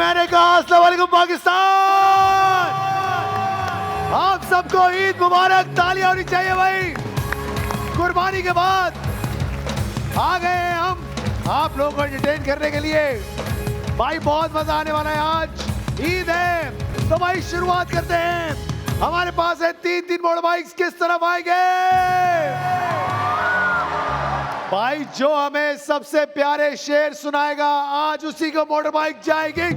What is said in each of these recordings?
America, अस्सलाम वालेकुम पाकिस्तान। आप सबको ईद मुबारक। तालियां होनी चाहिए भाई। कुर्बानी के बाद आ गए हैं हम आप लोगों को एंटरटेन करने के लिए। भाई बहुत मजा आने वाला है। आज ईद है तो भाई शुरुआत करते हैं। हमारे पास है तीन मोटर बाइक्स। किस तरफ आएंगे भाई? जो हमें सबसे प्यारे शेर सुनाएगा आज उसी को मोटर बाइक जाएगी।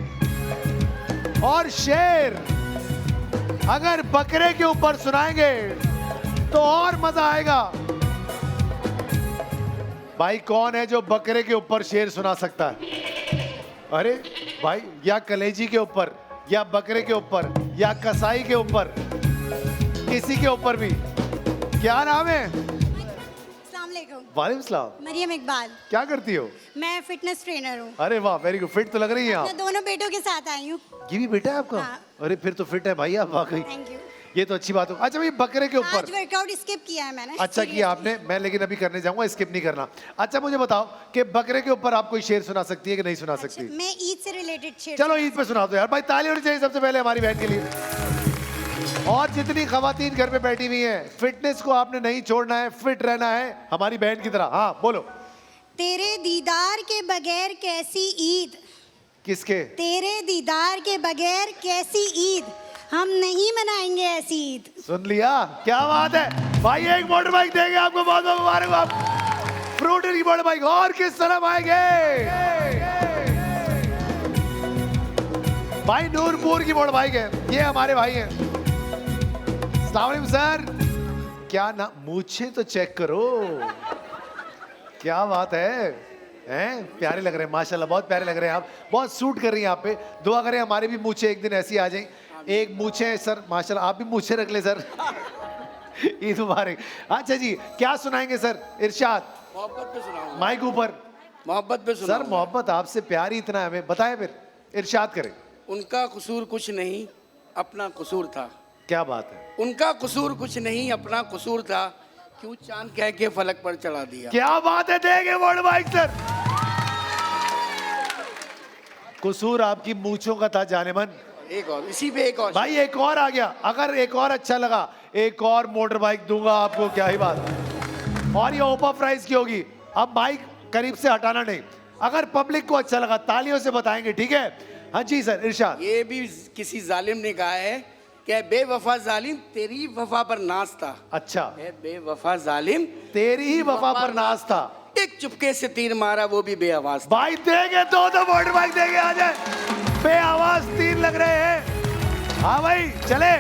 और शेर अगर बकरे के ऊपर सुनाएंगे तो और मजा आएगा। भाई कौन है जो बकरे के ऊपर शेर सुना सकता है? अरे भाई, या कलेजी के ऊपर, या बकरे के ऊपर, या कसाई के ऊपर, किसी के ऊपर भी। क्या नाम है? वालेकुम सलाम। मरियम इकबाल। क्या करती हो? मैं फिटनेस ट्रेनर हूँ। अरे वाह, वेरी गुड। फिट तो लग रही है आप। मैं दोनों बेटों के साथ आई हूँ। ये भी बेटा है आपका? हाँ। अरे फिर तो फिट है भाई आप वाकई। Thank you. ये तो अच्छी बात हो। अच्छा भाई, बकरे के ऊपर आज वर्कआउट स्किप किया है मैंने। अच्छा किया आपने। मैं लेकिन अभी करने जाऊंगा, स्किप नहीं करना। अच्छा मुझे बताओ कि बकरे के ऊपर आप कोई शेर सुना सकती है कि नहीं सुना सकती? मैं ईद से रिलेटेड शेर। चलो ईद पे सुना दो यार। भाई ताली होनी चाहिए सबसे पहले हमारी बहन के लिए। और जितनी खवातीन घर पे बैठी हुई हैं, फिटनेस को आपने नहीं छोड़ना है, फिट रहना है हमारी बहन की तरह। हाँ बोलो। तेरे दीदार के बगैर कैसी ईद? किसके? तेरे दीदार के बगैर कैसी ईद? हम नहीं मनाएंगे ऐसी ईद। सुन लिया? क्या बात है भाई। एक मोटर बाइक देंगे आपको। बहुत बहुत मुबारक। आप फ्रूट की मोटर बाइक। और किस तरफ आएंगे भाई? नूरपुर की मोटर बाइक है। ये हमारे भाई हैं। अस्सलाम वालेकुम सर। क्या ना, मूछे तो चेक करो। क्या बात है, हैं? प्यारे लग रहे हैं माशाल्लाह, बहुत प्यारे लग रहे हैं आप। बहुत सूट कर रही हैं आप पे। दुआ करें हमारे भी मूछे एक दिन ऐसी आ जाएं। एक मूछे है सर माशाल्लाह, आप भी मूछे रख ले सर। ईद मुबारक। अच्छा जी, क्या सुनाएंगे सर? इरशाद। मोहब्बत पे सुनाऊंगा। माइक ऊपर। मोहब्बत पे सुनाऊंगा। सर मोहब्बत आपसे प्यार ही इतना है हमें। बताएं फिर, इरशाद करें। उनका कसूर कुछ नहीं, अपना कसूर था। क्या बात है? उनका कसूर कुछ नहीं, अपना कसूर था। क्यों चांद कह के फलक पर चढ़ा दिया। क्या बात है। देंगे मोटर बाइक सर। कसूर आपकी मूंछों का था जानेमन। एक और, इसी पे एक और भाई, एक और आ गया। अगर एक और अच्छा लगा, एक और मोटर बाइक दूंगा आपको। क्या ही बात। और ये ओपा प्राइस की होगी। अब बाइक करीब से हटाना नहीं। अगर पब्लिक को अच्छा लगा तालियों से बताएंगे, ठीक है? हाँ जी सर, इरशाद। ये भी किसी जालिम ने कहा है कि बेवफा जालिम तेरी वफा पर नाज था। अच्छा। बेवफा जालिम तेरी ही वफा पर नाज था। एक चुपके से तीर मारा, वो भी बेआवाज। भाई देंगे दो मोटर बाइक देंगे। आ जाए। बेआवाज तीर लग रहे हैं। हाँ भाई चले।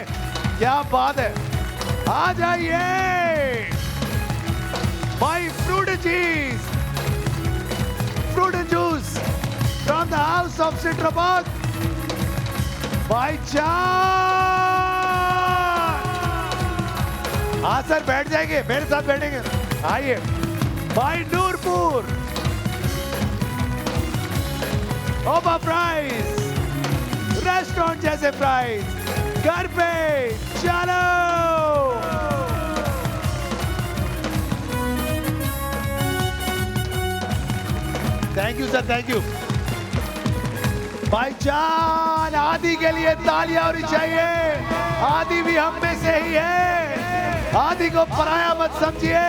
क्या बात है। आ जाइए भाई। Fruit cheese, fruit juice from the house of सिट्रबर्ग। भाई हाँ सर, बैठ जाएंगे, मेरे साथ बैठेंगे। आइए भाई। नूरपुर ओपा प्राइस, रेस्टोरेंट जैसे प्राइस घर पे। चलो thank you sir, thank you. भाईजान आदि के लिए तालियां होनी चाहिए। आदि भी हम में से ही है। आदि को पराया मत समझिए।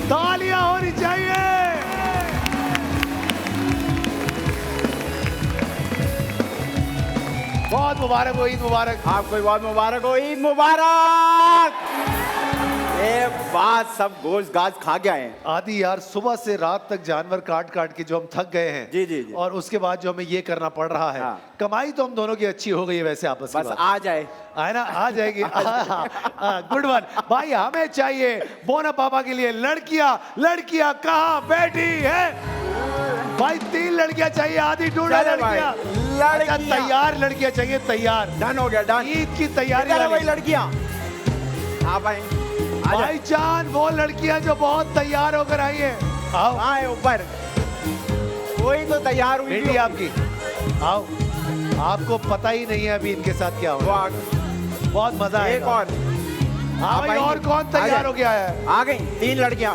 तालियां होनी चाहिए। बहुत मुबारक हो, ईद मुबारक। आपको बहुत मुबारक हो, ईद मुबारक। ये बात सब गोश्त गाज खा गया है। आदि यार, सुबह से रात तक जानवर काट काट के जो हम थक गए हैं। जी जी जी। और उसके बाद जो हमें ये करना पड़ रहा है। हाँ। कमाई तो हम दोनों की अच्छी हो गई है वैसे आपस बस आ जाए। है ना? आ जाएगी। गुड वन भाई। हमें चाहिए बोना पापा के लिए लड़कियां। लड़कियां कहाँ बैठी है भाई? 3 लड़कियां चाहिए। आदि ढूंढा लड़कियां। अच्छा, तैयार लड़कियां चाहिए। तैयार डन हो गया, डन। ईद की तैयारी वाली लड़कियां आप आए। भाईजान वो लड़कियां जो बहुत तैयार होकर आई है, आओ। आए ऊपर। कोई तो तैयार हुई बेटी आपकी। आओ। आपको पता ही नहीं है अभी इनके साथ क्या हुआ। बहुत मजा आएगा। एक और। हाँ भाई, और कौन तैयार हो गया है? आ गई 3 लड़कियां।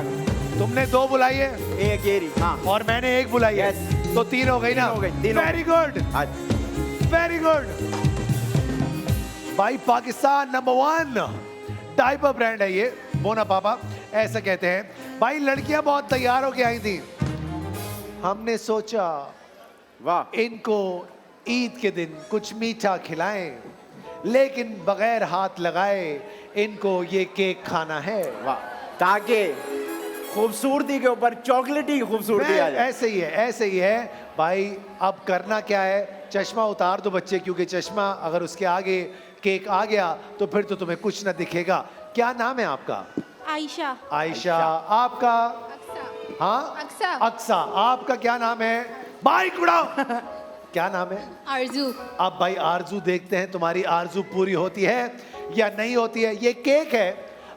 तुमने 2 बुलाई है एक ये रही, हाँ और मैंने 1 बुलाई है, Yes. तो 3 हो गई ना। तीन हो गई, तीन हो वेरी गुड, आज वेरी गुड भाई। पाकिस्तान नंबर 1 डायपर ब्रांड है ये, बोना पापा ऐसा कहते हैं भाई। लड़कियां बहुत तैयार होके आई थी, हमने सोचा वाह इनको ईद के दिन कुछ मीठा खिलाएं, लेकिन बगैर हाथ लगाए इनको ये केक खाना है। वाह, ताकि खूबसूरती के ऊपर चॉकलेटी खूबसूरती आ जाए। ऐसे ही है, ऐसे ही है भाई। अब करना क्या है, चश्मा उतार दो बच्चे, क्योंकि चश्मा अगर उसके आगे केक आ गया तो फिर तो तुम्हें कुछ ना दिखेगा। क्या नाम है आपका? आयशा। आयशा। आपका? हाँ अक्सा। अक्सा। आपका क्या नाम है? भाई कुड़ाओ। क्या नाम है? आरजू। अब भाई आरजू, देखते हैं तुम्हारी आरजू पूरी होती है या नहीं होती है। ये केक है,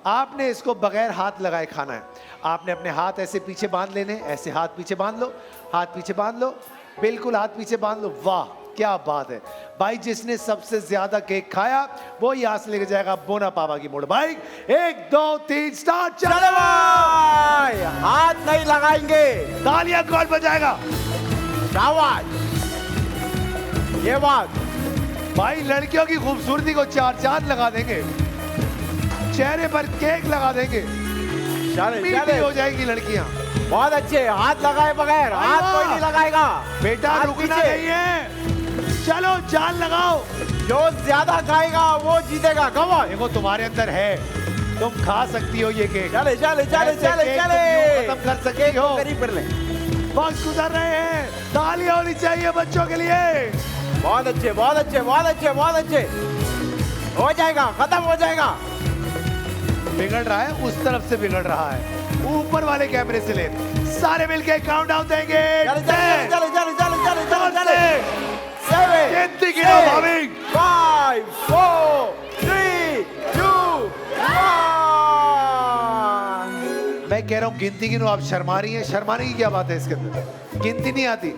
आपने इसको बगैर हाथ लगाए खाना है। आपने अपने हाथ ऐसे पीछे बांध लेने, ऐसे हाथ पीछे बांध लो, हाथ पीछे बांध लो, बिल्कुल हाथ पीछे बांध लो। वाह क्या बात है भाई। जिसने सबसे ज्यादा केक खाया वो यहाँ से लेके जाएगा बोना पापा की मोड़ बाइक। 1 2 3 स्टार्ट। चलो भाई, हाथ नहीं लगाएंगे। तालियां कौन बजाएगा? शाबाश, ये बात भाई लड़कियों की खूबसूरती को 4 चांद लगा देंगे, चेहरे पर केक लगा देंगे, चले मीठी चले, हो जाएगी लड़कियां। बहुत अच्छे। हाथ लगाए बगैर, हाथ कोई नहीं लगाएगा। बेटा हाथ रुकना पीछे। नहीं है, चलो जान लगाओ। जो ज्यादा खाएगा वो जीतेगा। कमो, देखो तुम्हारे अंदर है, तुम खा सकती हो ये केक। चले चले चले ऐसे चले केक चले, तुम यूं खत्म कर सकती केक को हो। करीब कर ले। वक्त गुजर रहे हैं, तालियां होनी चाहिए बच्चों के लिए। बहुत अच्छे, बहुत अच्छे, बहुत अच्छे, बहुत अच्छे। हो जाएगा, खत्म हो जाएगा। बिगड़ रहा है, उस तरफ से बिगड़ रहा है, ऊपर वाले कैमरे से ले। सारे मिलके काउंट डाउन देंगे। चले चले चले चले चले चले चले चले। 7 गिनती गिनो भाभी। 5 4 3 2 1। मैं कह रहा हूँ गिनती गिनो, आप शर्मा रही हैं। शर्माने की क्या बात है इसके अंदर? गिनती नहीं आती,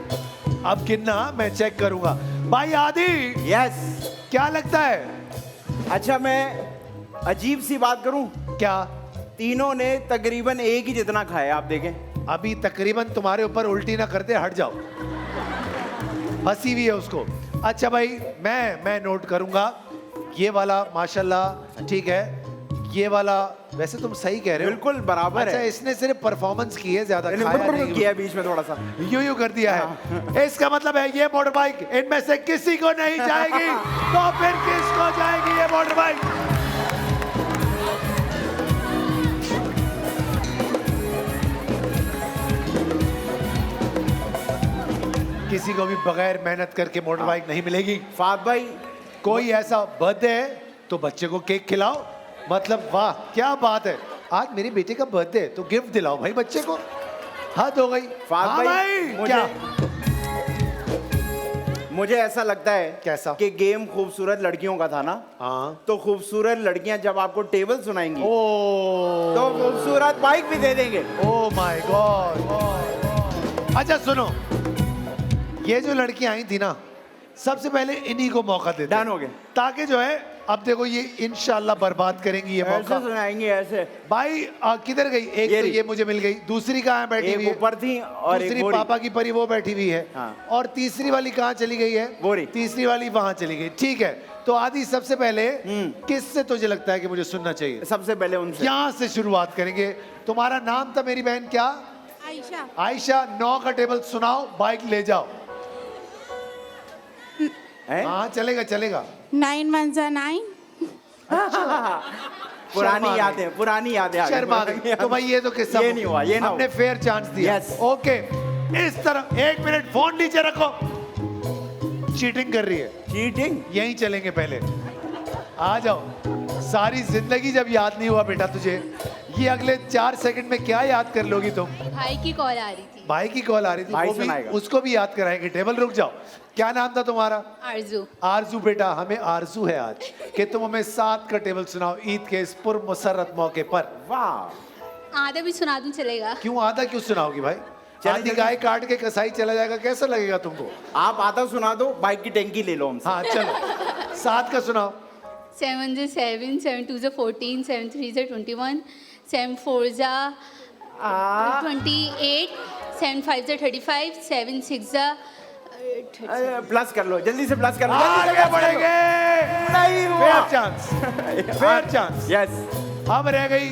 अब गिनना मैं चेक करूंगा। भाई आदि, यस। क्या लगता है? अच्छा, मैं अजीब सी बात करूं, क्या? तीनों ने तकरीबन एक ही जितना खाया। आप देखें, अभी तकरीबन तुम्हारे ऊपर उल्टी ना करते, हट जाओ। हंसी भी है उसको। अच्छा भाई, मैं नोट करूंगा। ये वाला माशाल्लाह ठीक है, ये वाला वैसे तुम सही कह रहे हो, बिल्कुल बराबर अच्छा है। इसने सिर्फ परफॉर्मेंस की है, ज्यादा मैंने खाया बुड़-बुड़ नहीं। किया बीच में थोड़ा सा। यूं कर दिया है। इसका मतलब है ये मोटर बाइक इनमें से किसी को नहीं जाएगी, तो फिर किसको जाएगी ये मोटर बाइक? किसी को भी बगैर मेहनत करके मोटर बाइक नहीं मिलेगी। फाद भाई, कोई ऐसा बर्थडे है तो बच्चे को केक खिलाओ, मतलब वाह क्या बात है। आज मेरी बेटी का बर्थडे है तो गिफ्ट दिलाओ भाई बच्चे को। हद हो गई। फाद हाँ भाई, क्या? मुझे ऐसा लगता है कैसा? कि गेम खूबसूरत लड़कियों का था ना, हाँ। तो खूबसूरत लड़कियां जब आपको टेबल सुनाएंगी ओ तो खूबसूरत बाइक भी दे देंगे। Oh my God. अच्छा सुनो, ये जो लड़कियां आई थी ना, सबसे पहले इन्हीं को मौका देते डन हो गए। ताकि जो है, अब देखो ये इंशाल्लाह बर्बाद करेंगी ये ऐसे मौका। सुनाएंगे ऐसे। भाई किधर गई? एक ये तो रही। ये मुझे मिल गई, दूसरी कहाँ बैठी हुई एक है? ऊपर थी और दूसरी एक गोरी। पापा की परी वो बैठी हुई है। हाँ। और तीसरी वाली कहाँ चली गई है? गोरी। तीसरी वाली वहां चली गई। ठीक है, तो आदि सबसे पहले किससे तुझे लगता है कि मुझे सुनना चाहिए? सबसे पहले उनसे। यहाँ से शुरुआत करेंगे। तुम्हारा नाम था मेरी बहन क्या? आयशा। आयशा। 9 का टेबल सुनाओ, बाइक ले जाओ। हैं? हाँ चलेगा चलेगा। 9 1 9। पुरानी शर्मा यादें, पुरानी यादें आ गई। शर्मा गई। तो भाई ये तो किस्सा ये नहीं हुआ, ये ना हमने हुआ। फेयर चांस दिया। Yes. ओके, इस तरह 1 मिनट फोन नीचे रखो। चीटिंग कर रही है। चीटिंग? यहीं चलेंगे पहले। आ जाओ। सारी जिंदगी जब याद नहीं हुआ बेटा तुझे, ये अगले 4 सेकंड में क्या याद कर लोगी तुम? भाई की कॉल आ रही थी। भाई की कॉल आ रही थी, भाई वो भी सुनाएगा। उसको भी याद कराएंगे। टेबल रुक जाओ। क्या नाम था तुम्हारा? आरजू। आरजू। बेटा हमें आरजू है आज कि तुम हमें 7 का टेबल सुनाओ ईद के इस पुरमसरत मौके पर। वाह। आधा भी सुना दूं चलेगा? क्यों आधा क्यों सुनाओगी भाई? चल, आधी चल। गाय काट के कसाई चला जाएगा, कैसा लगेगा तुमको? आप आधा सुना दो, बाइक की टंकी ले लो हमसे। हाँ चलो 7 का सुनाओ। 7 7 7 2 14 7 3 21 7 4 28, 7 5 35, 7 6 प्लस कर लो, जल्दी से प्लस कर लो, आगे बढ़ेंगे। नहीं हुआ। Fair chance, fair chance. Yes, अब रह गई,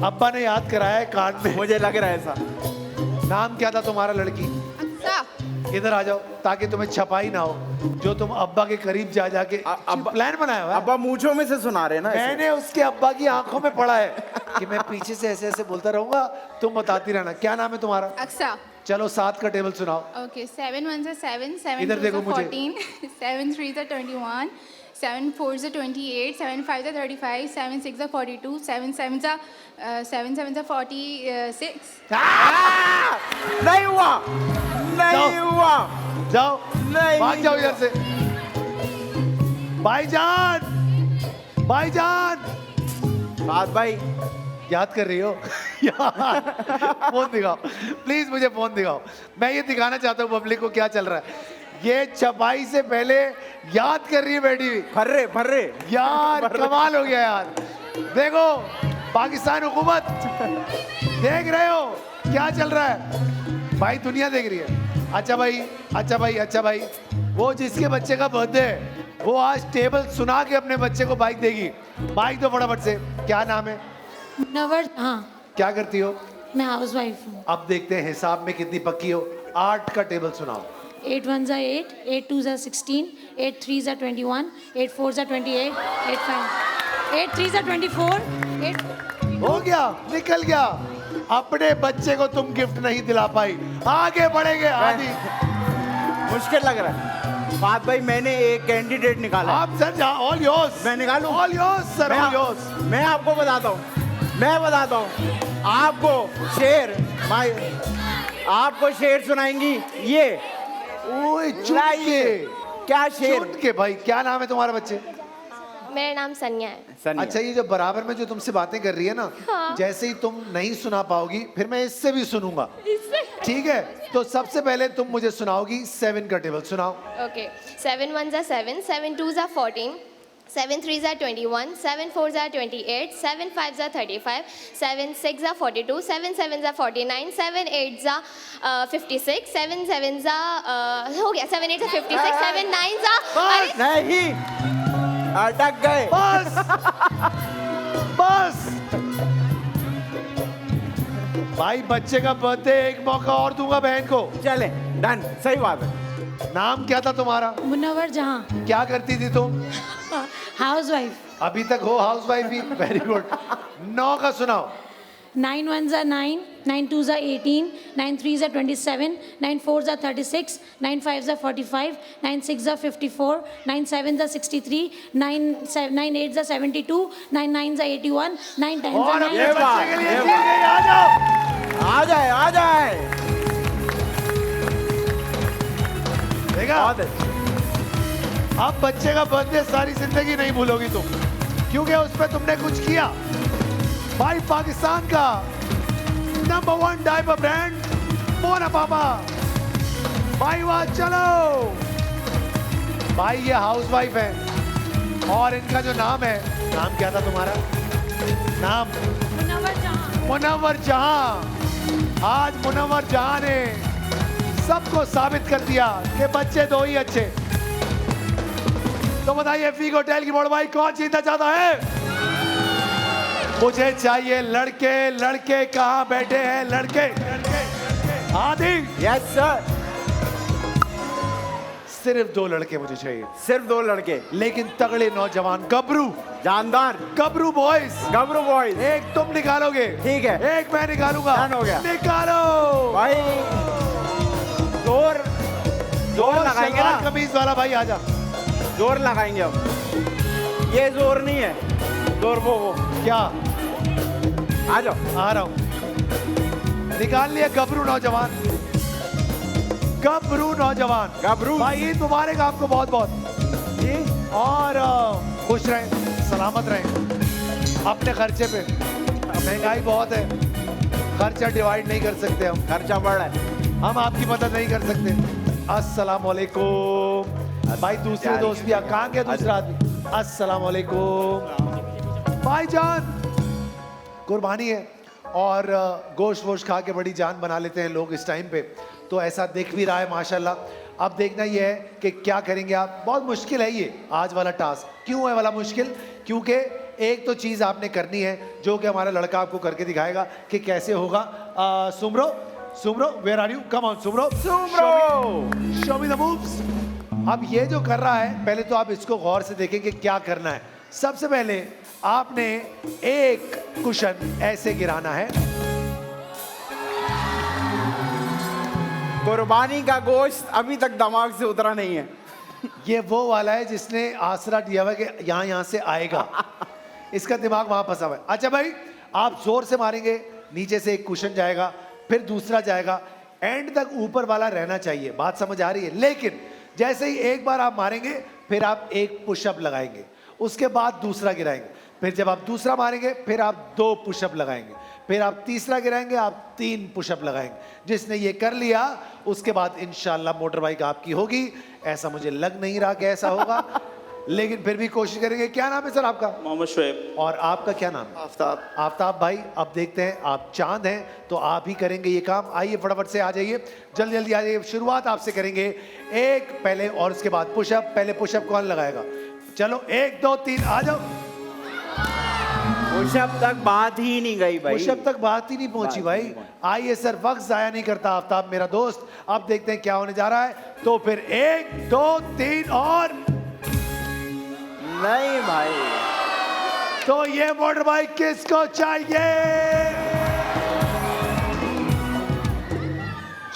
अब्बा ने याद कराया है कान में। मुझे लग रहा है ऐसा। नाम क्या था तुम्हारा लड़की? इधर आ जाओ ताकि तुम्हें छपाई ना हो जो तुम अब्बा के करीब जा जाके अब्बा- प्लान बनाया हुआ है। अब्बा मूंछों में से सुना रहे हैं ना ऐसे। मैंने उसके अब्बा की आंखों में पढ़ा है कि मैं पीछे से ऐसे ऐसे बोलता रहूंगा, तुम बताती रहना। क्या नाम है तुम्हारा? अक्सा। चलो 7 का टेबल सुनाओ। Okay, 7 1s are 7, 7 इधर 2s देखो are मुझे। 14, 7 3s are 21, 7 4s are 28, 7 5s are 35, 7 6s are 42, 7 7s are 46. नहीं हुआ, नहीं जाओ। हुआ। जाओ, नहीं भाग जाओ हुआ। इधर से। भाईजान, भाईजान, बात भाई, याद कर रही हो? यार, फोन दिखाओ प्लीज, मुझे फोन दिखाओ। मैं ये दिखाना चाहता हूँ पब्लिक को क्या चल रहा है। ये छपाई से पहले याद कर रही है बैठी हुई। फर्रे यार कमाल हो गया यार। देखो पाकिस्तान हुकूमत, देख रहे हो क्या चल रहा है? भाई दुनिया देख रही है। अच्छा भाई, अच्छा भाई, अच्छा भाई, वो जिसके बच्चे का बर्थडे है वो आज टेबल सुना के अपने बच्चे को बाइक देगी। बाइक दो फटाफट से। क्या नाम है? मुनव्वर, हाँ क्या करती हो? मैं हाउस वाइफ हूँ। अब देखते हैं हिसाब में कितनी पक्की हो। 8 का टेबल सुनाओ। 8 1s are 8, 8 2s are 16, 8 3s are 21, 8 4s are 28, 8 3s are 24, 8 हो गया, निकल गया। अपने बच्चे को तुम गिफ्ट नहीं दिला पाई। आगे बढ़ेंगे आदि। मुश्किल लग रहा है। बात भाई, मैंने एक कैंडिडेट निकाला है। आप सर जा, ऑल योर्स। मैं निकालूं? All yours sir, all yours. मैं आपको बताता हूँ, मैं बताता हूँ आपको शेर, आपको शेर सुनाएंगी ये। ओए चुन लाइए। के, क्या शेर? चुन के भाई। क्या नाम है तुम्हारा बच्चे? मेरा नाम सन्या है। सनी। अच्छा, ये जो बराबर में जो तुमसे बातें कर रही है ना, हाँ। जैसे ही तुम नहीं सुना पाओगी फिर मैं इससे भी सुनूंगा। ठीक है, तो सबसे पहले तुम मुझे सुनाओगी 7 का टेबल सुनाओ। Okay, 7 1s are 7, 7 2s are 14, 7 3s are 21, 7 4s are 28, 7 5s are 35, 7 6s are 42, 7 7s are 49, 7 8s are 56, 7 7s are हो गया, 7 8s are 56, 7 9s are अरे नहीं, अटक गए। बस बस भाई, बच्चे का बर्थडे, एक मौका और दूंगा बहन को। चले, डन, सही बात है। नाम क्या था तुम्हारा? मुनव्वर जहाँ, क्या करती थी तुम? House wife. अभी तक हो हाउस वाइफ ही। Very good. 9 का सुनाओ। 9 1s are 9, 9 2s are 18, 9 3s are 27, 9 4s are 36, 9 5s are 45, 9 6s are 54, 9 7s are 63, 9 8s are 72, 9 9s are 81, 9 10s और are अपने 90. बच्चे के लिए ये जीत गई। आ जाओ। आ जाए, आ जाए। देखा, बहुत अच्छी। अब बच्चे का बर्थडे सारी जिंदगी नहीं भूलोगी तुम, क्योंकि उस पर तुमने कुछ किया। भाई पाकिस्तान का नंबर 1 डायपर ब्रांड मोना पापा। भाई वाह, चलो भाई, ये हाउस वाइफ है और इनका जो नाम है, नाम क्या था तुम्हारा? नाम मुनव्वर जहाँ। मुनव्वर जहां। आज मुनव्वर जहां ने सबको साबित कर दिया कि बच्चे 2 ही अच्छे। तो बताइए फीक होटल की बड़वाई कौन जीतना चाहता है? मुझे चाहिए लड़के। लड़के कहाँ बैठे हैं? लड़के आदि। यस सर, सिर्फ 2 लड़के मुझे चाहिए, सिर्फ 2 लड़के, लेकिन तगड़े नौजवान, गबरू जानदार, गबरू बॉयज। गबरू बॉयज। एक तुम निकालोगे, ठीक है। एक मैं निकालूंगा। डन हो गया। निकालो भाई जोर, जोर लगाएंगे सलवार ना, कमीज वाला भाई आजा। जोर लगाएंगे हम। ये जोर नहीं है, जोर वो क्या? आ जाओ। आ रहा हूं। निकाल लिया गबरू नौजवान, गबरू नौजवान। गबरू। भाई ईद मुबारक आपको बहुत बहुत। जी, और खुश रहें, सलामत रहें अपने खर्चे पे। महंगाई बहुत है, खर्चा डिवाइड नहीं कर सकते हम। खर्चा बढ़ रहा है। हम आपकी मदद नहीं कर सकते। अस्सलाम वालेकुम। भाई दूसरे दोस्त भी कहाँ गया दूसरा आदमी? अस्सलाम वालेकुम। भाईजान कुर्बानी है, और गोश्त वोश खा के बड़ी जान बना लेते हैं लोग इस टाइम पे, तो ऐसा दिख भी रहा है माशाल्लाह। अब देखना ये है कि क्या करेंगे आप। बहुत मुश्किल है ये आज वाला टास्क। क्यों है वाला मुश्किल? क्योंकि एक तो चीज़ आपने करनी है जो कि हमारा लड़का आपको करके दिखाएगा कि कैसे होगा। Soomro where are you? Come on Soomro, show me the moves. अब ये जो कर रहा है, पहले तो आप इसको गौर से देखें कि क्या करना है। सबसे पहले आपने एक कुशन ऐसे गिराना है। कुर्बानी का गोश्त अभी तक दिमाग से उतरा नहीं है। ये वो वाला है जिसने आसरा दिया हुआ कि यहाँ से आएगा, इसका दिमाग वहां फंसा हुआ है। अच्छा भाई, आप जोर से मारेंगे, नीचे से एक कुशन जाएगा, फिर दूसरा जाएगा, एंड तक ऊपर वाला रहना चाहिए। बात समझ आ रही है? लेकिन जैसे ही एक बार आप मारेंगे, फिर आप एक पुशअप लगाएंगे, उसके बाद दूसरा गिराएंगे, फिर जब आप दूसरा मारेंगे, फिर आप 2 पुशअप लगाएंगे, फिर आप तीसरा गिराएंगे, आप 3 पुशअप लगाएंगे। जिसने ये कर लिया, उसके बाद इंशाल्लाह मोटर बाइक आपकी होगी। ऐसा मुझे लग नहीं रहा कि ऐसा होगा, लेकिन फिर भी कोशिश करेंगे। क्या नाम है सर आपका? मोहम्मद शुएब। और आपका क्या नाम? आफ्ताब। आफ्ताब भाई, अब देखते हैं, आप चांद हैं तो आप ही करेंगे ये काम। आइए फटाफट से आ जाइए, जल्दी जल्दी आ जाइए। शुरुआत आपसे करेंगे, एक पहले और उसके बाद पुशअप। पहले पुशअप कौन लगाएगा? चलो 1 2 3 आ जाओ। पुशअप तक बात ही नहीं गई भाई, पुशअप तक बात ही नहीं पहुंची भाई। आइए सर, वक्त जाया नहीं करता आफ्ताब मेरा दोस्त। अब देखते हैं क्या होने जा रहा है। तो फिर 1 2 3 और नहीं भाई। तो ये मोटर बाइक किसको चाहिए?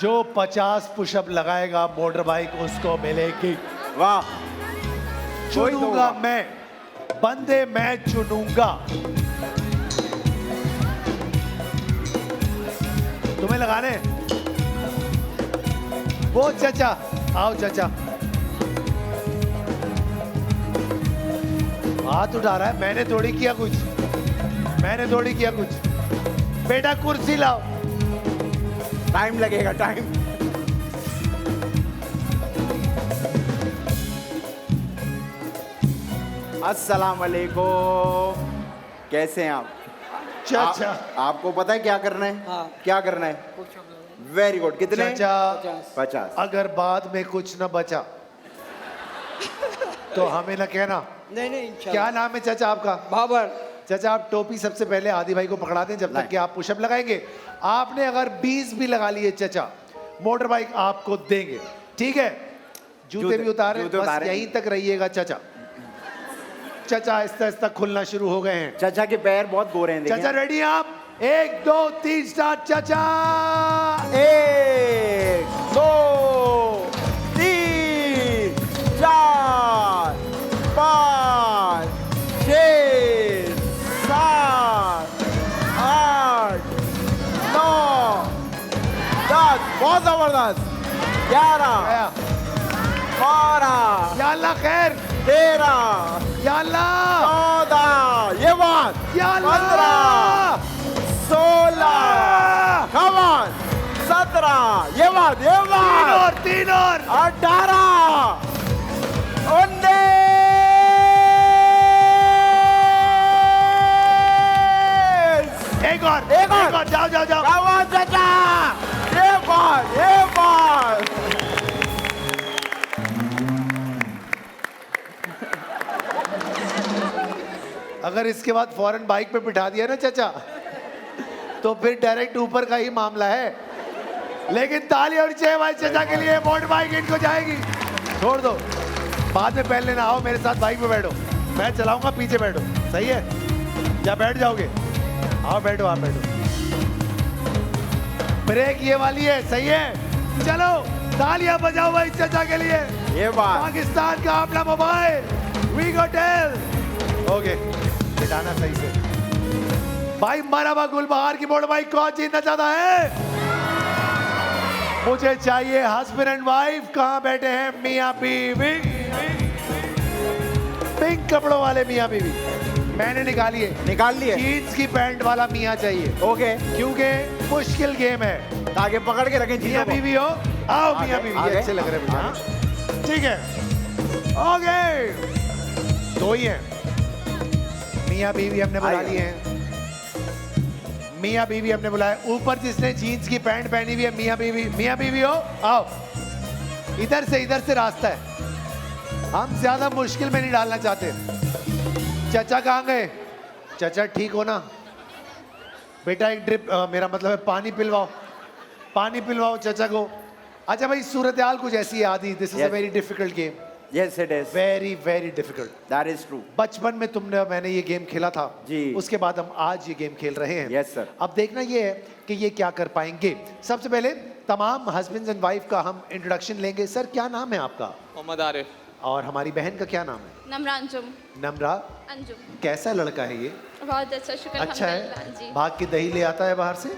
जो 50 पुशअप लगाएगा मोटर बाइक उसको मिलेगी। वाह, चुनूंगा मैं, बंदे मैं चुनूंगा। तुम्हें लगाने? वो चाचा, आओ चाचा। हाथ उठा रहा है, मैंने थोड़ी किया कुछ, मैंने थोड़ी किया कुछ। बेटा कुर्सी लाओ। टाइम लगेगा, टाइम। अस्सलाम वालेकुम, कैसे हैं आप? चाचा आपको पता है क्या करना है? हाँ। क्या करना है? Very good. कितने? चाचा 50। अगर बाद में कुछ न बचा तो हमें न कहना। नहीं क्या नाम है चाचा आपका? बाबर। चाचा आप टोपी सबसे पहले आदि भाई को पकड़ा दें जब तक कि आप पुशअप लगाएंगे। आपने अगर 20 भी लगा लिए चाचा, मोटर बाइक आपको देंगे, ठीक है? जूते भी उतारे, बस यहीं तक रहिएगा चाचा। चाचा आहिस्ता आहिस्ता खुलना शुरू हो गए हैं। चाचा के पैर बहुत गोरे हैं, चाचा रेडी हैं आप? 1 2 3 स्टार्ट। चाचा 1 2 3 4 5 6 7 8 9 10। बहुत जबरदस्त। 11 12 या अल्लाह खैर, 13 या अल्लाह, 14, ये बात, या 15 अल्लाह, 16, come on, 17, ये बात, 3 और 18, 19, एक और जाओ जाओ जाओ। come on, चाचा, ये बात। अगर इसके बाद फौरन बाइक पे बिठा दिया ना चाचा, तो फिर डायरेक्ट ऊपर का ही मामला है। लेकिन ताली और चाहिए भाई चाचा के लिए। मोटर बाइक इनको जाएगी। छोड़ दो, बाद में पहन लेना। आओ मेरे साथ बाइक पे बैठो, मैं चलाऊंगा, पीछे बैठो। सही है? या बैठ जाओगे? आओ बैठो, आप बैठो। ब्रेक ये वाली है, सही है? चलो तालियां बजाओ भाई चाचा के लिए। ये बात, पाकिस्तान का अपना मोबाइल वीगो टेल। ओके, बिठाना सही से भाई। मरहबा गुलबहार की मोटर बाइक कौन जीतना चाहता है? मुझे चाहिए हस्बैंड एंड वाइफ। कहाँ बैठे हैं मियाँ बीवी? पिंक कपड़ों वाले मियाँ बीवी मैंने निकाल लिए। जीन्स की पैंट वाला मियाँ चाहिए। ओके, क्योंकि मुश्किल गेम है, ताकि पकड़ के रखें। मियाँ बीवी हो। आओ मियाँ बीवी, ये अच्छे लग रहे हैं हाँ। मुझे। ठीक है, ओके, 2 ही हैं मियाँ बीवी, हमने बना लिए हैं। मियाँ बीवी हमने बुलाया, ऊपर जिसने जीन्स की पैंट पहनी हुई है मियाँ बीवी हो, आओ इधर से रास्ता है, हम ज्यादा मुश्किल में नहीं डालना चाहते। चाचा कहाँ गए? चाचा ठीक हो ना? बेटा एक ड्रिप मेरा मतलब है पानी पिलवाओ चाचा को। अच्छा भाई, सूरत हाल कुछ ऐसी है आदि, this is a Yes. Very difficult game, Yes, it is. Very difficult. That is true. बचपन में मैंने ये गेम खेला था जी। उसके बाद हम आज ये गेम खेल रहे हैं। Yes, sir. अब देखना ये है कि ये क्या कर पाएंगे। सबसे पहले तमाम हस्बैंड एंड वाइफ का हम इंट्रोडक्शन लेंगे। सर क्या नाम है आपका? मोहम्मद आरिफ। और हमारी बहन का क्या नाम है? नमरांजुम। नम्रा। अंजुम। कैसा लड़का है ये? बहुत अच्छा, शुक्र अच्छा अल्हम्दुलिल्लाह है, जी। भाग के दही ले आता है बाहर से।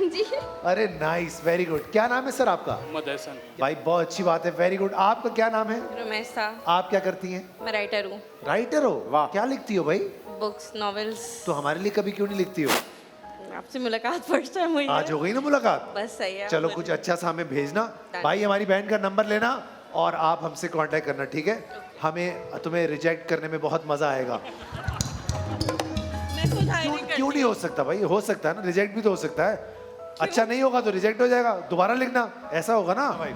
जी। अरे नाइस, वेरी गुड। क्या नाम है सर आपका? मोहम्मद हसन। भाई बहुत अच्छी बात है, वेरी गुड। आपका क्या नाम है? रमेशा। आप क्या करती हैं? मैं राइटर हूँ। राइटर हो? वाह। क्या लिखती हो भाई? Books, novels. तो हमारे लिए कभी क्यों नहीं लिखती हो? आपसे मुलाकात फर्स्ट टाइम हुई आज है। हो गई ना मुलाकात? बस सही है। चलो कुछ अच्छा सा हमें भेजना। भाई हमारी बहन का नंबर लेना और आप हमसे कांटेक्ट करना, ठीक है? हमें तुम्हें रिजेक्ट करने में बहुत मजा आएगा। मैं कुछ हाई नहीं क्यों नहीं हो सकता भाई? हो सकता है ना, रिजेक्ट भी तो हो सकता है। अच्छा नहीं होगा तो रिजेक्ट हो जाएगा, दोबारा लिखना, ऐसा होगा ना भाई।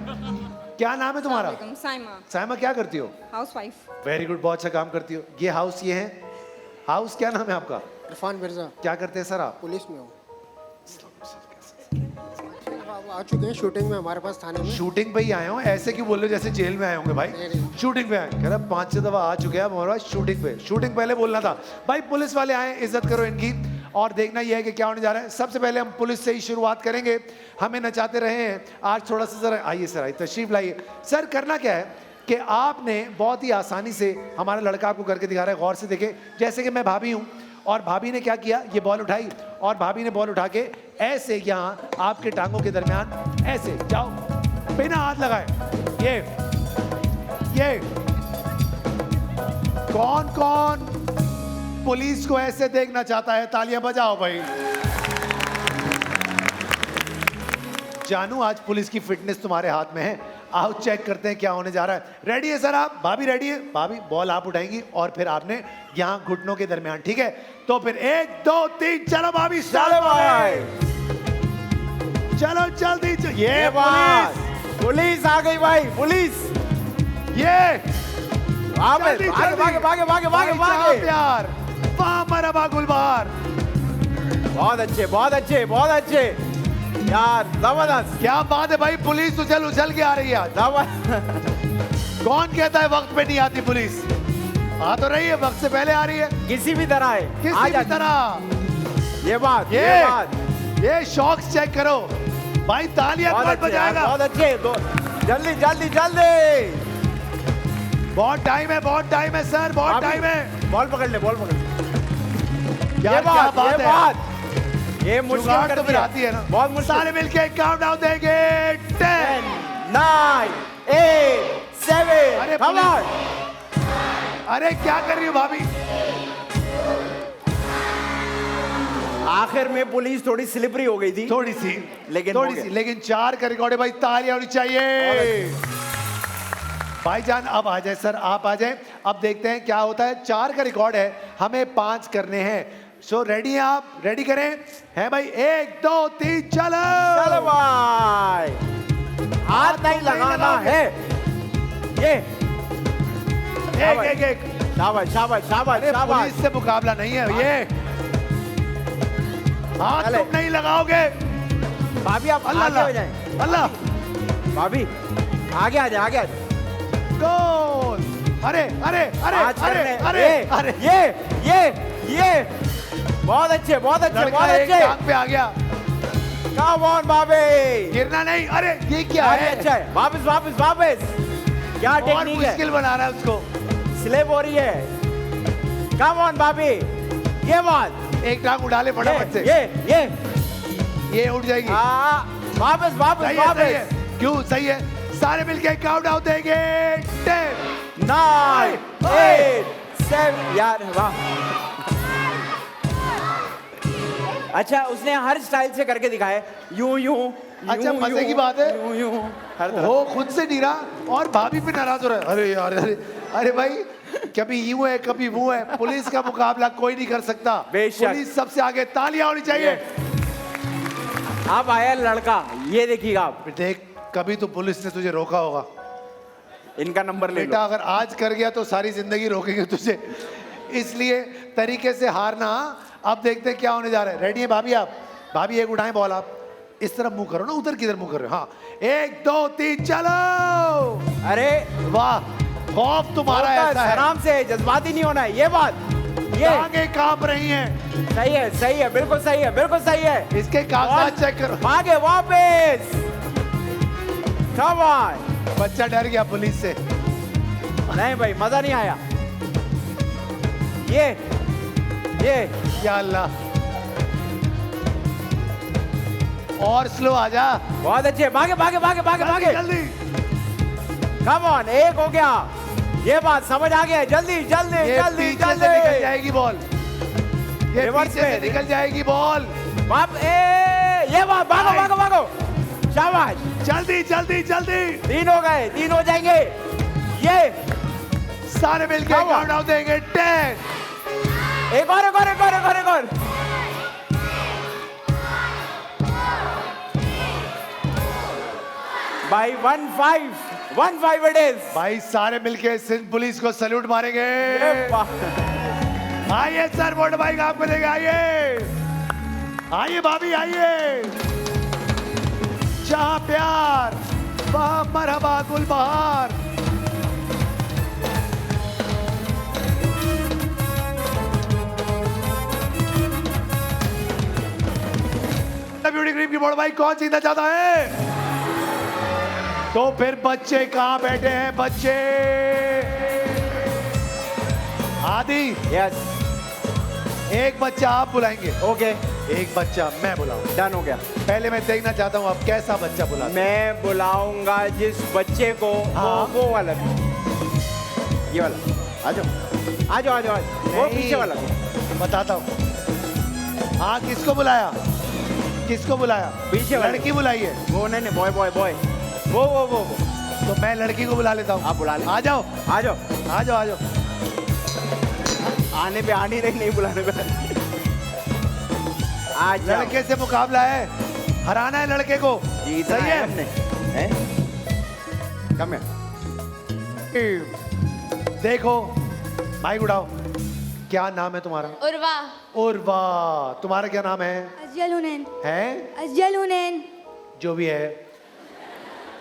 क्या नाम है तुम्हारा? करती। साइमा। साइमा क्या करती हो? हाउसवाइफ। वेरी गुड, बहुत अच्छा काम करती हो। ये हाउस ये है हाउस, क्या नाम है आपका? इरफान मिर्जा। क्या करते हैं सर आप? पुलिस में हूँ। आ चुके हैं शूटिंग में हमारे पास थाने में। शूटिंग पे ही आए हो? ऐसे क्यों बोल रहे हो जैसे जेल में आए होंगे भाई? शूटिंग पे आए, कह रहा 5-6 दफा आ चुके हैं हमारे पास शूटिंग पे। शूटिंग पहले बोलना था भाई। पुलिस वाले आए, इज्जत करो इनकी। और देखना यह है कि क्या होने जा रहा है। सबसे पहले हम पुलिस से ही शुरुआत करेंगे। हमें नचाते रहे हैं आज थोड़ा सा, जरा आइए सर, आइए तशरीफ लाइए। सर करना क्या है कि आपने बहुत ही आसानी से, हमारा लड़का आपको करके दिखा रहा है, गौर से देखें। जैसे कि मैं भाभी हूँ और भाभी ने क्या किया, ये बॉल उठाई और भाभी ने बॉल उठा के ऐसे यहाँ आपके टांगों के दरमियान ऐसे जाओ बिना हाथ लगाए। ये कौन कौन पुलिस को ऐसे देखना चाहता है? तालियां बजाओ भाई। जानू आज पुलिस की फिटनेस तुम्हारे हाथ में है। आओ चेक करते हैं क्या होने जा रहा है। रेडी है सर आप? भाभी रेडी है? भाभी बॉल आप उठाएंगी और फिर आपने यहाँ घुटनों के दरमियान, ठीक है? तो फिर 1 2 3 चलो भाभी, चलो भाई। चलो जल्दी ये बात। पुलिस, पुलिस आ गई भाई, पुलिस। ये भागे जल्दी, भागे जल्दी। भागे भागे भागे भागे भाई साहब भागे। प्यार, वाह मरहबा गुलबार। बहुत अच्छे बहुत अच्छे बहुत अच्छे यार, जबरदस्त। क्या बात है भाई, पुलिस उछल उछल के आ रही है आज। कौन कहता है वक्त पे नहीं आती पुलिस? आ तो रही है, वक्त से पहले आ रही है। किसी भी तरह है, आ किसी भी जाती। तरह। ये बात ये शॉक्स चेक करो भाई। तालियां बहुत कौन अच्छे यार, बजाएगा? बहुत अच्छे। जल्दी जल्दी जल्दी। बहुत टाइम है सर, बहुत टाइम है। बॉल पकड़ ले, बॉल पकड़ ले। यार ये क्या बात, बात ये है? बात। ये मुश्किल जुगाड़ कर तो फिर दिया। आती है ना। बहुत मुश्किल। सारे मिलके काउंटडाउन देंगे। 10 9 8 7। अरे come on। अरे क्या कर रही हो भाभी? आखिर में पुलिस थोड़ी स्लिपरी हो गई थी, थोड़ी सी, लेकिन थोड़ी हो गया। सी, लेकिन 4 का रिकॉर्ड है भाई। तालियां होनी चाहिए। भाईजान अब आ जाए सर, आप आ जाए। अब देखते हैं क्या होता है। 4 का रिकॉर्ड है, हमें 5 करने हैं। सो रेडी हैं आप? रेडी करें हैं भाई? 1 2 3 चलो। चलो भाई, हाथ नहीं लगाना है। ये एक शाबाश शाबाश शाबाश अरे शाबाश। पुलिस से मुकाबला नहीं है ये। हाथ चले। तुम नहीं लगाओगे। भाभी आप अल्लाह आगे हो अल्लाह जाएं। अल्लाह। भाभी आगे आ जाए, आगे आ जाए। गोल। अरे अरे अरे आज अरे करने- अरे ये, अरे ये बहुत अच्छे बहुत अच्छे लड़का बहुत एक अच्छे। टांग पे आ गया। कम ऑन भाभी। गिरना नहीं। अरे ये क्या अरे है? अच्छा है, वापस वापस वापस। क्या और टेक्निक है? मुश्किल बना रहा है उसको। स्लिप हो रही है। कम ऑन भाभी। ये बात। एक टांग उड़ा ले फटाफट से। ये ये उठ जाएगी। वापस वापस सही है, सही है। वापस। क्यों सही है? सारे मिलके काउंटडाउन देंगे। 10 9 8 7। यार वाह। अच्छा, उसने हर स्टाइल से करके दिखाया, यूं यूं। अच्छा, मजे की बात है। यूं यूं हर तरह। वो खुद से नहीं रहा और भाभी पे नाराज हो रहा है। अरे यार, अरे भाई, कभी यूं है कभी वो है। पुलिस का मुकाबला कोई नहीं कर सकता। बेशक। पुलिस सबसे आगे। तालियां होनी चाहिए। अब आया लड़का, ये देखिएगा आप। देख, कभी तो पुलिस ने तुझे रोका होगा इनका नंबर ले लो। बेटा, अगर आज कर गया तो सारी जिंदगी रोकेंगे तुझे, इसलिए तरीके से हारना। अब देखते हैं क्या होने जा रहा है। रेडी है भाभी? आप भाभी एक उठाएं बॉल, आप इस तरफ मुंह करो ना, उधर किधर मुंह कर रहे हो? हाँ, 1 2 3 चलो। अरे वाह, खौफ तुम्हारा ऐसा है, आराम से, जज्बाती नहीं होना है, ये बात। ये आगे कांप रही हैं। सही है, बिल्कुल सही है, बिल्कुल सही है। इसके कागजात चेक करो। भागे वापस। Come on। बच्चा डर गया पुलिस से। नहीं भाई, मजा नहीं आया। ये या अल्लाह, और स्लो आजा। बहुत अच्छे, भागे भागे भागे भागे भागे। जल्दी। कम ऑन, एक हो गया। ये बात समझ आ गया। जल्दी जल्दी ये जल्दी पीछे से जल्दी। निकल जाएगी बॉल, ये रिवर्स पीछे से में। निकल जाएगी बॉल। ये बात, भागो भागो भागो। शाबाश। जल्दी जल्दी जल्दी। 3 हो गए, 3 हो जाएंगे। ये सारे मिलके काउंट डाउन देंगे। 10। एक और, एक और, एक और, एक और, एक और। भाई 1-5 इट इज। भाई सारे मिलके सिंध पुलिस को सैल्यूट मारेंगे। आइए सर, वोट बाइक आपको देंगे। आइए भाभी, आइए। जहां प्यार वहां मरहबा गुलबहार। ब्यूटी क्रीम की वोट बाइक कौन जीतना चाहता है? तो फिर बच्चे कहां बैठे हैं? बच्चे आदि, यस। एक बच्चा आप बुलाएंगे, ओके, एक बच्चा मैं बुलाऊंगा। डन हो गया। पहले मैं देखना चाहता हूं आप कैसा बच्चा बुलाते हैं। मैं बुलाऊंगा जिस बच्चे को, हाँ। वो वाला, ये वाला। आ जाओ आ जाओ आ जाओ। वो नहीं। पीछे वाला बताता हूं। हाँ, किसको बुलाया? किसको बुलाया? पीछे वाला। लड़की बुलाइए। वो नहीं, बॉय बॉय बॉय। वो तो मैं लड़की को बुला लेता हूँ। आप बुला ले। आ जाओ आ जाओ। आ जाओ आ जाओ। आने पे आनी नहीं बुलाने पे। आ जाओ। लड़के से मुकाबला है, हराना है लड़के को। जीतना सही है है हमने। हैं? कम है। देखो, माइक उठाओ। क्या नाम है तुम्हारा? उर्वा। उर्वा। तुम्हारा क्या नाम है? अजल हुनैन। है? अजल हुनैन। जो भी है।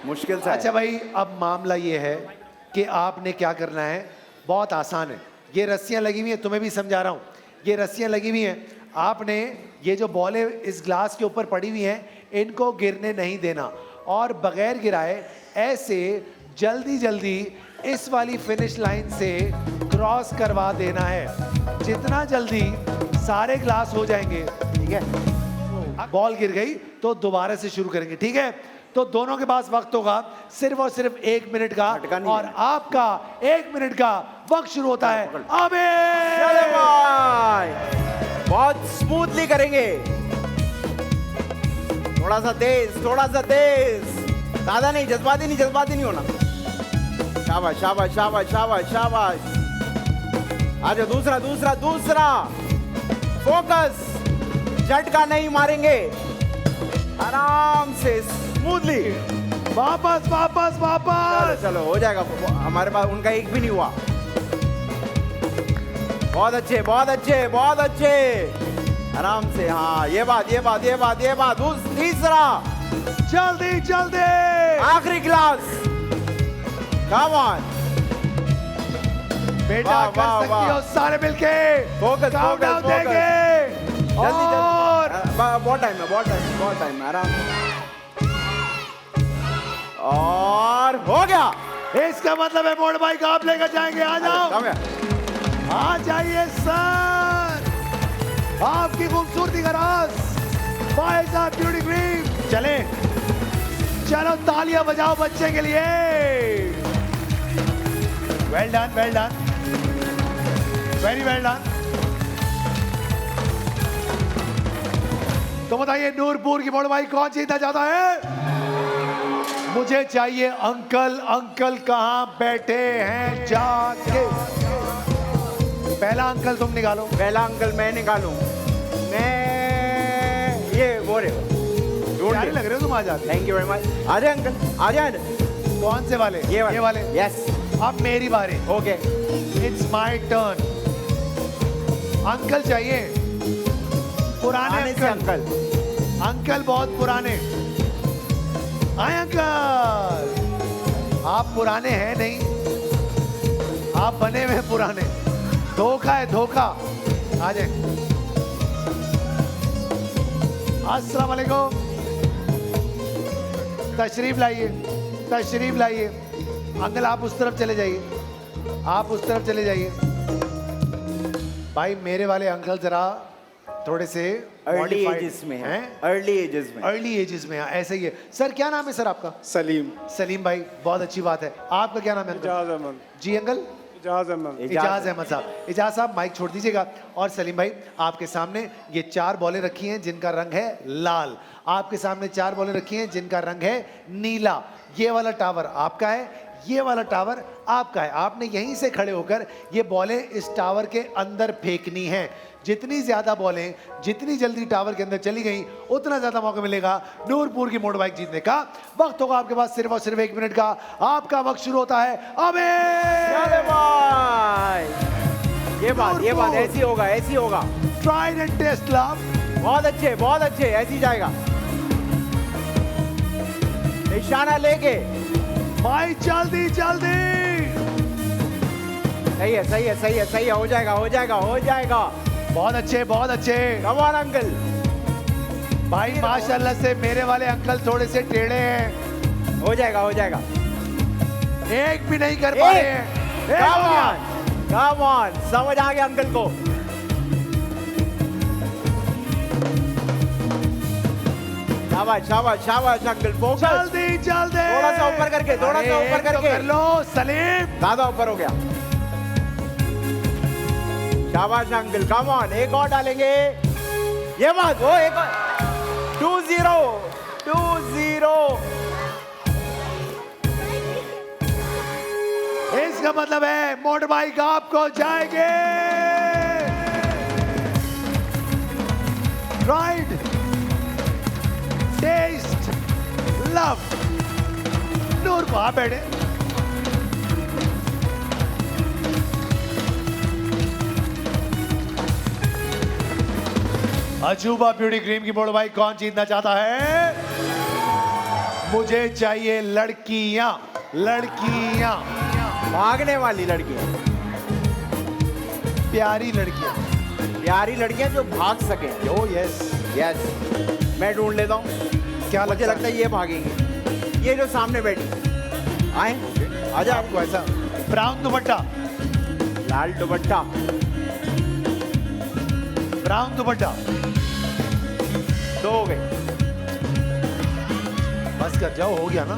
मुश्किल सा अच्छा भाई, अब मामला ये है कि आपने क्या करना है। बहुत आसान है। ये रस्सियां लगी हुई हैं, तुम्हें भी समझा रहा हूँ। ये रस्सियां लगी हुई हैं, आपने ये जो बॉलें इस ग्लास के ऊपर पड़ी हुई हैं, इनको गिरने नहीं देना, और बगैर गिराए ऐसे जल्दी जल्दी इस वाली फिनिश लाइन से क्रॉस करवा देना है। जितना जल्दी सारे ग्लास हो जाएंगे, ठीक है, बॉल गिर गई तो दोबारा से शुरू करेंगे, ठीक है। तो दोनों के पास वक्त होगा सिर्फ और सिर्फ 1 मिनट का, और आपका 1 मिनट का वक्त शुरू होता है। अबे चले भाई, बहुत स्मूथली करेंगे। थोड़ा सा तेज, थोड़ा सा तेज, ज्यादा नहीं, जज्बाती नहीं होना। शाबाश शाबाश शाबाश शाबाश शाबाश। आ जाओ, दूसरा। फोकस, झटका नहीं मारेंगे, आराम से स्मूथली। वापस। चलो हो जाएगा। हमारे पास उनका एक भी नहीं हुआ। बहुत अच्छे। आराम से। हाँ, ये बात। तीसरा, जल्दी। आखिरी क्लास। कम ऑन बेटा, वाह, कर वाह, सकती वाह। हो सारे मिलके। फोकस, काउंटडाउन फोकस, देंगे। और बहुत टाइम है, आराम से। और हो गया। इसका मतलब है मोड़ बाइक आप लेकर जाएंगे। आ जाओ, कम है। आ जाइए सर। आपकी खूबसूरती का राज फायजा ब्यूटी क्रीम। चलो तालियां बजाओ बच्चे के लिए। Well done, very well done. तो बताइए, नूरपुर की मोड़ बाइक कौन जीतना चाहता है? मुझे चाहिए अंकल कहां बैठे हैं जाके। पहला अंकल तुम निकालो। पहला अंकल मैं निकालूं। मैं ये बोरे ढूंढ प्यारे ले। लग रहे हो तुम आज आते। Thank you very much. आ जाए अंकल, आ जाए। कौन से वाले? ये वाले। यस। अब मेरी बारी। Okay. It's my turn. Uncle चाहिए, पुराने आने से अंकल। अंकल बहुत पुराने। आए अंकल। आप पुराने हैं नहीं, आप बने हुए हैं पुराने। धोखा है, धोखा। आ जाए। अस्सलाम वालेकुम। तशरीफ लाइए, तशरीफ लाइए। अंकल आप उस तरफ चले जाइए, आप उस तरफ चले जाइए। भाई मेरे वाले अंकल जरा थोड़े से अर्ली modified एजेस में हैं। अर्ली एजेस में। अर्ली एजेस में ऐसे ही है। सर क्या नाम है सर आपका? सलीम। सलीम भाई, बहुत अच्छी बात है। आपका क्या नाम है अंकल? इजाज अहमद। जी अंकल? इजाज अहमद। इजाज अहमद साहब। इजाज साहब माइक छोड़ दीजिएगा। और सलीम भाई आपके सामने ये 4 बॉलें रखी हैं जिनका रंग है लाल। आपके सामने 4 बॉलें रखी हैं जिनका रंग है नीला। ये वाला टावर आपका है, ये वाला टावर आपका है। आपने यहीं से खड़े होकर ये बॉलें इस टावर के अंदर फेंकनी हैं। जितनी ज्यादा बॉलें जितनी जल्दी टावर के अंदर चली गई उतना ज्यादा मौका मिलेगा नूरपुर की मोटर बाइक जीतने का। वक्त होगा आपके पास सिर्फ और सिर्फ 1 मिनट का। आपका वक्त शुरू होता है अबे। चले भाई। ये बात ऐसी होगा, ऐसी होगा। Tried and test love. बहुत अच्छे, ऐसी जाएगा। निशाना लेके। भाई जल्दी जल्दी। सही है, हो जाएगा। बहुत अच्छे, बहुत अच्छे। Come on uncle. भाई माशाल्लाह से मेरे वाले अंकल थोड़े से टेढ़े हैं। हो जाएगा। एक भी नहीं कर पा रहे हैं। एक हो गया। कम ऑन, समझ आ गया अंकल को। शाबाश अंकल, फोकस। जल्दी जल्दी। थोड़ा सा ऊपर करके, तो कर लो सलीम। ज्यादा ऊपर हो गया। शाबाश अंकल, कम ऑन। एक और डालेंगे। ये बात वो एक और। 2-0। इसका मतलब है मोटर बाइक आपको जाएंगे। Ride test love. नूर वहां बैठे। अजूबा ब्यूटी क्रीम की मोटर बाइक कौन जीतना चाहता है? मुझे चाहिए लड़कियां, लड़कियां, भागने वाली लड़कियां, प्यारी लड़कियां जो भाग सके। ओ यस। मैं ढूंढ लेता हूँ। क्या मुझे लगता है ये भागेंगी। ये जो सामने बैठी आए, आजा। आपको ऐसा ब्राउन दुपट्टा, लाल दुपट्टा, ब्राउन दुपट्टा। 2 हो गए। बस कर जाओ, हो गया ना।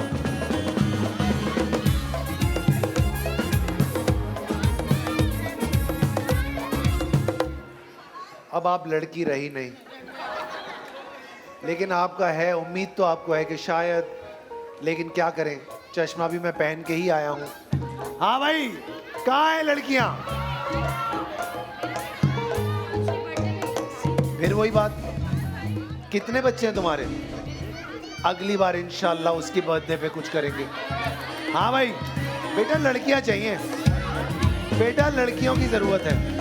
अब आप लड़की रही नहीं, लेकिन आपका है, उम्मीद तो आपको है कि शायद, लेकिन क्या करें, चश्मा भी मैं पहन के ही आया हूं। हाँ भाई, कहाँ है लड़कियां? फिर वही बात, कितने बच्चे हैं तुम्हारे? अगली बार इंशाल्लाह उसकी बर्थडे पे कुछ करेंगे। हाँ भाई, बेटा लड़कियां चाहिए, बेटा लड़कियों की जरूरत है।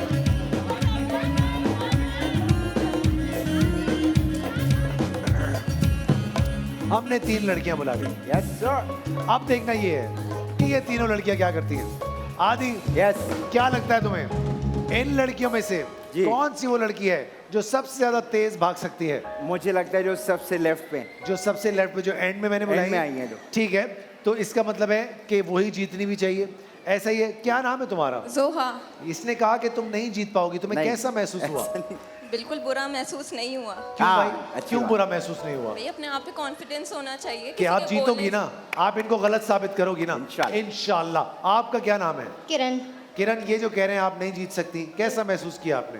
हमने 3 लड़कियां बुला ली। Yes sir. अब देखना ये है कि ये तीनों लड़कियां क्या करती हैं। आदि, यस। क्या लगता है तुम्हें इन लड़कियों में से जी। कौन सी वो लड़की है जो सबसे ज्यादा तेज भाग सकती है? मुझे लगता है जो सबसे लेफ्ट पे, जो सबसे लेफ्ट पे, जो एंड में मैंने बुलाई में आई है जो। ठीक है, तो इसका मतलब है कि वही जीतनी भी चाहिए। ऐसा ही है। क्या नाम है तुम्हारा? जोहा। इसने कहा कि तुम नहीं जीत पाओगी, तुम्हें नहीं, कैसा महसूस हुआ? ऐसा नहीं। बिल्कुल बुरा महसूस नहीं हुआ। क्यों हाँ, भाई, अच्छी क्यों बात। बुरा महसूस नहीं हुआ? भाई अपने आप पे कॉन्फिडेंस होना चाहिए कि किसी आप के जीतोगी बोलने ना, आप इनको गलत साबित करोगी ना। इंशाल्लाह। इंशाल्लाह। आपका क्या नाम है? किरण। किरण, ये जो कह रहे हैं आप नहीं जीत सकती, कैसा महसूस किया आपने?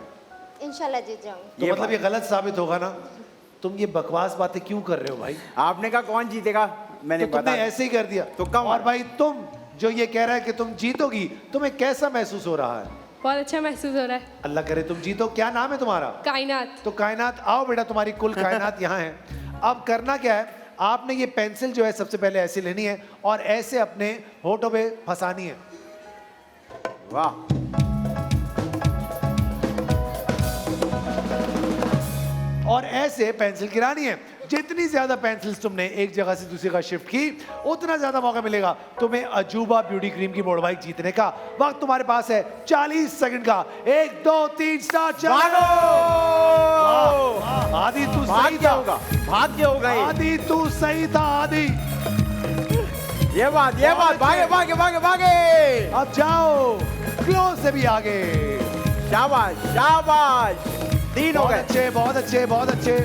इंशाल्लाह जीत जाऊंगी। तो ये मतलब ये गलत साबित होगा ना। तुम ये बकवास बातें क्यों कर रहे हो भाई? आपने कहा कौन जीतेगा, मैंने तो तुमने बता ऐसे ही कर दिया। तो कम और भाई तुम जो ये कह रहा है कि तुम जीतोगी, तुम्हें कैसा महसूस हो रहा है? बहुत अच्छा महसूस हो रहा है। अल्लाह करे तुम जीतो। क्या नाम है तुम्हारा? कायनात। तो कायनात, आओ बेटा, तुम्हारी कुल कायनात यहाँ है। अब करना क्या है, आपने ये पेंसिल जो है सबसे पहले ऐसे लेनी है और ऐसे अपने होठों पे फंसानी है। वाह, और ऐसे पेंसिल गिरानी है। जितनी ज्यादा पेंसिल्स तुमने एक जगह से दूसरी जगह शिफ्ट की, उतना ज्यादा मौका मिलेगा तुम्हें अजूबा ब्यूटी क्रीम की मोटर बाइक जीतने का। वक्त तुम्हारे पास है 40 सेकंड का। 1 2 3 स्टार्ट, चलो। आदि तू सही था, भाग्य होगा ये। आदि तू सही था, आदि। ये बात भागे भागे भागे भागे। अब जाओ, क्लोज से भी आगे। शाबाश शाबाश, 3 हो बहुत गए। अच्छे, बहुत अच्छे, बहुत अच्छे।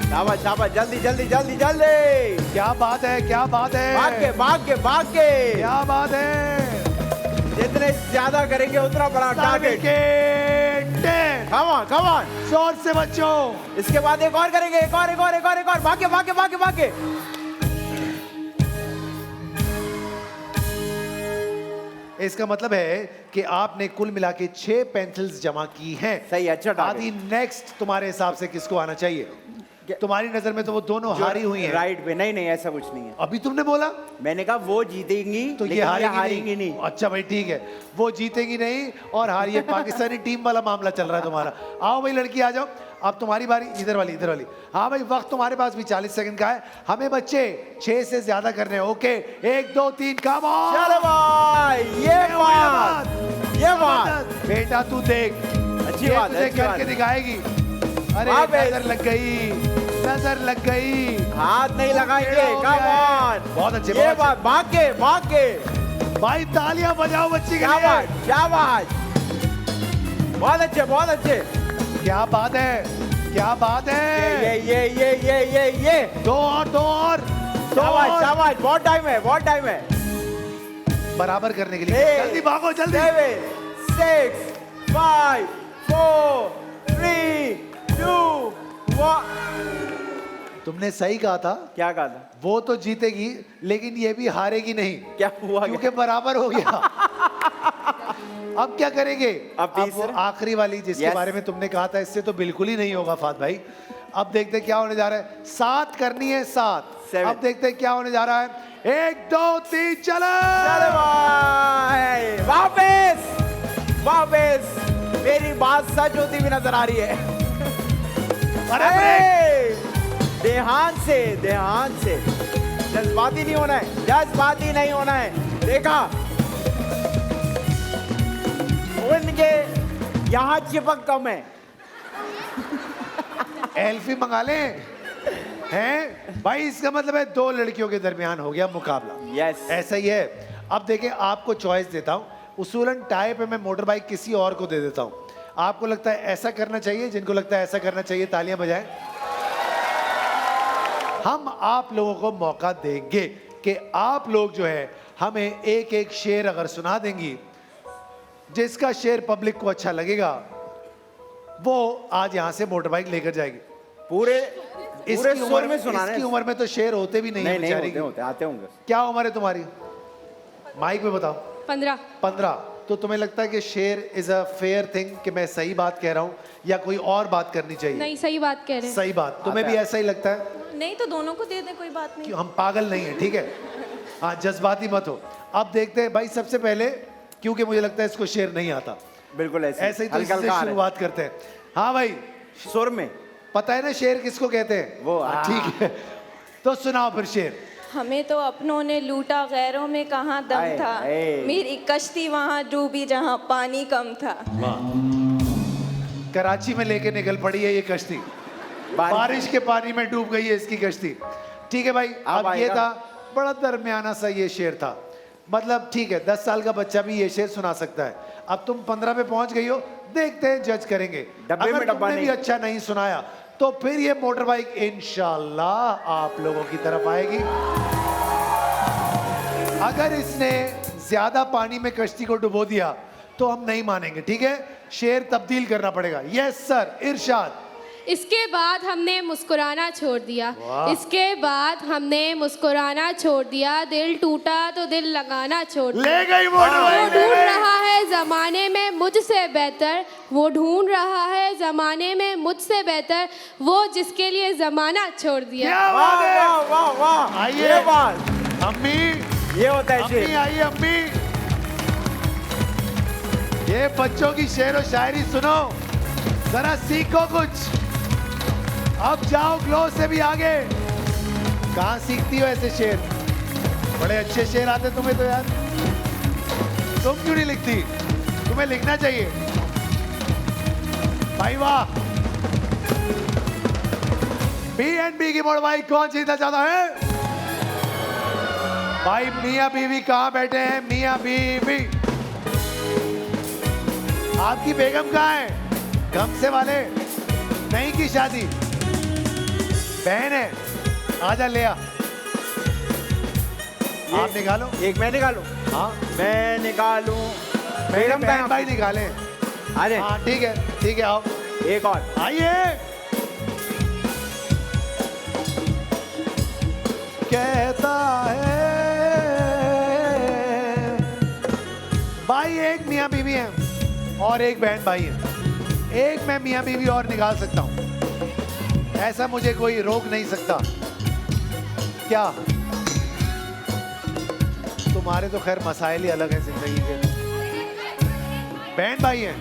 शाबाश शाबाश, जल्दी जल्दी जल्दी जल्दी। क्या बात है, क्या बात है, भाग के भाग के भाग के। क्या बात है। जितने ज्यादा करेंगे उतना बड़ा target. 10। Come on come on, जोर से बच्चों। इसके बाद एक और करेंगे, एक और एक और एक और एक और। भागे भागे भागे भागे। इसका मतलब है कि आपने कुल मिला के 6 पेंसिल्स जमा की हैं। सही, अच्छा target। आदि नेक्स्ट तुम्हारे हिसाब से किसको आना चाहिए? तुम्हारी नजर में तो वो दोनों हारी हुई हैं। राइट पे नहीं नहीं, ऐसा कुछ नहीं है। अभी तुमने बोला मैंने कहा वो जीतेंगी तो ये लेकिन हारेंगी नहीं। अच्छा भाई ठीक है, वो जीतेगी नहीं और हारी है। पाकिस्तानी टीम वाला मामला चल रहा है तुम्हारा। आओ भाई लड़की आ जाओ, अब तुम्हारी बारी। इधर वाली, इधर वाली। हाँ भाई, वक्त तुम्हारे पास भी 40 सेकंड का है। हमें बच्चे 6 से ज्यादा करने हैं। Okay, 1 2 3 come on. चलो भाई, ये बात बेटा तू देख, अच्छी ये बात तुझे है, अच्छी बात करके है। दिखाएगी। अरे वाह बे। नजर लग गई, नजर लग गई। हाथ नहीं लगाएंगे। हो कम गया है। ऑन, बहुत अच्छे, ये बहुत बात। भाग के भाग के। अच्छे। भाई तालियां बजाओ बच्ची के शाबाश लिए। शाबाश, बहुत अच्छे बहुत अच्छे। क्या बात है, क्या बात है। ये 2 और, 2 और, 2 शाबाश और। शाबाश, बहुत टाइम है, बहुत टाइम है। बराबर करने के लिए जल्दी भागो, जल्दी। 7 6 5 4 3 2 1। तुमने सही कहा था। क्या कहा था? वो तो जीतेगी लेकिन ये भी हारेगी नहीं। क्या हुआ? क्योंकि बराबर हो गया। अब क्या करेंगे? अब वो तीसरा? आखिरी वाली जिसके Yes. बारे में तुमने कहा था, इससे तो बिल्कुल ही नहीं होगा फात भाई। अब देखते हैं क्या होने जा रहा है। 7 करनी है, 7। 7। अब देखते हैं क्या होने जा रहा है। 1 2 3 चलो। चलो भाई, वापस मेरी बात सच होती भी नजर आ रही है। अरे ध्यान से जज्बाती नहीं होना है, जज्बाती नहीं होना है। देखा, उनके यहाँ चिपक कम है। एल्फी मंगा लें हैं भाई। इसका मतलब है 2 लड़कियों के दरमियान हो गया मुकाबला। यस, ऐसा ही है। अब देखें, आपको चॉइस देता हूं। उसूलन टाई पे मैं मोटर बाइक किसी और को दे देता हूं। आपको लगता है ऐसा करना चाहिए, जिनको लगता है ऐसा करना चाहिए तालियां बजाएं। हम आप लोगों को मौका देंगे कि आप लोग जो है हमें एक एक शेर अगर सुना देंगी, जिसका शेर पब्लिक को अच्छा लगेगा वो आज यहां से मोटर बाइक लेकर जाएगी। पूरे इसकी सुर में सुनाना है। इसकी उम्र में तो शेर होते भी नहीं है नहीं बेचारी होते, की। होते आते होंगे। क्या उम्र है तुम्हारी? माइक में बताओ। 15। 15। तो तुम्हें लगता है कि शेर इज अ फेयर थिंग, कि मैं सही बात कह रहा हूँ या कोई और बात करनी चाहिए? नहीं, सही बात कह रहे हैं। सही बात। तुम्हें भी ऐसा ही लगता है? नहीं तो दोनों को दे दे, कोई बात नहीं। कि हम पागल नहीं है, ठीक है? हाँ, जज्बाती मत हो। अब देखते हैं भाई, सबसे पहले क्योंकि मुझे लगता है इसको शेर नहीं आता, बिल्कुल ऐसे ही तो इससे शुरुआत करते हैं। हाँ भाई, सुर में पता है ना शेर किसको कहते हैं? वो, हाँ, ठीक है। तो सुनाओ फिर शेर। हमें तो अपनों ने लूटा, गैरों में कहाँ दम आए, था। आए। मेरी कश्ती वहाँ डूबी जहाँ पानी कम था। कराची में लेके निकल पड़ी है ये कश्ती, बारिश के पानी में डूब गई है इसकी कश्ती। ठीक है भाई, अब ये था बड़ा दरमियाना सा ये शेर था। मतलब ठीक है, 10 साल का बच्चा भी ये शेर सुना सकता है। अब तुम 15 पे पहुंच गई हो, देखते हैं, जज करेंगे। अगर तुमने भी अच्छा नहीं सुनाया तो फिर ये मोटर बाइक इंशाल्लाह आप लोगों की तरफ आएगी। अगर इसने ज्यादा पानी में कश्ती को डुबो दिया तो हम नहीं मानेंगे, ठीक है? शेर तब्दील करना पड़ेगा। यस सर, इरशाद। इसके बाद हमने मुस्कुराना छोड़ दिया। इसके बाद हमने मुस्कुराना छोड़ दिया। दिल टूटा तो दिल लगाना छोड़ दिया। ले गई मोटर बाइक। ढूंढ रहा है जमाने में मुझसे बेहतर, वो ढूंढ रहा है जमाने में मुझसे बेहतर, वो जिसके लिए जमाना छोड़ दिया। क्या वाह बात है? वाह वाह वाह, आइए। ये बात, अम्मी, ये होता है अम्मी शेर। आइए अम्मी। ये बच्चों की शेर और शायरी सुनो, जरा सीखो कुछ। अब जाओ ग्लो से भी आगे। कहाँ सीखती हो ऐसे शेर? बड़े अच्छे शेर आते तुम्हें तो यार। तुम क्यों नहीं लिखती? तुम्हें लिखना चाहिए भाई। वाह। B&B की मोड़वाई कौन जीतना चाहता है? भाई मियां बीवी कहाँ बैठे हैं? मियां बीवी। आपकी बेगम कहाँ है? गमसे वाले नहीं की शादी, बहन है। आजा ले आ। आप निकालो। एक मैं निकालूं? हाँ मैं निकालूं। मेरे बेगम बहन का भाई निकाले। आ जाए। हाँ ठीक है आओ। एक और। आइए। कहता है भाई एक मियां बीवी है और एक बहन भाई है। एक मैं मियां बीवी और निकाल सकता हूं, ऐसा मुझे कोई रोक नहीं सकता। क्या तुम्हारे तो खैर मसाइल ही अलग हैं जिंदगी के। बहन भाई हैं,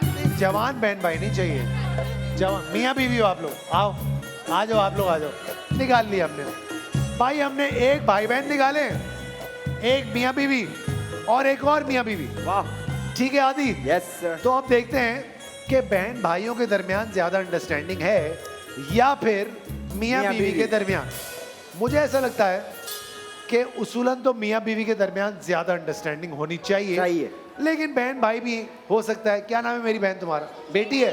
नहीं जवान बहन भाई नहीं चाहिए, जवान मियां बीवी हो आप लोग। आओ आ जाओ, आप लोग आ जाओ। निकाल लिया हमने भाई, हमने एक भाई बहन निकाले, एक मियां बीवी और एक और मियां बीवी। वाह, ठीक है आदि। Yes sir. तो अब देखते हैं कि बहन भाइयों के दरमियान ज्यादा अंडरस्टैंडिंग है या फिर मियां बीवी के दरमियान। मुझे ऐसा लगता है कि उसूलन तो मियां बीवी के दरमियान ज्यादा अंडरस्टैंडिंग होनी चाहिए, लेकिन बहन भाई भी हो सकता है। क्या नाम है मेरी बहन तुम्हारा? बेटी है,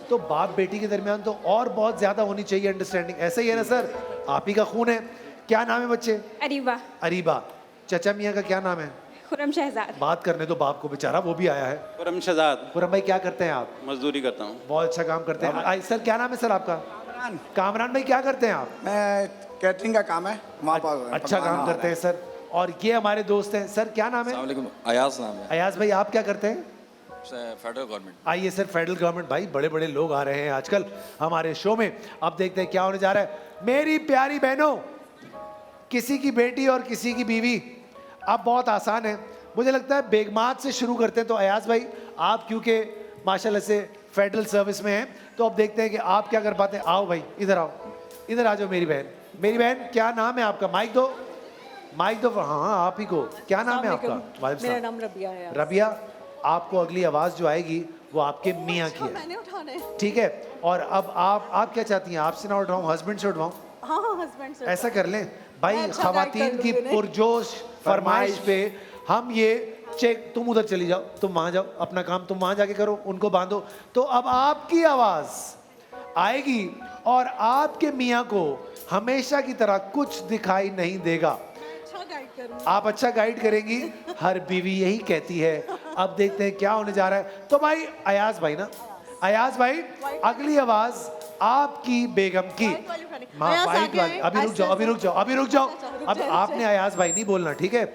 तो बाप बेटी के दरमियान तो और बहुत ज्यादा होनी चाहिए अंडरस्टैंडिंग। ऐसा ही है ना सर? आप ही का खून है। क्या नाम है बच्चे? अरीबा। अरीबा। चाचा मियां का क्या नाम है? खुरम शहजाद। बात करने तो बाप को, बेचारा वो भी आया है। खुरम शहजाद। खुरम भाई क्या करते हैं आप? मजदूरी करता हूँ। बहुत अच्छा काम करते हैं। सर क्या नाम है सर आपका? कामरान भाई क्या करते हैं आप? मैं कैटरिंग का काम है वहाँ पर। अच्छा काम करते हैं सर। और ये हमारे दोस्त हैं। सर क्या नाम है? अयाज नाम है। अयाज भाई आप क्या करते हैं? Federal government. आइए सर, फेडरल गवर्नमेंट। भाई बड़े बड़े लोग आ रहे हैं आजकल हमारे शो में। अब देखते हैं क्या होने जा रहा है। मेरी प्यारी बहनों, किसी की बेटी और किसी की बीवी, अब बहुत आसान है। मुझे लगता है बेगमात से शुरू करते हैं। तो अयाज भाई आप क्योंकि माशाल्लाह से फेडरल सर्विस में हैं, तो अब देखते हैं कि आप क्या कर पाते हैं। आओ भाई इधर आओ, इधर आ जाओ। मेरी बहन, मेरी बहन क्या नाम है आपका? माइक दो, माइक दो। हाँ आप ही को। क्या नाम है आपका? मेरा नाम रबिया है। रबिया, आपको अगली आवाज जो आएगी वो आपके मियाँ की है। मैंने उठाना है। ठीक है। और अब आप क्या चाहती हैं? आपसे ना उठवाऊं, हस्बैंड से उठवाऊं? हाँ हस्बैंड से। ऐसा कर लें भाई, खवातीन की पुरजोश फरमाइश पे हम ये चेक। तुम उधर चली जाओ, तुम वहां जाओ, अपना काम तुम वहां जाके करो, उनको बांधो। तो अब आपकी आवाज आएगी और आपके मियाँ को हमेशा की तरह कुछ दिखाई नहीं देगा। आप अच्छा गाइड करेंगी, हर बीवी यही कहती है। अब देखते हैं क्या होने जा रहा है। तो भाई अयाज भाई ना, अयाज भाई अगली आवाज आपकी बेगम की। वाइट वाली। अभी रुक जाओ, अभी रुक जाओ, अभी रुक जाओ। अब आपने अयाज भाई नहीं बोलना, ठीक है?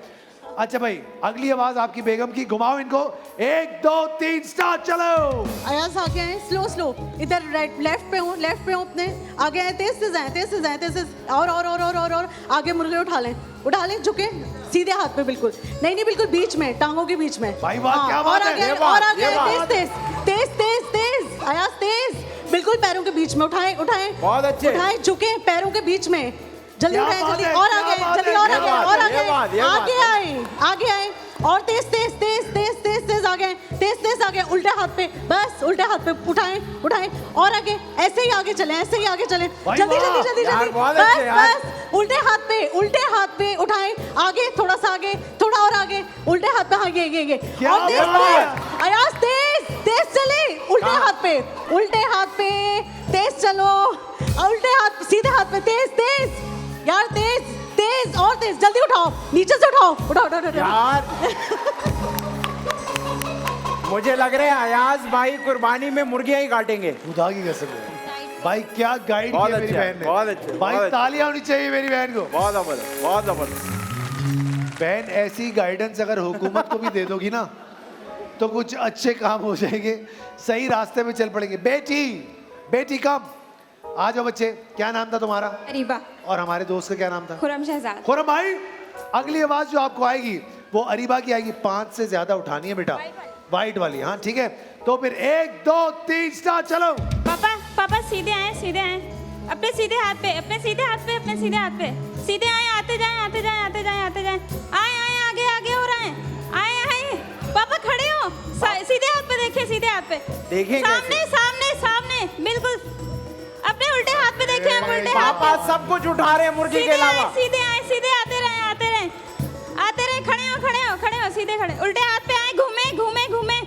अच्छा भाई अगली आवाज आपकी बेगम की। घुमाओ इनको। 1 2 3 स्टार्ट, चलो। अयाज आगे आए, स्लो स्लो। इधर राइट लेफ्ट पे हूँ, लेफ्ट पे हूँ अपने। आगे आए, तेज से जाए, तेज से जाए, तेज से। और आगे मुर्गे उठा लें, झुके सीधे हाथ पे, बिल्कुल नहीं बिल्कुल बीच में, टांगों के बीच में। भाई वाह, क्या बात है। और आगे तेज अयाज, तेज बिल्कुल पैरों के बीच में। उठाएं, बहुत अच्छे। उठाएं, झुके पैरों के बीच में। जल्दी उठाएं, जल्दी। और आगे, जल्दी और आगे, आगे आए और तेज आगे, उल्टे हाथ पे, बस उल्टे हाथ पे उठाएं और आगे, ऐसे ही आगे चलें, जल्दी बस उल्टे हाथ पे उठाएं। आगे थोड़ा सा, आगे थोड़ा और आगे, उल्टे हाथ पे। हाँ ये और तेज अयाज, तेज चले, उल्टे हाथ पे तेज चलो, उल्टे हाथ, सीधे हाथ पे, तेज यार, तेज और तेज। जल्दी उठाओ, नीचे से उठाओ यार। मुझे लग रहा है अयाज भाई कुर्बानी में मुर्गियां ही काटेंगे। खुदा की कसम भाई, क्या गाइड किया मेरी बहन ने। बहुत अच्छे भाई तालियां होनी चाहिए मेरी बहन को। बहुत जबरदस्त। बहन ऐसी गाइडेंस अगर हुकूमत को भी दे दोगी ना, तो कुछ अच्छे काम हो जाएंगे, सही रास्ते में चल पड़ेंगे। बेटी बेटी कब आ जाओ बच्चे। क्या नाम था तुम्हारा? अरीबा। और हमारे दोस्त का क्या नाम था? खुरम शहजाद। खुरम भाई, अगली आवाज जो आपको आएगी वो अरीबा की आएगी। 5 से ज्यादा उठानी है बेटा, वाइट वाली। हाँ ठीक है, तो फिर 1 2 3 स्टार्ट। चलो पापा पापा सीधे आए, सीधे आए, अपने सीधे हाथ पे, अपने सीधे हाथ पे, अपने सीधे हाथ पे, सीधे आए, आते जाए, आते जाए, आते जाए, आते जाए, आए आए, आगे आगे हो रहे हैं, आए आए। पापा खड़े हो, सीधे हाथ पे देखिए, सीधे हाथ पे देखिए, सामने सामने सामने, बिल्कुल अपने उल्टे हाथ पे देखिए, आप उल्टे हाथ पापा सब कुछ उठा रहे हैं मुर्गी के अलावा। सीधे आए, सीधे आते रहे, आते रहे, आते रहे, खड़े हो, खड़े हो, खड़े हो, सीधे खड़े, उल्टे हाथ पे आए, घूमे घूमे घूमे,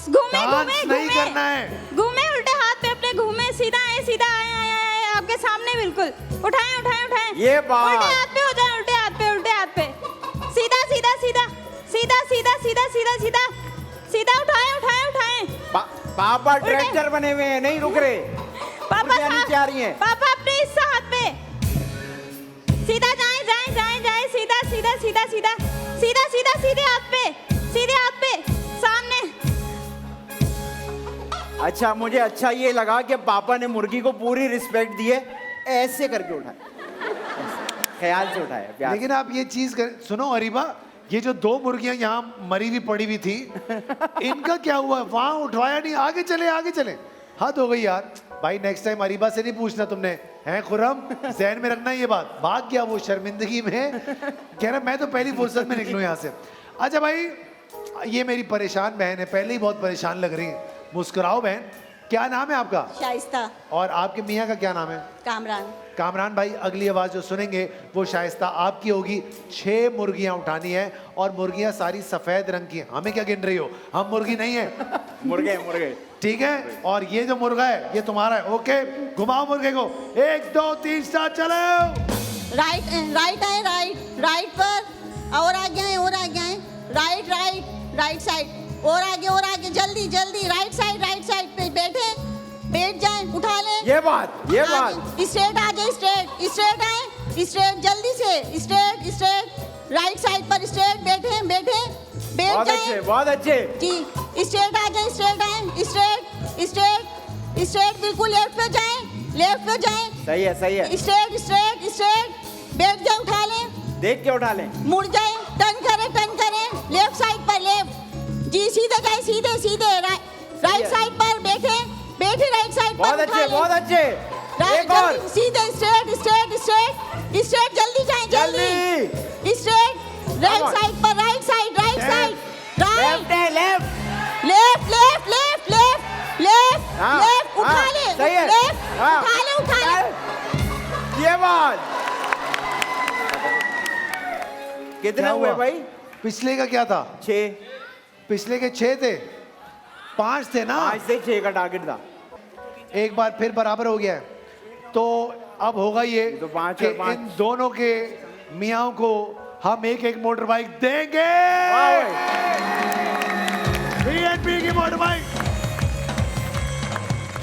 घूमे घूमे नहीं करना है, घूमे, उल्टे हाथ पे अपने घूमे, सीधा आए, सीधा आए, आए, आए, आपके सामने बिल्कुल, उठाएं उठाएं उठाएं, ये बात, उल्टे हाथ पे हो जाए, उल्टे हाथ पे, उल्टे हाथ पे, सीधा सीधा सीधा सीधा सीधा सीधा सीधा सीधा सीधा, उठाएं उठाएं उठाएं। पापा ट्रैक्टर बने हुए हैं, नहीं रुक रहे। पापा नीचे आ रही हैं। पापा अपने इस हाथ पे सीधा जाए जाए जाए जाए, सीधा सीधा सीधा सीधा सीधा सीधा, सीधे हाथ पे, सीधे हाथ पे सामने। अच्छा, मुझे अच्छा ये लगा कि पापा ने मुर्गी को पूरी रिस्पेक्ट दी है, ऐसे करके उठाया, ख्याल से उठाया, प्यार। लेकिन आप ये चीज सुनो अरीबा, ये जो 2 मुर्गियां यहाँ मरी हुई पड़ी हुई थी, इनका क्या हुआ? वहां उठवाया नहीं, आगे चले आगे चले। हद हो गई यार भाई, नेक्स्ट टाइम अरीबा से नहीं पूछना तुमने, हैं खुरम, जहन में रखना ये बात। भाग गया वो शर्मिंदगी में, कह रहा मैं तो पहली फुर्सत में निकलूं यहाँ से। अच्छा भाई, ये मेरी परेशान बहन है, पहले ही बहुत परेशान लग रही है। मुस्कुराओ बहन, क्या नाम है आपका? शाइस्ता। और आपके मियाँ का क्या नाम है? कामरान। कामरान भाई, अगली आवाज जो सुनेंगे वो शाइस्ता आपकी होगी। 6 मुर्गियां उठानी है और मुर्गियां सारी सफेद रंग की हैं। हमें क्या गिन रही हो, हम मुर्गी नहीं है, मुर्गे मुर्गे, ठीक है। और ये जो मुर्गा है ये तुम्हारा है, ओके। घुमाओ मुर्गे को, 1 2 3 स्टार्ट, चलो। राइट राइट आए, राइट राइट पर, और आगे आए, और आगे आए, राइट राइट राइट साइड, और आगे, जल्दी जल्दी, राइट साइड पे बैठे, बैठ जाए, उठा ले। ये बात स्ट्रेट आ जाए, स्ट्रेट आए, स्ट्रेट जल्दी से, स्ट्रेट राइट साइड पर, स्ट्रेट बैठे बैठ जाए, बहुत अच्छे जी। स्ट्रेट आ जाए, स्ट्रेट आए, स्ट्रेट बिल्कुल, लेफ्ट पे जाए, सही है, स्ट्रेट बैठ जाए, उठा ले, देख के उठा ले, मुड़ जाए, टर्न करे, लेफ्ट साइड पर, लेफ्ट जी, सीधे जाए, सीधे राइट साइड पर बैठे राइट साइड पर, बहुत अच्छे, एक और, सीधे स्ट्रेट जल्दी जाए, जल्दी स्ट्रेट राइट साइड पर, राइट साइड लेफ्ट, उठा ले, सही है, उठा ले। ये बात। कितने हुए भाई? पिछले का क्या था? 6। पिछले के 6 थे, 5 थे ना? 5 से 6 का टारगेट था। एक बार फिर बराबर हो गया है, तो अब होगा ये तो 5 कि और 5 इन दोनों के मियाँ को हम एक मोटर बाइक देंगे। BNB की मोटर बाइक।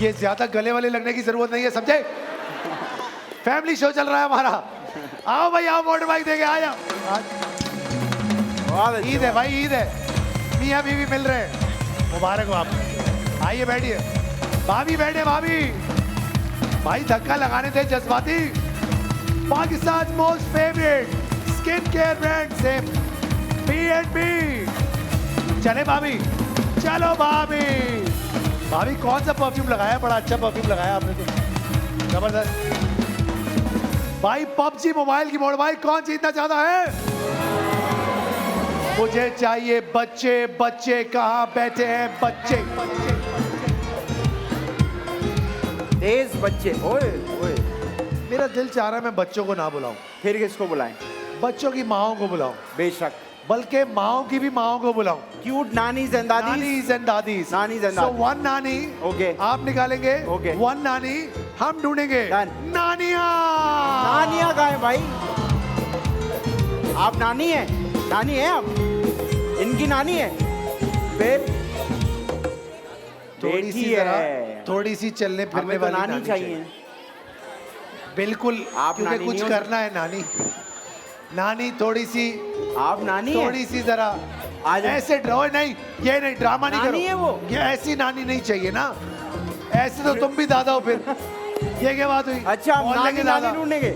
ये ज्यादा गले वाले लगने की जरूरत नहीं है, समझे? फैमिली शो चल रहा है हमारा। आओ भाई आओ, मोटर बाइक देंगे, आ जाओ। ईद है भाई, ईद है, मियाँ बीवी मिल रहे हैं, मुबारक हो आप। आइए बैठिए, भाभी बैठे, भाभी भाई धक्का लगाने थे जज्बाती। Pakistan most favourite skin care brand से BNB। चले भाभी, चलो भाभी। भाभी कौन सा परफ्यूम लगाया? बड़ा अच्छा परफ्यूम लगाया आपने तो, जबरदस्त। भाई PUBG मोबाइल की मोबाइल भाई कौन जीतना चाहता है? मुझे चाहिए बच्चे, बच्चे कहाँ बैठे हैं बच्चे? तेज बच्चे, ओए ओए। मेरा दिल चाह रहा है मैं बच्चों को ना बुलाऊं। फिर किसको बुलाएं? बच्चों की माओं को बुलाऊं। बेशक, बल्कि माओं की भी माओं को बुलाऊं। क्यूट नानीज एंड दादीज। So 1 नानी, ओके, आप निकालेंगे, ओके, 1 नानी हम ढूंढेंगे। नानिया कहाँ है भाई? आप नानी हैं आप? इनकी नानी है? फिर थोड़ी सी चलने फिरने वाली नानी चाहिए। बिल्कुल, आप क्योंकि नानी कुछ करना है नानी। नानी थोड़ी सी, आप नानी थोड़ी सी जरा आज ऐसे ड्रामा नहीं, ये नहीं, ड्रामा नहीं नानी करो। है वो। ये ऐसी नानी नहीं चाहिए ना, ऐसे तो तुम भी दादा हो फिर। ये क्या बात हुई? अच्छा हम मोहल्ले नानी के नानी दादा। ढूंढेंगे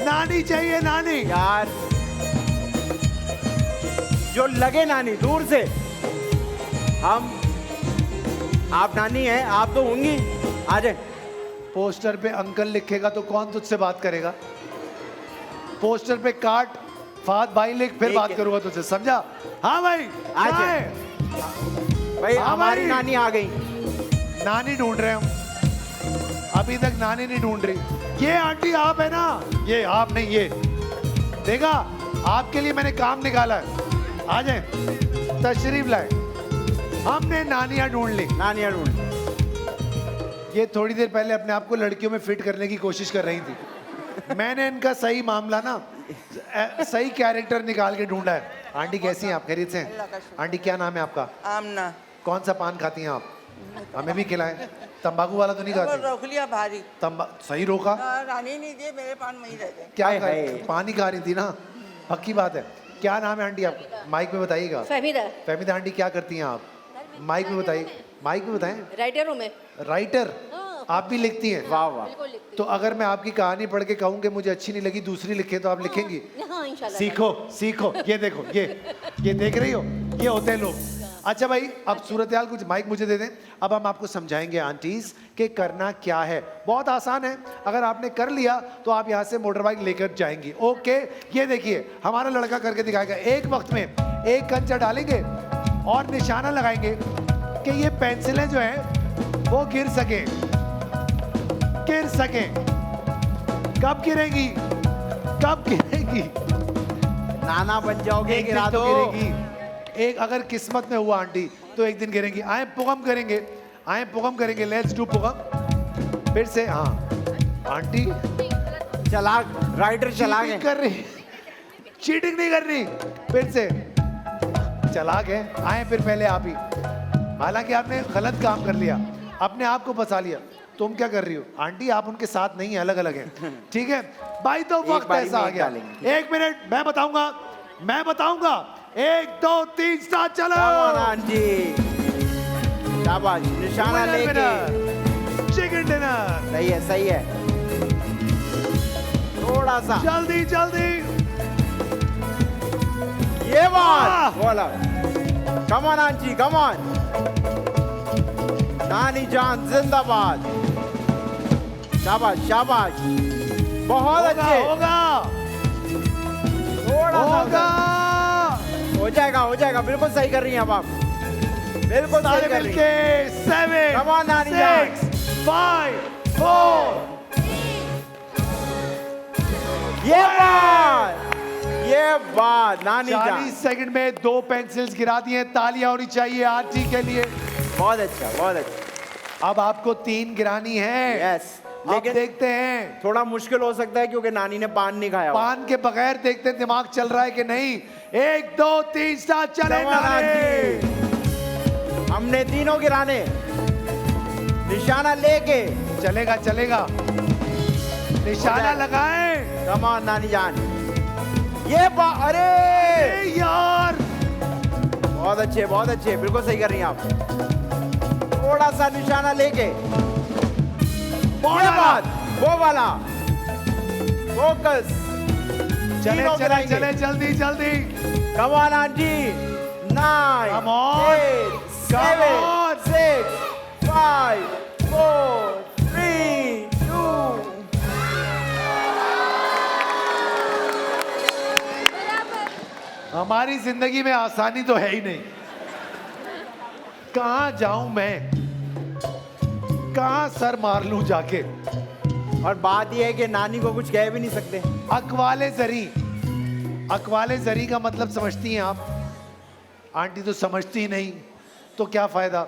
नानी चाहिए, नानी। यार, जो लगे नानी दूर से। हम, आप नानी हैं, आप तो होंगी। आ जाए। पोस्टर पे अंकल लिखेगा तो कौन तुझसे बात करेगा? पोस्टर पे काट फात भाई लिख, फिर ठीक बात है। करूंगा तुझसे, समझा? हाँ भाई, आ क्या जाए। है? भाई हाँ हमारी भाई। नानी आ गई। नानी ढूंढ रहे हम, अभी तक नानी नहीं ढूंढ रही। ये आंटी आप है ना? ये आप नहीं, ये देखा, आपके लिए मैंने काम निकाला है। आ जाए, तशरीफ लाए। हमने नानियां ढूंढ ली। नानियां ढूंढ ली। ये थोड़ी देर पहले अपने आप को लड़कियों में फिट करने की कोशिश कर रही थी। मैंने इनका सही मामला ना, सही कैरेक्टर निकाल के ढूंढा है। आंटी कैसी हैं आप? खैरियत से हैं? आंटी क्या नाम है आपका? आमना। कौन सा पान खाती हैं आप? हमें भी खिलाएं। तंबाकू वाला तो नहीं खाती? रोक लिया भारी। सही रोका। रानी नहीं दिए, मेरे पान में ही रह गए। क्या पानी खा रही थी ना, पक्की बात है। क्या नाम है आंटी आपका? माइक में बताइएगा। फहमीदा। फहमीदा आंटी क्या करती हैं आप? माइक में बताइए, माइक में बताएं। राइटर हूँ मैं। राइटर? आप भी लिखती हैं? वाह वाह। तो अगर मैं आपकी कहानी पढ़ के कहूँ कि मुझे अच्छी नहीं लगी, दूसरी लिखे, तो आप लिखेंगी? हाँ इंशाल्लाह। सीखो सीखो। ये देखो, ये देख रही हो, ये होते हैं लोग। अच्छा भाई, अब सूरत-ए-हाल कुछ माइक मुझे दे दें। अब हम आपको समझाएंगे आंटीज कि करना क्या है। बहुत आसान है, अगर आपने कर लिया तो आप यहाँ से मोटर बाइक लेकर जाएंगी। ओके, ये देखिए हमारा लड़का करके दिखाएगा। एक वक्त में एक कंचा डालेंगे और निशाना लगाएंगे कि ये पेंसिलें जो हैं वो गिर सके, गिर सके। कब गिरेंगी? कब गिरेंगी? नाना बन जाओगे, एक दिन गिरा तो दो। गिरेगी। एक अगर किस्मत में हुआ आंटी तो एक दिन गिरेंगी। आए पुगम करेंगे, आए पुगम करेंगे। लेट्स डू पुगम। फिर से, हाँ आंटी चला, राइडर चला चीटिंग गए। कर रही, चीटिंग नहीं कर रही। फिर से चला गए। आए फिर पहले आप ही, हालांकि आपने गलत काम कर लिया, अपने आप को फंसा लिया। तुम क्या कर रही हो? आंटी आप उनके साथ नहीं है, अलग अलग हैं। ठीक है भाई, तो वक्त बारी ऐसा में आ एक गया। डालेंगे। एक मिनट, मैं बताऊंगा, मैं बताऊंगा। 1 2 3 स्टार्ट, चलो। आंटी शाबाश, निशाना लेके। Chicken dinner. सही है, सही है। थोड़ा सा जल्दी जल्दी। ये बात बोला। Come on aunty, come on. नानी जान जिंदाबाद। शाबाश शाबाश, बहुत अच्छे। होगा थोड़ा होगा। सा हो जाएगा, हो जाएगा। बिल्कुल सही कर रही हैं अब आप, बिल्कुल सही कर रही हैं। 7 Come on, नानी जान। 6 5 4। ये बात नानी जान। 40 सेकंड में 2 पेंसिल्स गिरा दिए। तालियां होनी चाहिए आरती के लिए। बहुत अच्छा, बहुत अच्छा। अब आपको 3 गिरानी है। यस, अब लेकिन देखते हैं। थोड़ा मुश्किल हो सकता है क्योंकि नानी ने पान नहीं खाया हुआ। पान के बगैर देखते हैं दिमाग चल रहा है कि नहीं। 1 2 3 स्टार्ट, चले नारे। हमने तीनों गिराने, निशाना लेके। चलेगा चलेगा, निशाना लगाएं। कम ऑन नानी जान। ये अरे यार, बहुत अच्छे, बहुत अच्छे। बिल्कुल सही कर रही हैं आप। थोड़ा सा निशाना लेके। ये बात, वो वाला फोकस। चले चले चले, जल्दी जल्दी। Come on aunty. 9 Come on. 8 Come 7 on. 6 5 4 3 2। हमारी जिंदगी में आसानी तो है ही नहीं। कहां जाऊं मैं, कहां सर मार लूं जाके। और बात यह है कि नानी को कुछ कह भी नहीं सकते। अकवाले जरी, अकवाले जरी का मतलब समझती हैं आप? आंटी तो समझती ही नहीं, तो क्या फायदा।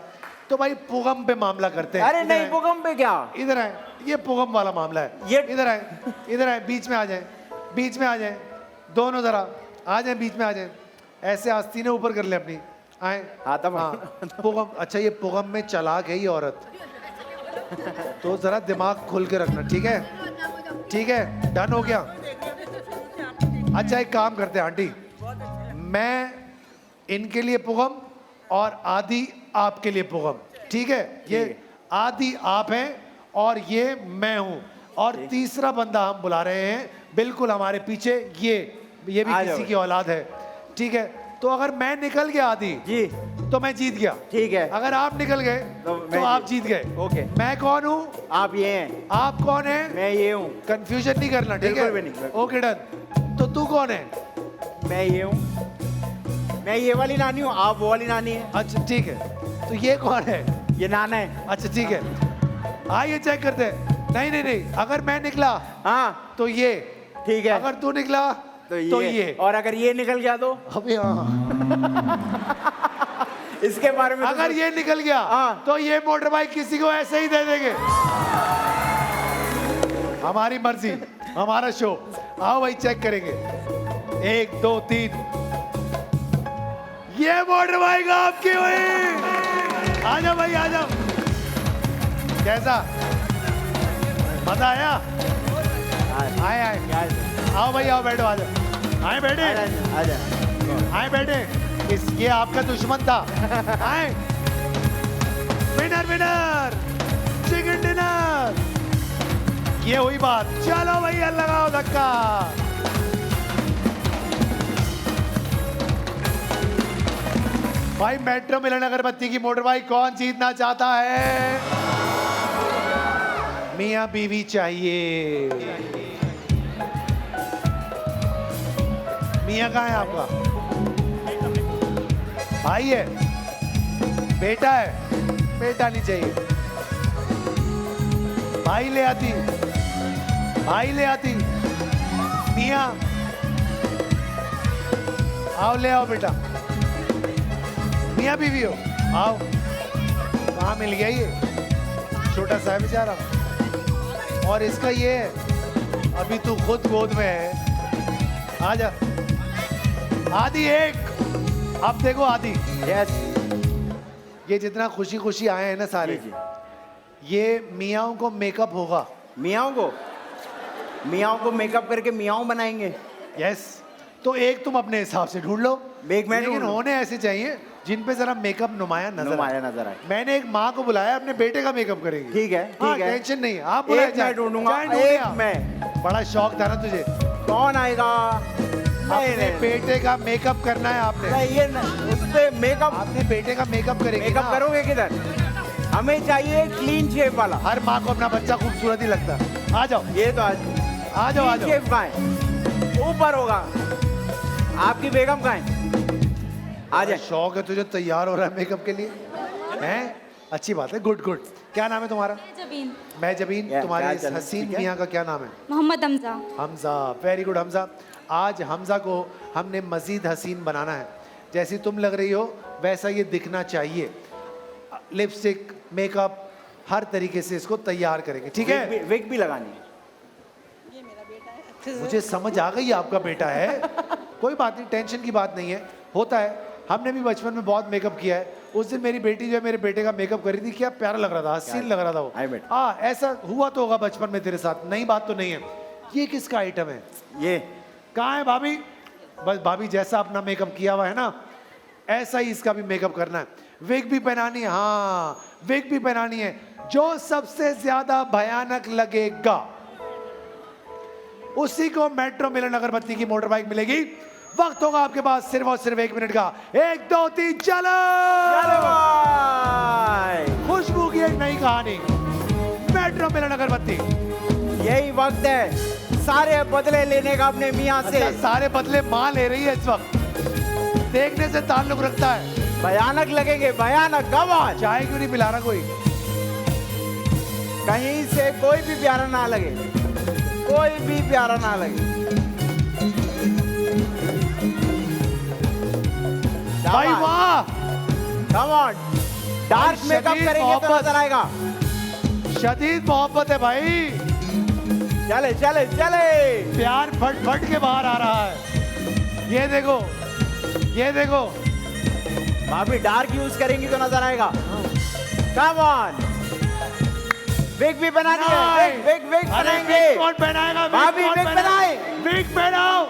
तो भाई पुगम पे मामला करते हैं। अरे नहीं, पुगम पे क्या? इधर आए, ये पुगम वाला मामला है। ये इधर आए, इधर आए, बीच में आ जाए, बीच में आ जाए। दोनों जरा आ जाए, बीच में आ जाए। ऐसे आस्तीनें ऊपर कर ले अपनी। आए। हाँ, पुगम। अच्छा, ये पुगम में चलाक है ये औरत, तो जरा दिमाग खोल के रखना, ठीक है? ठीक है, डन हो गया। अच्छा, एक काम करते हैं आंटी, मैं इनके लिए पुगम और आदि आपके लिए पुगम, ठीक है? ये आदि आप हैं और ये मैं हूं, और तीसरा बंदा हम बुला रहे हैं बिल्कुल हमारे पीछे, ये भी किसी की औलाद है, ठीक है? तो अगर मैं निकल गया आदि जी तो मैं जीत गया, ठीक है। अगर आप निकल गए तो आप जीत गए। ओके। मैं कौन हूँ? आप ये हैं। आप कौन है? मैं ये हूँ। कंफ्यूजन नहीं करना, ठीक है? बिल्कुल भी नहीं। Okay done. तो तू कौन है? मैं ये हूँ। मैं ये वाली नानी हूँ, आप वो वाली नानी है। अच्छा ठीक है। तो ये कौन है? ये नाना है। अच्छा ठीक है, आइए चेक करते हैं। नहीं नहीं नहीं, अगर मैं निकला हाँ तो ये, ठीक है। अगर तू निकला तो ये, और अगर ये निकल गया तो अबे हाँ इसके बारे में अगर ये निकल गया तो ये मोटर बाइक किसी को ऐसे ही दे देंगे। हमारी मर्जी, हमारा शो। आओ भाई चेक करेंगे। 1 2 3, ये मोटर बाइक आपकी हुई। आ जाओ भाई, आ जाओ। कैसा मजा आया? आए आए, आओ भाई आओ, बैठो, आ जाओ। आए बैठे, आए बैठे। ये आपका दुश्मन था। आए, विनर विनर चिकन डिनर। ये हुई बात। चलो भैया लगाओ धक्का। भाई मेट्रो मिलन अगरबत्ती की मोटर बाइक कौन जीतना चाहता है? मियां बीवी चाहिए। मियां कहाँ है आपका? भाई है? बेटा है? बेटा नहीं चाहिए। भाई ले आती, भाई ले आती। मियां आओ, ले आओ बेटा। मियां बीवी हो, आओ। कहाँ मिल गया ये? छोटा सा है बेचारा। और इसका ये है, अभी तू खुद गोद में है। आजा। आदि एक, अब देखो आदि। यस। ये जितना खुशी खुशी आए हैं ना सारे, ये मियाओं को मेकअप होगा। मियाओं को मेकअप करके मियाओं बनाएंगे। यस। तो एक तुम अपने हिसाब से ढूंढ लो। लेकिन होने ऐसे चाहिए जिन पे जरा मेकअप नुमाया नजर आए। मैंने एक माँ को बुलाया, अपने बेटे का मेकअप करेगी। ठीक है, ठीक है। टेंशन नहीं, आप बुलाए। मैं ढूंढूंगा, एक मैं। बड़ा शौक था ना तुझे। कौन आएगा? अपने बेटे का मेकअप करना है आपने। ये उस पे मेकअप, अपने बेटे का मेकअप करेंगे। मेकअप करोगे किधर? हमें चाहिए क्लीन शेव वाला। हर माँ को अपना बच्चा खूबसूरत ही लगता है। आ जाओ। ये तो आ जाओ, आ जाओ। शेव कहाँ है? ऊपर होगा। आपकी बेगम कहाँ है? आ जाए। शौक है तुझे, तैयार हो रहा है मेकअप के लिए, हैं? अच्छी बात है, गुड गुड। क्या नाम है तुम्हारा? जबीन। मैं जबीन। तुम्हारे इस हसीन मियाँ का क्या नाम है? मोहम्मद हमजा। Hamza, very good Hamza. आज हमजा को हमने मजीद हसीन बनाना है। जैसी तुम लग रही हो वैसा ये दिखना चाहिए। लिपस्टिक, मेकअप, हर तरीके से इसको तैयार करेंगे, ठीक है? विग भी लगानी है। मुझे समझ आ गई आपका बेटा है। कोई बात नहीं, टेंशन की बात नहीं है, होता है। हमने भी बचपन में बहुत मेकअप किया है। उस दिन मेरी बेटी जो है मेरे बेटे का मेकअप कर रही थी, क्या प्यारा लग रहा था, हसीन लग रहा था वो। हाँ, ऐसा हुआ तो होगा बचपन में तेरे साथ, नई बात तो नहीं है। ये किसका आइटम है? ये कहाँ है भाभी? बस भाभी जैसा अपना मेकअप किया हुआ है ना, ऐसा ही इसका भी मेकअप करना है। विग भी पहनानी है। हाँ, विग भी पहनानी है। जो सबसे ज्यादा भयानक लगेगा उसी को मेट्रो मिलन अगरबत्ती की मोटर बाइक मिलेगी। वक्त होगा आपके पास सिर्फ और सिर्फ 1 मिनट का। 1 2 3 चलो। खुशबू की एक नई कहानी, मेट्रो मिलन अगरबत्ती। यही वक्त है सारे बदले लेने का अपने मियाँ से। अच्छा, सारे बदले माँ ले रही है इस वक्त। देखने से ताल्लुक रखता है। भयानक लगेंगे, भयानक। गवाह चाय क्यों नहीं पिला रहा कोई? कहीं से कोई भी प्यारा ना लगे, कोई भी प्यारा ना लगे। भाई वाह, कम ऑन। डार्क मेकअप करेंगे तो नजर आएगा। शदीद मोहब्बत है भाई। चले चले चले। प्यार फट फट के बाहर आ रहा है। ये देखो, ये देखो। भाभी डार्क यूज करेंगी तो नजर आएगा। Come on. विग भी बनानी है। विग विग बनाएंगे। कौन पहनाएगा? भाभी विग बनाए। विग पहनाओ।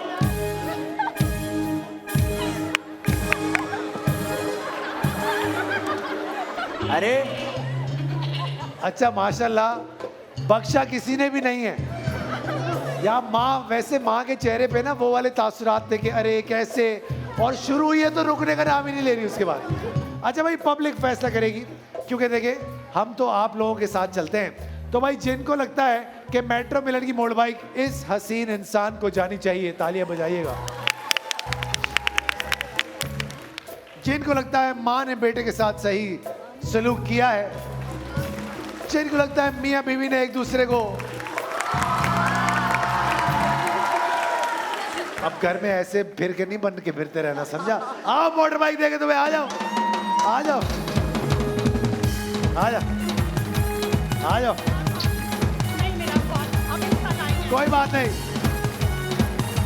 अरे अच्छा माशाल्लाह बख्शा किसी ने भी नहीं है। या माँ, वैसे माँ के चेहरे पे ना वो वाले तासुरात थे कि अरे कैसे, और शुरू हुई है तो रुकने का नाम ही नहीं ले रही उसके बाद। अच्छा भाई, पब्लिक फैसला करेगी, क्योंकि देखिए हम तो आप लोगों के साथ चलते हैं। तो भाई जिनको लगता है कि मेट्रो मिलन की मोड़ बाइक इस हसीन इंसान को जानी चाहिए, तालियां बजाइएगा। जिनको लगता है माँ ने बेटे के साथ सही सलूक किया है, जिनको लगता है मियाँ बीवी ने एक दूसरे को, अब घर में ऐसे फिर के नहीं बन के फिरते रहना, समझा? आओ मोटर बाइक देखे तुम्हें, आ जाओ आ जाओ आ जाओ आ जाओ, कोई बात नहीं,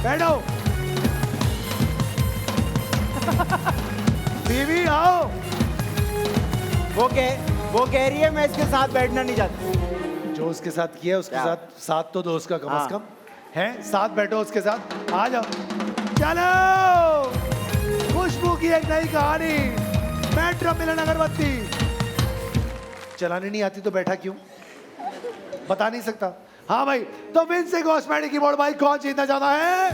बैठो। बीवी आओ। वो कह रही है मैं इसके साथ बैठना नहीं चाहती। जो उसके साथ किया उसके साथ तो दो उसका कम से कम है, साथ बैठो उसके साथ, आ जाओ। चलो, खुशबू की एक नई कहानी, मेट्रो मिलन अगरबत्ती। चलाने नहीं आती तो बैठा क्यों, बता नहीं सकता। हाँ भाई, तो विंसे कॉस्मेटिक की मोड़ बाइक कौन जीतना चाहता है?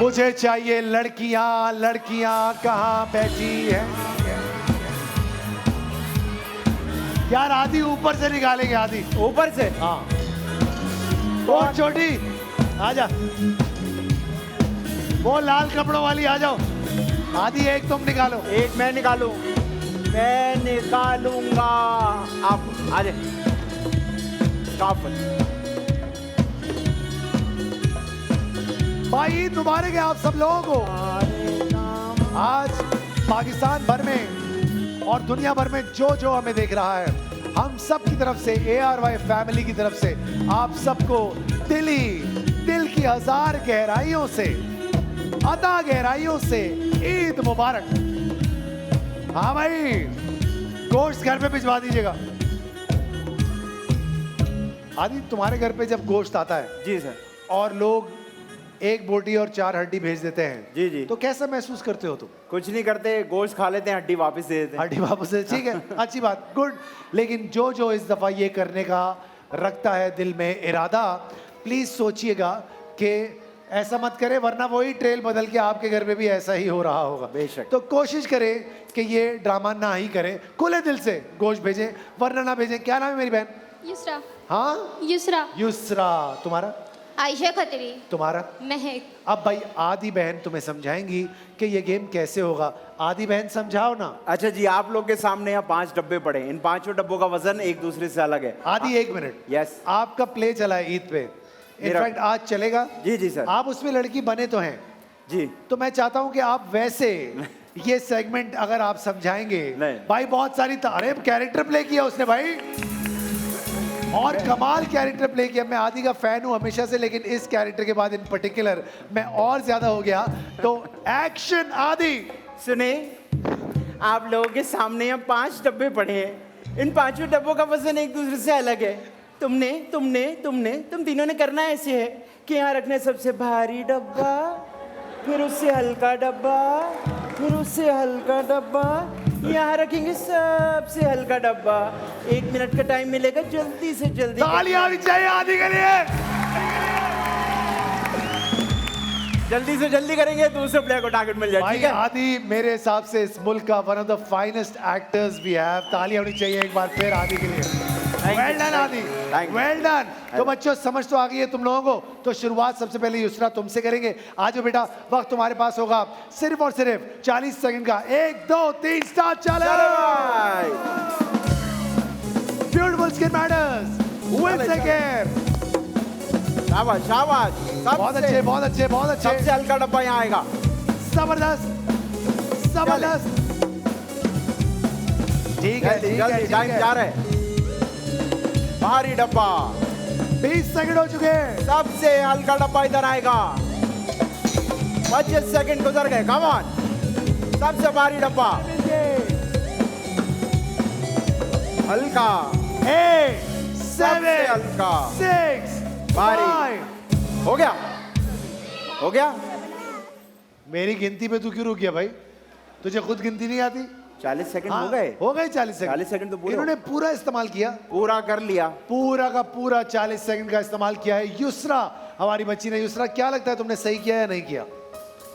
मुझे चाहिए लड़कियां, लड़कियां कहाँ बैठी है? यार आधी ऊपर से निकालेंगे, आधी ऊपर से। हाँ, बहुत छोटी, आजा। वो लाल कपड़ों वाली आ जाओ, आधी एक तुम निकालो। एक मैं निकालूं, मैं निकालूंगा। आप आ जाए। भाई ईद मुबारक है आप सब लोगों को। आज पाकिस्तान भर में और दुनिया भर में जो हमें देख रहा है, हम सब की तरफ से, ARY फैमिली की तरफ से आप सबको दिल की हजार गहराइयों से, अता गहराइयों से ईद मुबारक। हाँ भाई, गोश्त घर पे भिजवा दीजिएगा। आदि, तुम्हारे घर पे जब गोश्त आता है जी सर, और लोग एक बोटी और 4 हड्डी भेज देते हैं, जी जी, तो कैसा महसूस करते हो तुम? कुछ नहीं करते, गोश्त खा लेते हैं, हड्डी वापस दे देते हैं। हड्डी वापस दे, ठीक है, अच्छी बात, गुड। लेकिन जो इस दफा ये करने का रखता है दिल में इरादा, प्लीज सोचिएगा कि ऐसा मत करे, वरना वही ट्रेल बदल के आपके घर में भी ऐसा ही हो रहा होगा। बेशक। तो कोशिश करें कि ये ड्रामा ना ही करें, खुले दिल से गोश्त भेजें, वरना ना भेजें। क्या नाम है मेरी बहन? युसरा। हाँ, युसरा। युसरा। तुम्हारा? आयशा खत्री। तुम्हारा? महक। अब भाई आदि बहन तुम्हें समझाएंगी कि ये गेम कैसे होगा। आदि बहन समझाओ ना। अच्छा जी, आप लोग के सामने यहाँ 5 डब्बे पड़े, इन 5 डब्बों का वजन एक दूसरे से अलग है। आदि एक मिनट, यस, आपका प्ले चला है ईद पे, इनफैक्ट आज चलेगा। जी जी सर। आप उसमें लड़की बने तो हैं जी, तो मैं चाहता हूं कि आप वैसे ये सेगमेंट अगर आप समझाएंगे। भाई बहुत सारी अरे कैरेक्टर प्ले किया उसने भाई, और कमाल कैरेक्टर प्ले किया। मैं आदि का फैन हूं हमेशा से, लेकिन इस कैरेक्टर के बाद इन पर्टिकुलर मैं और ज्यादा हो गया। तो एक्शन आदि। सुने, आप लोगों के सामने यहाँ 5 डब्बे पड़े हैं, इन 5 डब्बों का वजन एक दूसरे से अलग है। तुम तीनों ने करना ऐसे है कि यहाँ रखना सबसे भारी डब्बा, फिर उससे हल्का डब्बा, फिर उससे हल्का डब्बा, यहाँ रखेंगे सबसे हल्का डब्बा। 1 मिनट का टाइम मिलेगा, जल्दी से जल्दी। तालियां भी चाहिए आदि के लिए। जल्दी से जल्दी करेंगे, दूसरे प्लेयर को टारगेट मिल जाए। ठीक है आदि मेरे हिसाब से इस मुल्क का one of the finest actors भी है। तालियां होनी चाहिए एक बार फिर आदि के लिए। वेल डन आदि, वेल डन। तो बच्चों समझ तो आ गई है तुम लोगों को। तो शुरुआत सबसे पहले युसरा तुमसे करेंगे। आज बेटा वक्त तुम्हारे पास होगा सिर्फ और सिर्फ 40 सेकंड का। 1 2 3 स्टार्ट। चलो। Beautiful skin matters, wins again. शाबाश शाबाश, बहुत अच्छे बहुत अच्छे बहुत अच्छे। सबसे हल्का डब्बा यहाँ आएगा। जबरदस्त जबरदस्त। ठीक है ठीक है, टाइम जा रहा है। भारी डब्बा, 20 सेकंड हो चुके हैं। सबसे हल्का डब्बा इधर आएगा। 25 सेकंड गुजर गए। कम ऑन, सबसे भारी डब्बा हल्का। 8 7 हल्का 6 भारी। हो गया हो गया। मेरी गिनती पे तू क्यों रुक गया भाई? तुझे खुद गिनती नहीं आती? 40 सेकंड हाँ, हो गए? हो गए 40 सेकंड। 40 सेकंड तो पूरे इन्होंने पूरा इस्तेमाल किया, पूरा कर लिया, पूरा का पूरा 40 सेकंड का इस्तेमाल किया है। युसरा, हमारी बच्ची ने, युसरा क्या लगता है तुमने सही किया या नहीं किया?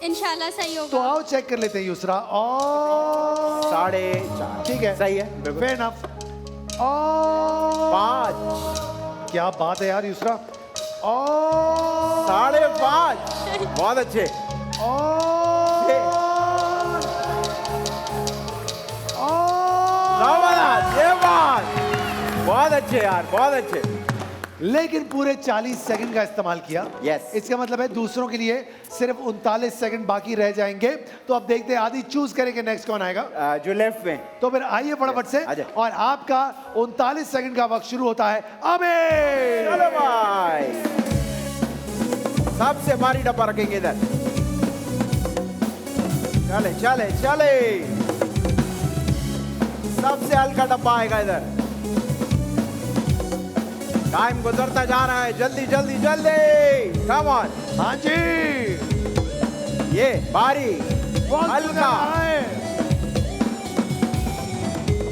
इंशाल्लाह सही होगा। तो आओ चेक कर लेते हैं युसरा। और 4.5 ठीक है, सही है, फेयर इनफ। और 5 क्या बात है यार युसरा। और 5.5 बहुत अच्छे। बहुत अच्छे यार, बहुत अच्छे। लेकिन पूरे 40 सेकंड का इस्तेमाल किया। यस। इसका मतलब है दूसरों के लिए सिर्फ 39 सेकंड बाकी रह जाएंगे। तो अब देखते हैं आदि चूज करेंगे नेक्स्ट कौन आएगा। जो लेफ्ट में। तो फिर आइए फटाफट से, और आपका 39 सेकंड का वक्त शुरू होता है अबे। चलो भाई, सबसे भारी डब्बा रखेंगे इधर। चले चले चले, सबसे हल्का डब्बा आएगा इधर। टाइम गुजरता जा रहा है, जल्दी जल्दी जल्दी, कम ऑन। हाँ जी, ये भारी हल्का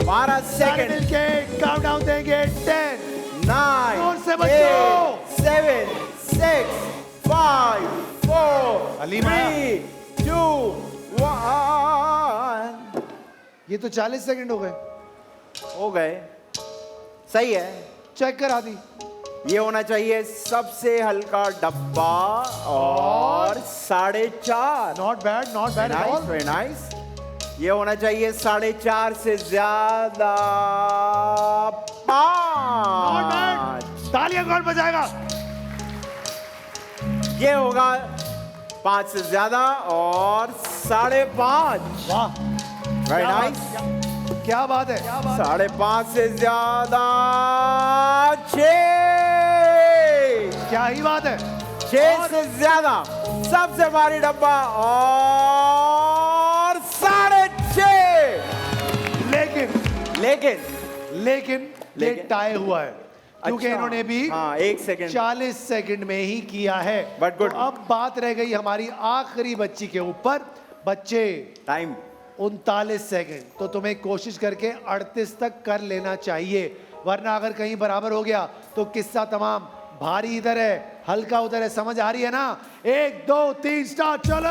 12 सेकंड मिलके काउंटडाउन देंगे। 10 9 जोर से बच्चों। 7 6 5 4 अलीमा। 3 2 1। ये तो 40 सेकंड हो गए, सही है। चेक करा दी। ये होना चाहिए सबसे हल्का डब्बा और 4.5। Not bad, not bad at all. Very nice. ये होना चाहिए 4.5 से ज्यादा। 5। तालियां कौन बजाएगा? ये होगा 5 से ज्यादा और 5.5। वाह, वेरी नाइस, क्या बात है। 5.5 से ज्यादा 6। क्या ही बात है। 6 से ज्यादा सबसे भारी डब्बा और 6.5। लेकिन ये टाई हुआ है क्योंकि अच्छा, इन्होंने भी 1 सेकंड 40 सेकंड में ही किया है। But good. तो अब बात रह गई हमारी आखिरी बच्ची के ऊपर। बच्चे, टाइम 39 सेकंड, तो तुम्हें कोशिश करके 38 तक कर लेना चाहिए, वरना अगर कहीं बराबर हो गया तो किस्सा तमाम। भारी इधर है, हल्का उधर है, समझ आ रही है ना? 1 2 3 स्टार्ट, चलो।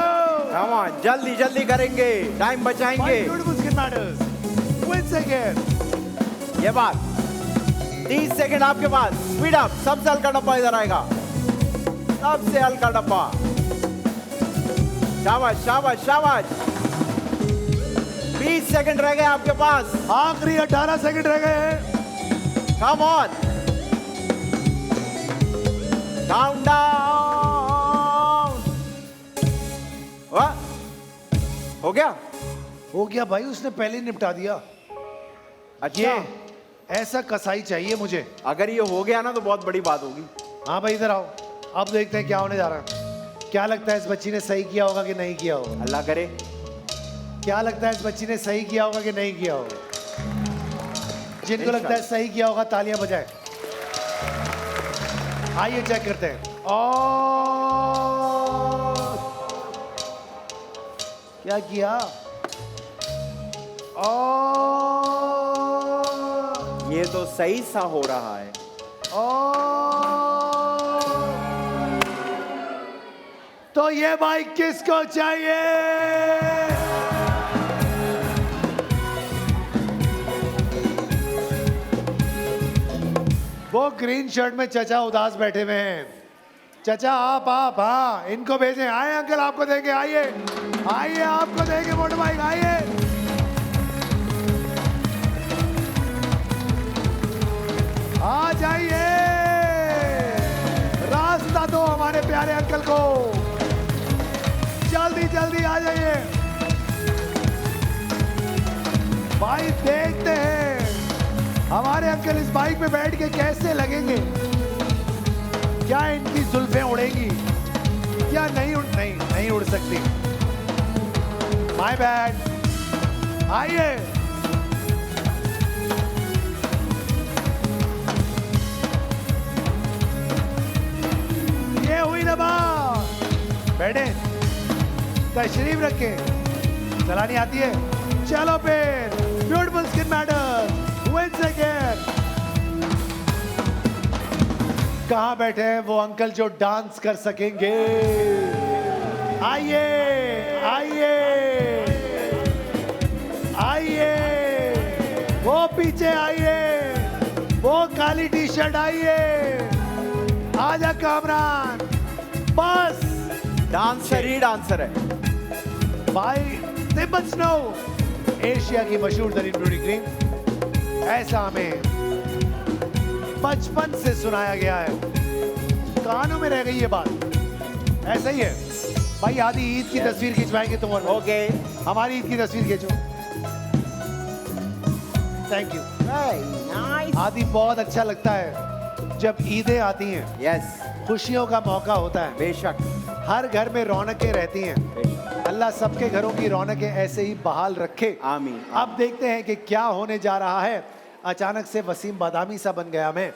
कम ऑन, जल्दी जल्दी करेंगे, टाइम बचाएंगे। ये बात 30 सेकंड आपके पास, स्पीड अप। सबसे हल्का डब्बा इधर आएगा, सबसे हल्का डब्बा। शाबाश शाबाश शाबाश। 20 सेकंड रह गए आपके पास, आखिरी 18 सेकंड रह गए हैं। Come on, count down. हो गया? हो गया भाई, उसने पहले ही निपटा दिया। अच्छा, ये ऐसा कसाई चाहिए मुझे। अगर ये हो गया ना तो बहुत बड़ी बात होगी। हाँ भाई इधर आओ, अब देखते हैं क्या होने जा रहा है। क्या लगता है इस बच्ची ने सही किया होगा कि नहीं किया होगा? अल्लाह करे। क्या लगता है इस बच्ची ने सही किया होगा कि नहीं किया होगा? जिनको लगता है सही किया होगा तालियां बजाएं। आइए चेक करते हैं। और क्या किया? और ये तो सही सा हो रहा है। तो ये बाइक किसको चाहिए? वो ग्रीन शर्ट में चचा उदास बैठे हुए हैं। चचा आप, हाँ इनको भेजें। आए अंकल, आपको देंगे, आइए आइए, आपको देंगे मोटर बाइक, आइए। आ जाइए, रास्ता दो हमारे प्यारे अंकल को, जल्दी जल्दी आ जाइए भाई। देखते हैं हमारे अंकल इस बाइक पे बैठ के कैसे लगेंगे। क्या इनकी जुल्फें उड़ेंगी? क्या नहीं उड़ सकती। My bad. आइए, ये हुई ना बात। बैठे, तशरीफ रखें। चलानी आती है? चलो फिर beautiful skin matter wins again. कहां बैठे हैं वो अंकल जो डांस कर सकेंगे? आइए आइए आइए, वो पीछे आइए, वो काली टी शर्ट आइए, आजा कामरान। बस डांसर ही डांसर है भाई। तिब्बत स्नो एशिया की मशहूर तरीन ब्यूटी क्रीम, ऐसा हमें बचपन से सुनाया गया है, कानों में रह गई ये बात। ऐसा ही है भाई। आदि ईद की तस्वीर खिंचवाएंगे तुम और ओके, हमारी ईद की तस्वीर खींचो। Thank you. आदि बहुत अच्छा लगता है जब ईदें आती हैं। यस, खुशियों का मौका होता है। बेशक हर घर में रौनकें रहती हैं। अल्लाह सबके घरों की रौनकें ऐसे ही बहाल रखे। आमीन। अब देखते हैं कि क्या होने जा रहा है। अचानक से वसीम बादामी सा बन गया मैं।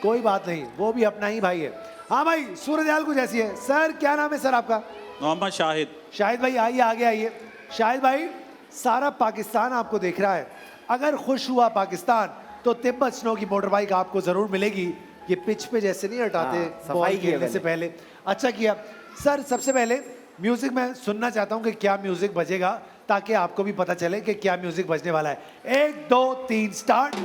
कोई बात नहीं, वो भी अपना ही भाई है। हाँ भाई, सूरजयाल कुछ ऐसी है। सर क्या नाम है सर आपका? मोहम्मद शाहिद। शाहिद भाई आइए, आगे आइए। शाहिद भाई, सारा पाकिस्तान आपको देख रहा है। अगर खुश हुआ पाकिस्तान तो तिब्बत स्नो की मोटर बाइक आपको जरूर मिलेगी। ये पिच पे जैसे नहीं हटाते बॉल खेलने से पहले। अच्छा किया सर। सबसे पहले म्यूजिक मैं सुनना चाहता हूँ कि क्या म्यूजिक बजेगा, ताकि आपको भी पता चले कि क्या म्यूजिक बजने वाला है। 1 2 3 स्टार्ट।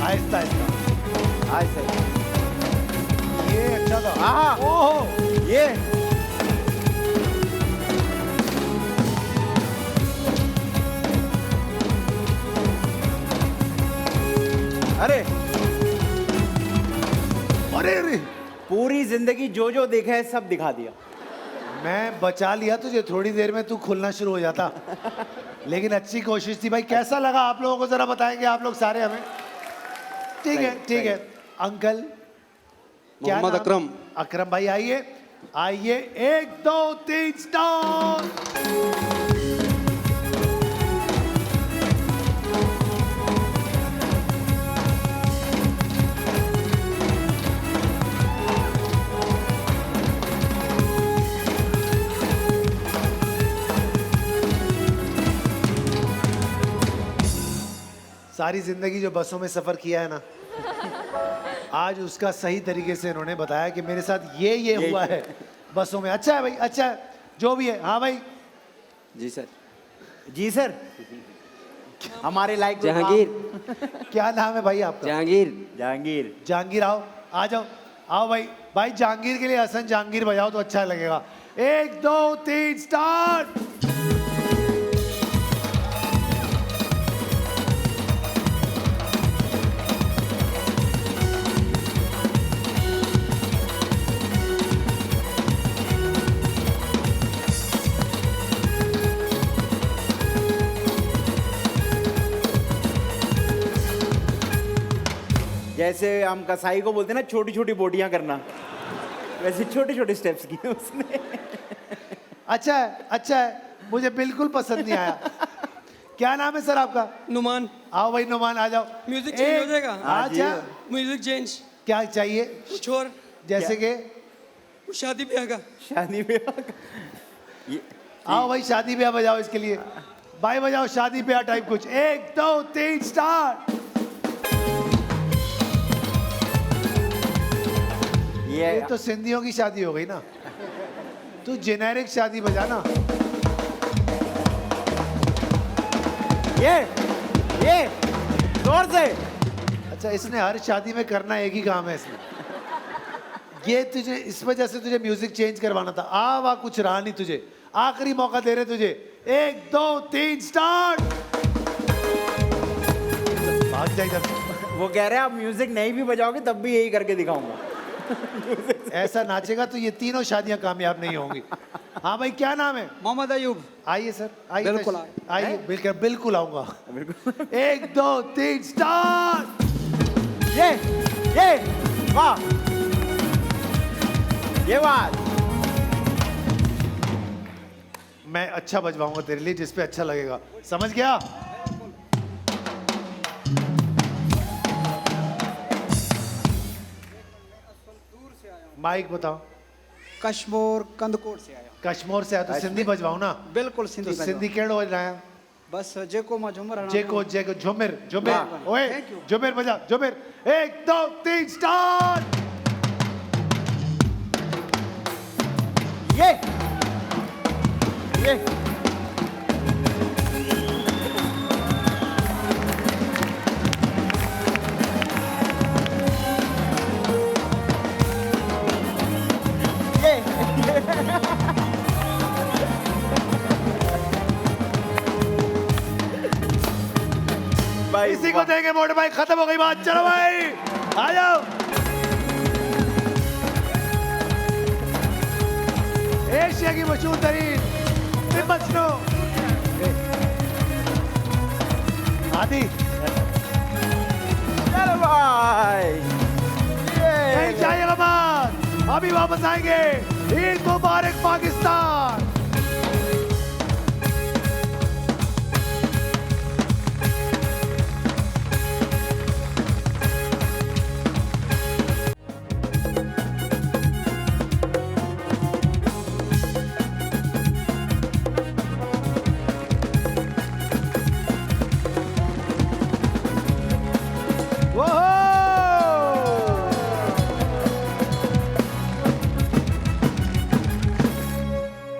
आहिस्ता आहिस्ता आहिस्ता। ये अच्छा था। हाँ, ओहो ये अरे अरे अरे, पूरी जिंदगी जो जो देखा है सब दिखा दिया। मैं बचा लिया तुझे, थोड़ी देर में तू खुलना शुरू हो जाता। लेकिन अच्छी कोशिश थी भाई। कैसा लगा आप लोगों को जरा बताएंगे आप लोग सारे हमें? ठीक है ठीक है। अंकल क्या मोहम्मद नाम? अकरम। अकरम भाई आइए आइए। 1 2 3 स्टार्ट। सारी जिंदगी जो बसों में सफर किया है ना, आज उसका सही तरीके से इन्होंने बताया कि मेरे साथ ये हुआ है बसों में। अच्छा है भाई, अच्छा है जो भी है। हाँ भाई। जी सर। जी सर। हमारे लाइक जहांगीर। क्या नाम है भाई आपका? जहांगीर। जहांगीर। जहांगीर आओ, आ जाओ, आओ भाई। भाई जहांगीर के लिए हसन जहांगीर बजाओ तो अच्छा लगेगा। 1 2 3 स्टार्ट। जैसे हम कसाई को बोलते हैं ना छोटी छोटी बोटियां करना, वैसे छोटे छोटे स्टेप्स किए उसने। अच्छा है, अच्छा है, मुझे बिल्कुल पसंद नहीं आया। क्या नाम है सर आपका? नुमान। आओ भाई नुमान आ जाओ। म्यूजिक चेंज हो जाएगा। अच्छा, म्यूजिक चेंज क्या चाहिए? कुछ और, जैसे कि शादी ब्याह का। शादी ब्याह का। आओ भाई शादी ब्याह बजाओ इसके लिए। भाई बजाओ शादी ब्याह टाइप कुछ। 1 2 3 स्टार्ट। ये तो सिंधियों की शादी हो गई ना, तू जेनेरिक शादी बजा ना। ये जोर से। अच्छा, इसने हर शादी में करना एक ही काम है इसने। ये तुझे इस वजह से तुझे म्यूजिक चेंज करवाना था। आ वाह, कुछ रहा नहीं तुझे। आखिरी मौका दे रहे तुझे। 1 2 3 स्टार्ट। भाग जा इधर। वो कह रहे हैं आप म्यूजिक नहीं भी बजाओगे तब भी यही करके दिखाऊंगा। ऐसा नाचेगा तो ये तीनों शादियां कामयाब नहीं होंगी। हाँ भाई, क्या नाम है? मोहम्मद अयूब। आइए सर, आइए। बिल्कुल आइए, बिल्कुल बिल्कुल आऊंगा। 1 2 3 स्टार्ट। ये वाह, ये बात। मैं अच्छा बजवाऊंगा तेरे लिए, जिस पे अच्छा लगेगा। समझ गया? माइक बताओ। कश्मीर कंदकोट से आया। कश्मीर से आया तो सिंधी बजवाओ ना। बिल्कुल सिंधी तो सिंधी केड़ो बजाया? बस जेको मां झुमर जेको झुमिर ओए झुमिर बजा झुमिर। 1 2 3 स्टार्ट। ये भाई इसी को देंगे मोटे भाई। खत्म हो गई बात। चलो भाई आ जाओ। एशिया की मशहूर तरीन बचनो आदि। चलो भाई नहीं जाइएगा बात, अभी वापस आएंगे। ईद मुबारक पाकिस्तान।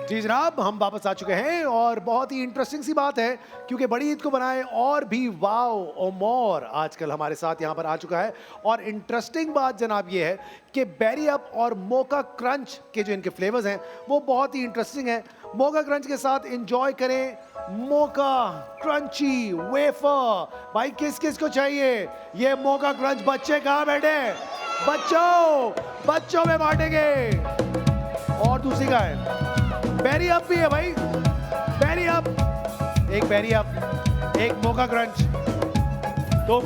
जी जनाब, हम वापस आ चुके हैं और बहुत ही इंटरेस्टिंग सी बात है क्योंकि बड़ी ईद को बनाए और भी वाओ ओमोर आजकल हमारे साथ यहाँ पर आ चुका है। और इंटरेस्टिंग बात जनाब ये है कि बेरी अप और मोका क्रंच के जो इनके फ्लेवर्स हैं वो बहुत ही इंटरेस्टिंग है। मोका क्रंच के साथ एंजॉय करें मोका क्रंची वेफर। भाई किस किस को चाहिए ये मोका क्रंच? बच्चे कहाँ बैठे? बच्चों में बांटेंगे। और दूसरी का है बेरी अप भी है भाई। बेरी अप, एक बेरी अप, एक मोका क्रंच। तो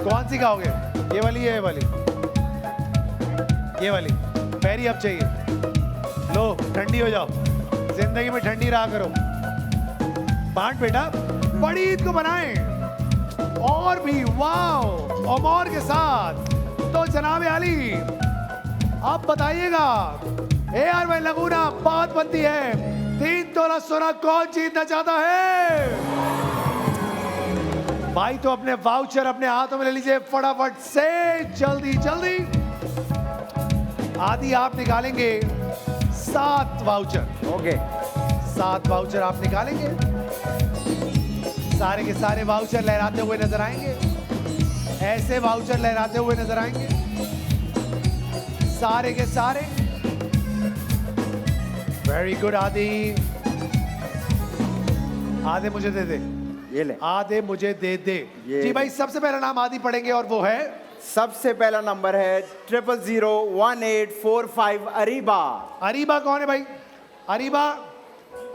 कौन सी खाओगे? ये वाली है, ये वाली, ये वाली बेरी अप चाहिए। लो ठंडी हो जाओ, जिंदगी में ठंडी रहा करो। बांट बेटा, बड़ी ईद को बनाएं और भी वाओ ओमोर के साथ। तो जनाब अली आप बताइएगा यार भाई लगूना बात बनती है 3 तोला सोना कौन जीतना चाहता है? भाई तो अपने वाउचर अपने हाथों में ले लीजिए फटाफट से, जल्दी जल्दी। आदि आप निकालेंगे 7 वाउचर। ओके 7 वाउचर आप निकालेंगे। सारे के सारे वाउचर लहराते हुए नजर आएंगे। ऐसे वाउचर लहराते हुए नजर आएंगे सारे के सारे। वेरी गुड आदि। आधे मुझे दे दे। ये ले। आधे मुझे दे दे। जी भाई सबसे पहला नाम आदि पढ़ेंगे और वो है, सबसे पहला नंबर है 0001845 अरीबा। अरीबा कौन है भाई? अरीबा,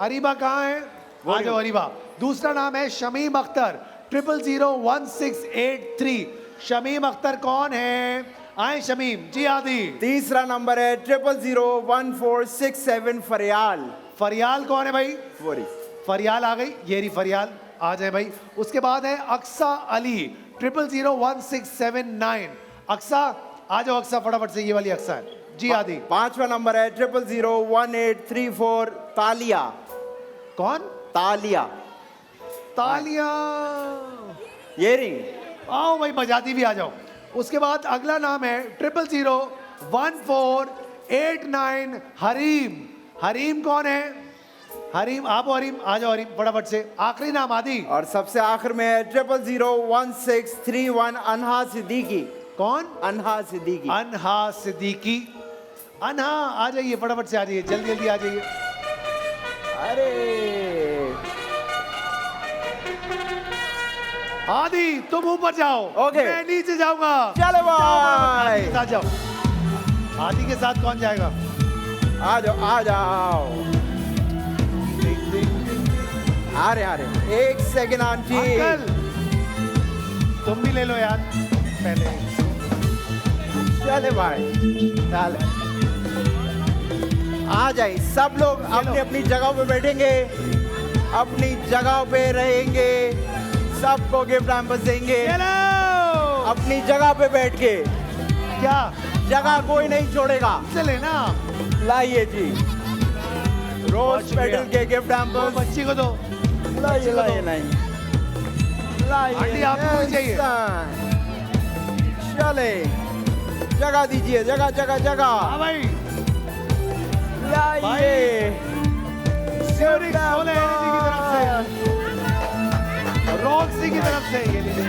अरीबा कहाँ है? आ जाओ अरीबा। दूसरा नाम है शमीम अख्तर 0001683। शमीम अख्तर कौन है? आए शमीम जी। आदि। तीसरा नंबर है 0001467 फरियाल। फरियाल कौन है भाई? फरियाल आ गई, ये रही फरियाल, आ जाए भाई। उसके बाद है अक्सा अली 0001679। अक्सा आ जाओ, अक्सा फटाफट से, ये वाली अक्सा है जी। आदि। पांचवा नंबर है 0001834 तालिया। कौन? तालिया। तालिया ये रिंग। आओ भाई बजाती भी आ जाओ। उसके बाद अगला नाम है 0001489 हरीम। हरीम कौन है? हरीम आप हो। हरीम आ जाओ, हरीम फटाफट से। आखिरी नाम आदि। और सबसे आखिर में है 0001631 अनहा सिद्दीकी। कौन? अनहा सिद्दीकी। अनहा सिद्दीकी। अनहा आ जाइए फटाफट से, आ जाइए जल्दी जल्दी आ जाइए। अरे आदि तुम ऊपर जाओ, ओके। मैं नीचे जाऊंगा। चलो भाई साथ जाओ। आदि के साथ कौन जाएगा? आ जाओ आ जाओ। आ रहे एक सेकंड आंटी। अंकल तुम भी ले लो यार पहले। चले भाई चल। आ जाए सब लोग अपनी अपनी जगह पे बैठेंगे, अपनी जगह पे रहेंगे, सबको गिफ्ट हम देंगे अपनी जगह पे बैठ के। क्या जगह कोई नहीं छोड़ेगा। चले ना लाइए जी रोज पेडल के गिफ्ट हैम्पर। बच्ची को दो। लाइए लाइए लाइए आंटी आपको भी चाहिए। चले जगह दीजिए, जगह जगह जगह। हाँ भाई लाइए स्यूरिक सोलह एनर्जी की तरफ से, रॉक्सी की तरफ से, ये लीजिए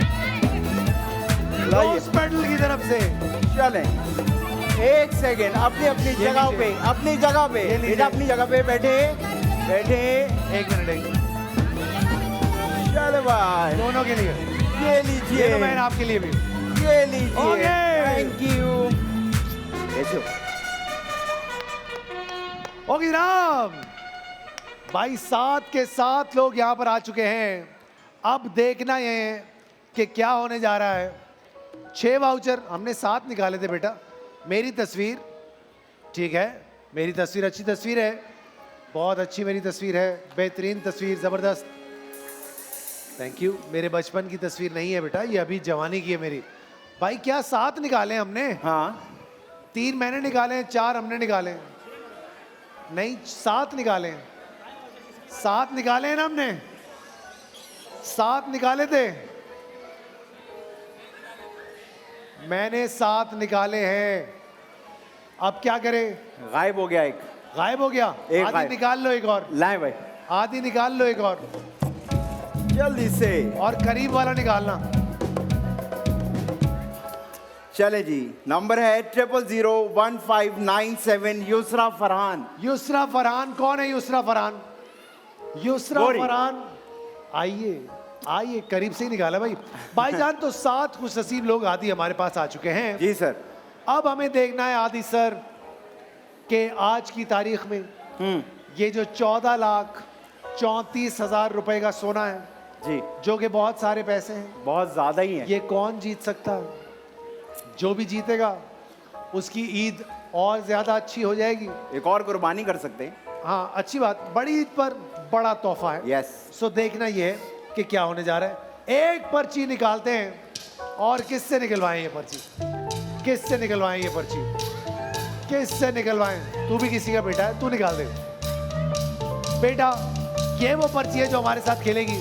रोज पेडल की तरफ से। चले एक सेकेंड, अपनी अपनी जगह पे, अपनी जगह पे बेटा, अपनी जगह पे बैठे बैठे। एक मिनट चलो भाई दोनों के लिए ये लीजिए, ये बहन आपके लिए भी ये लीजिए। Okay. Thank you. Okay Ram भाई, 7 के 7 लोग यहाँ पर आ चुके हैं। अब देखना ये है कि क्या होने जा रहा है। 6 वाउचर हमने 7 निकाले थे बेटा। मेरी तस्वीर ठीक है, मेरी तस्वीर अच्छी तस्वीर है, बहुत अच्छी मेरी तस्वीर है, बेहतरीन तस्वीर, ज़बरदस्त, थैंक यू। मेरे बचपन की तस्वीर नहीं है बेटा, ये अभी जवानी की है मेरी। भाई क्या 7 निकाले हमने? हाँ 3 मैंने निकाले, 4 हमने निकाले, नहीं 7 निकाले, 7 निकाले हैं ना हमने, 7 निकाले थे मैंने, 7 निकाले हैं। अब क्या करें? गायब हो गया एक, गायब हो गया। एक आधी गायब। निकाल लो एक और, लाए भाई आधी निकाल लो एक और, जल्दी से। और करीब वाला निकालना। चले जी, नंबर है 000159 युसरा फरहान। युसरा फरहान कौन है? युसरा फरहान, युसरा गोरी। फरहान आइए आइए, करीब से ही निकाला भाई। भाईजान तो 7 खुश नसीब लोग आदि हमारे पास आ चुके हैं जी सर। अब हमें देखना है आदि सर कि आज की तारीख में ये जो 14,34,000 रुपए का सोना है जी, जो कि बहुत सारे पैसे हैं, बहुत ज्यादा ही है, ये कौन जीत सकता है? जो भी जीतेगा उसकी ईद और ज्यादा अच्छी हो जाएगी। एक और कुर्बानी कर सकते हैं। हाँ अच्छी बात, बड़ी ईद पर बड़ा तोहफा है। यस। सो देखना ये है कि क्या होने जा रहा है। एक पर्ची निकालते हैं, और किससे निकलवाएं ये पर्ची? किससे निकलवाएं ये पर्ची? किससे निकलवाएं? तू भी किसी का बेटा है, तू निकाल दे बेटा। ये वो पर्ची है जो हमारे साथ खेलेगी,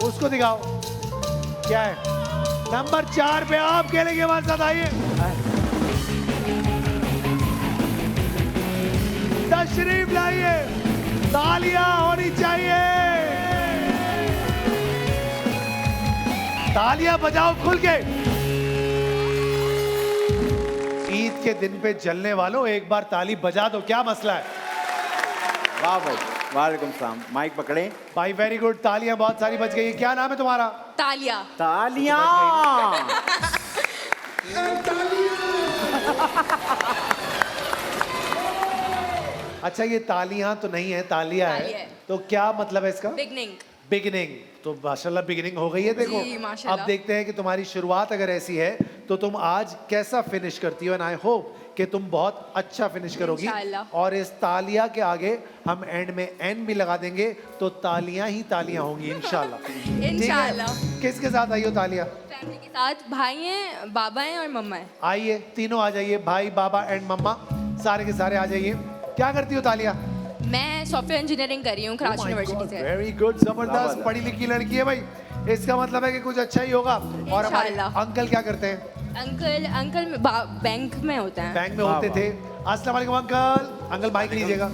उसको दिखाओ क्या है। नंबर 4 पे आप खेलेंगे हमारे साथ, आइए। तशरीफ लाइए, तालियां होनी चाहिए, तालियां बजाओ खुल के। ईद के दिन पे जलने वालों एक बार ताली बजा दो, क्या मसला है? वाह भाई, वालेकुम सलाम। माइक पकड़े भाई, वेरी गुड, तालियां बहुत सारी बज गई। क्या नाम है तुम्हारा? तालिया। तालियां। अच्छा ये तालियां तो नहीं है, तालियां है, तो क्या मतलब है इसका? बिगनिंग। बिगिनिंग, तो माशाल्लाह बिगिनिंग हो गई है। देखो जी, माशाल्लाह। अब देखते हैं कि तुम्हारी शुरुआत अगर ऐसी है तो तुम आज कैसा फिनिश करती हो। एंड आई होप कि तुम बहुत अच्छा फिनिश करोगी। इंशाल्लाह। और इस तालिया के आगे हम एंड में एन भी लगा देंगे, तो तालियां ही तालियां होंगी इंशाल्लाह। ठीक है? इंशाल्लाह। किसके साथ आई हो तालियां? फैमिली के साथ, भाई हैं, बाबा हैं और मम्मा हैं। आइए तीनों आ जाइए, भाई बाबा एंड मम्मा सारे के सारे आ जाइए। क्या करती हो तालिया? मैं सॉफ्टवेयर इंजीनियरिंग कर रही हूँ कराची यूनिवर्सिटी से। वेरी गुड, जबरदस्त, पढ़ी लिखी लड़की है भाई, इसका मतलब है कि कुछ अच्छा ही होगा। और हमारे इंशाल्लाह। अंकल क्या करते हैं? अंकल बैंक में होता है। बैंक में होते थे। अस्सलाम वालेकुम अंकल। अंकल माइक लीजिएगा।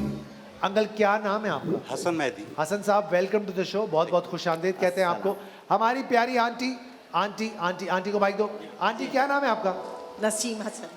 अंकल क्या नाम है आपका? हसन मेहदी। हसन साहब, वेलकम टू द शो, बहुत बहुत खुश आमदीद कहते हैं आपको। हमारी प्यारी आंटी, आंटी आंटी आंटी को माइक दो। आंटी क्या नाम है आपका? नसीम हसन।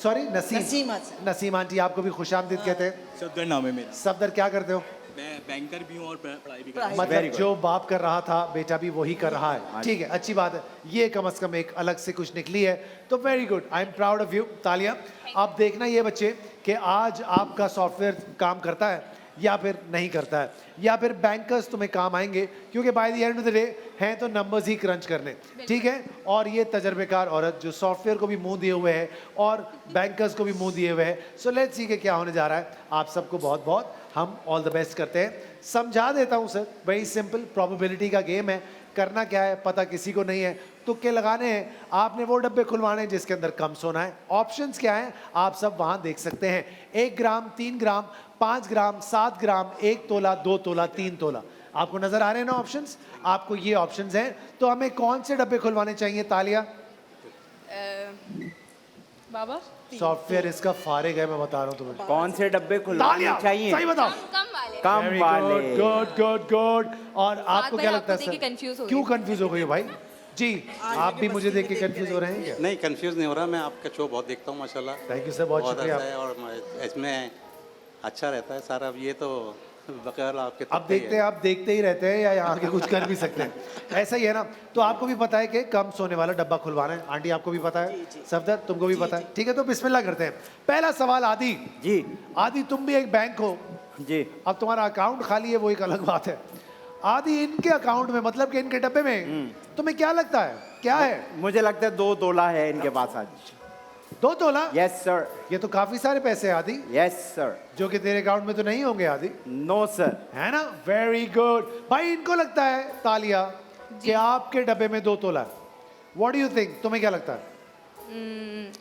सॉरी नसीम। नसीम हसन। नसीम आंटी, आपको भी खुश आमदीद कहते हैं। सफदर नाम है मेरा। सफदर, क्या करते हो? मैं बैंकर भी हूँ और पढ़ाई भी करता हूँ। मतलब जो बाप कर रहा था बेटा भी वही कर रहा है। ठीक है, अच्छी बात है, ये कम से कम एक अलग से कुछ निकली है, तो very good, I am proud of you. तालियां। अब देखना ये बच्चे कि आज आपका सॉफ्टवेयर काम करता है या फिर नहीं करता है, या फिर बैंकर्स तुम्हें काम आएंगे, क्योंकि by the end of the day हैं तो नंबर्स ही क्रंच करने। ठीक है, और ये तजर्बेकार औरत जो सॉफ्टवेयर को भी मुंह दिए हुए है और बैंकर्स को भी मुंह दिए हुए है। सो लेट्स सी के क्या होने जा रहा है। आप सबको बहुत बहुत हम ऑल द बेस्ट करते हैं। समझा देता हूं सर, वेरी सिंपल, प्रोबेबिलिटी का गेम है। करना क्या है पता किसी को नहीं है, तुक्के लगाने हैं। आपने वो डब्बे खुलवाने हैं जिसके अंदर कम सोना है। ऑप्शंस क्या हैं आप सब वहां देख सकते हैं। 1 ग्राम, 3 ग्राम, 5 ग्राम, 7 ग्राम, 1 तोला, 2 तोला, 3 तोला। आपको नजर आ रहे हैं ना ऑप्शंस? आपको ये ऑप्शंस हैं। तो हमें कौन से डब्बे खुलवाने चाहिए? तालिया। बाबा सॉफ्टवेयर इसका फारिग है, मैं बता रहा हूँ तुम्हें। कौन से डब्बे खुलवाने चाहिए? सही बताओ। कम वाले कम वाले। Good good good. और आपको क्या लगता है आपको देख के confuse सर? हो क्यों कंफ्यूज हो गई हो भाई? जी आप भी मुझे देख के कंफ्यूज हो रहे हैं क्या? नहीं कंफ्यूज नहीं हो रहा, मैं आपका शो बहुत देखता हूँ माशाल्लाह। थैंक यू सर, बहुत शुक्रिया। अच्छा है और इसमें अच्छा रहता है सारा। अब ये तो बगैर आपके अब देखते हैं, आप देखते ही रहते हैं या यहाँ के कुछ कर भी सकते हैं, ऐसा ही है ना। तो आपको भी पता है कि कम सोने वाला डब्बा खुलवाना है। आंटी आपको भी पता है, सफदर तुमको भी पता है, ठीक है। तो बिस्मिल्लाह करते हैं। पहला सवाल आदि जी। आदि तुम भी एक बैंक हो जी। अब तुम्हारा अकाउंट खाली है वो एक अलग बात है। आदि इनके अकाउंट में मतलब कि इनके डब्बे में तुम्हें क्या लगता है क्या है? मुझे लगता है 2 तोला है इनके पास आज। 2 तोला? Yes sir. ये तो काफी सारे पैसे हैं आदि। Yes sir. जो कि तेरे अकाउंट में तो नहीं होंगे आदि। No sir. है ना? Very good. भाई इनको लगता है तालिया कि आपके डब्बे में 2 तोला। What do you think? तुम्हें क्या लगता है?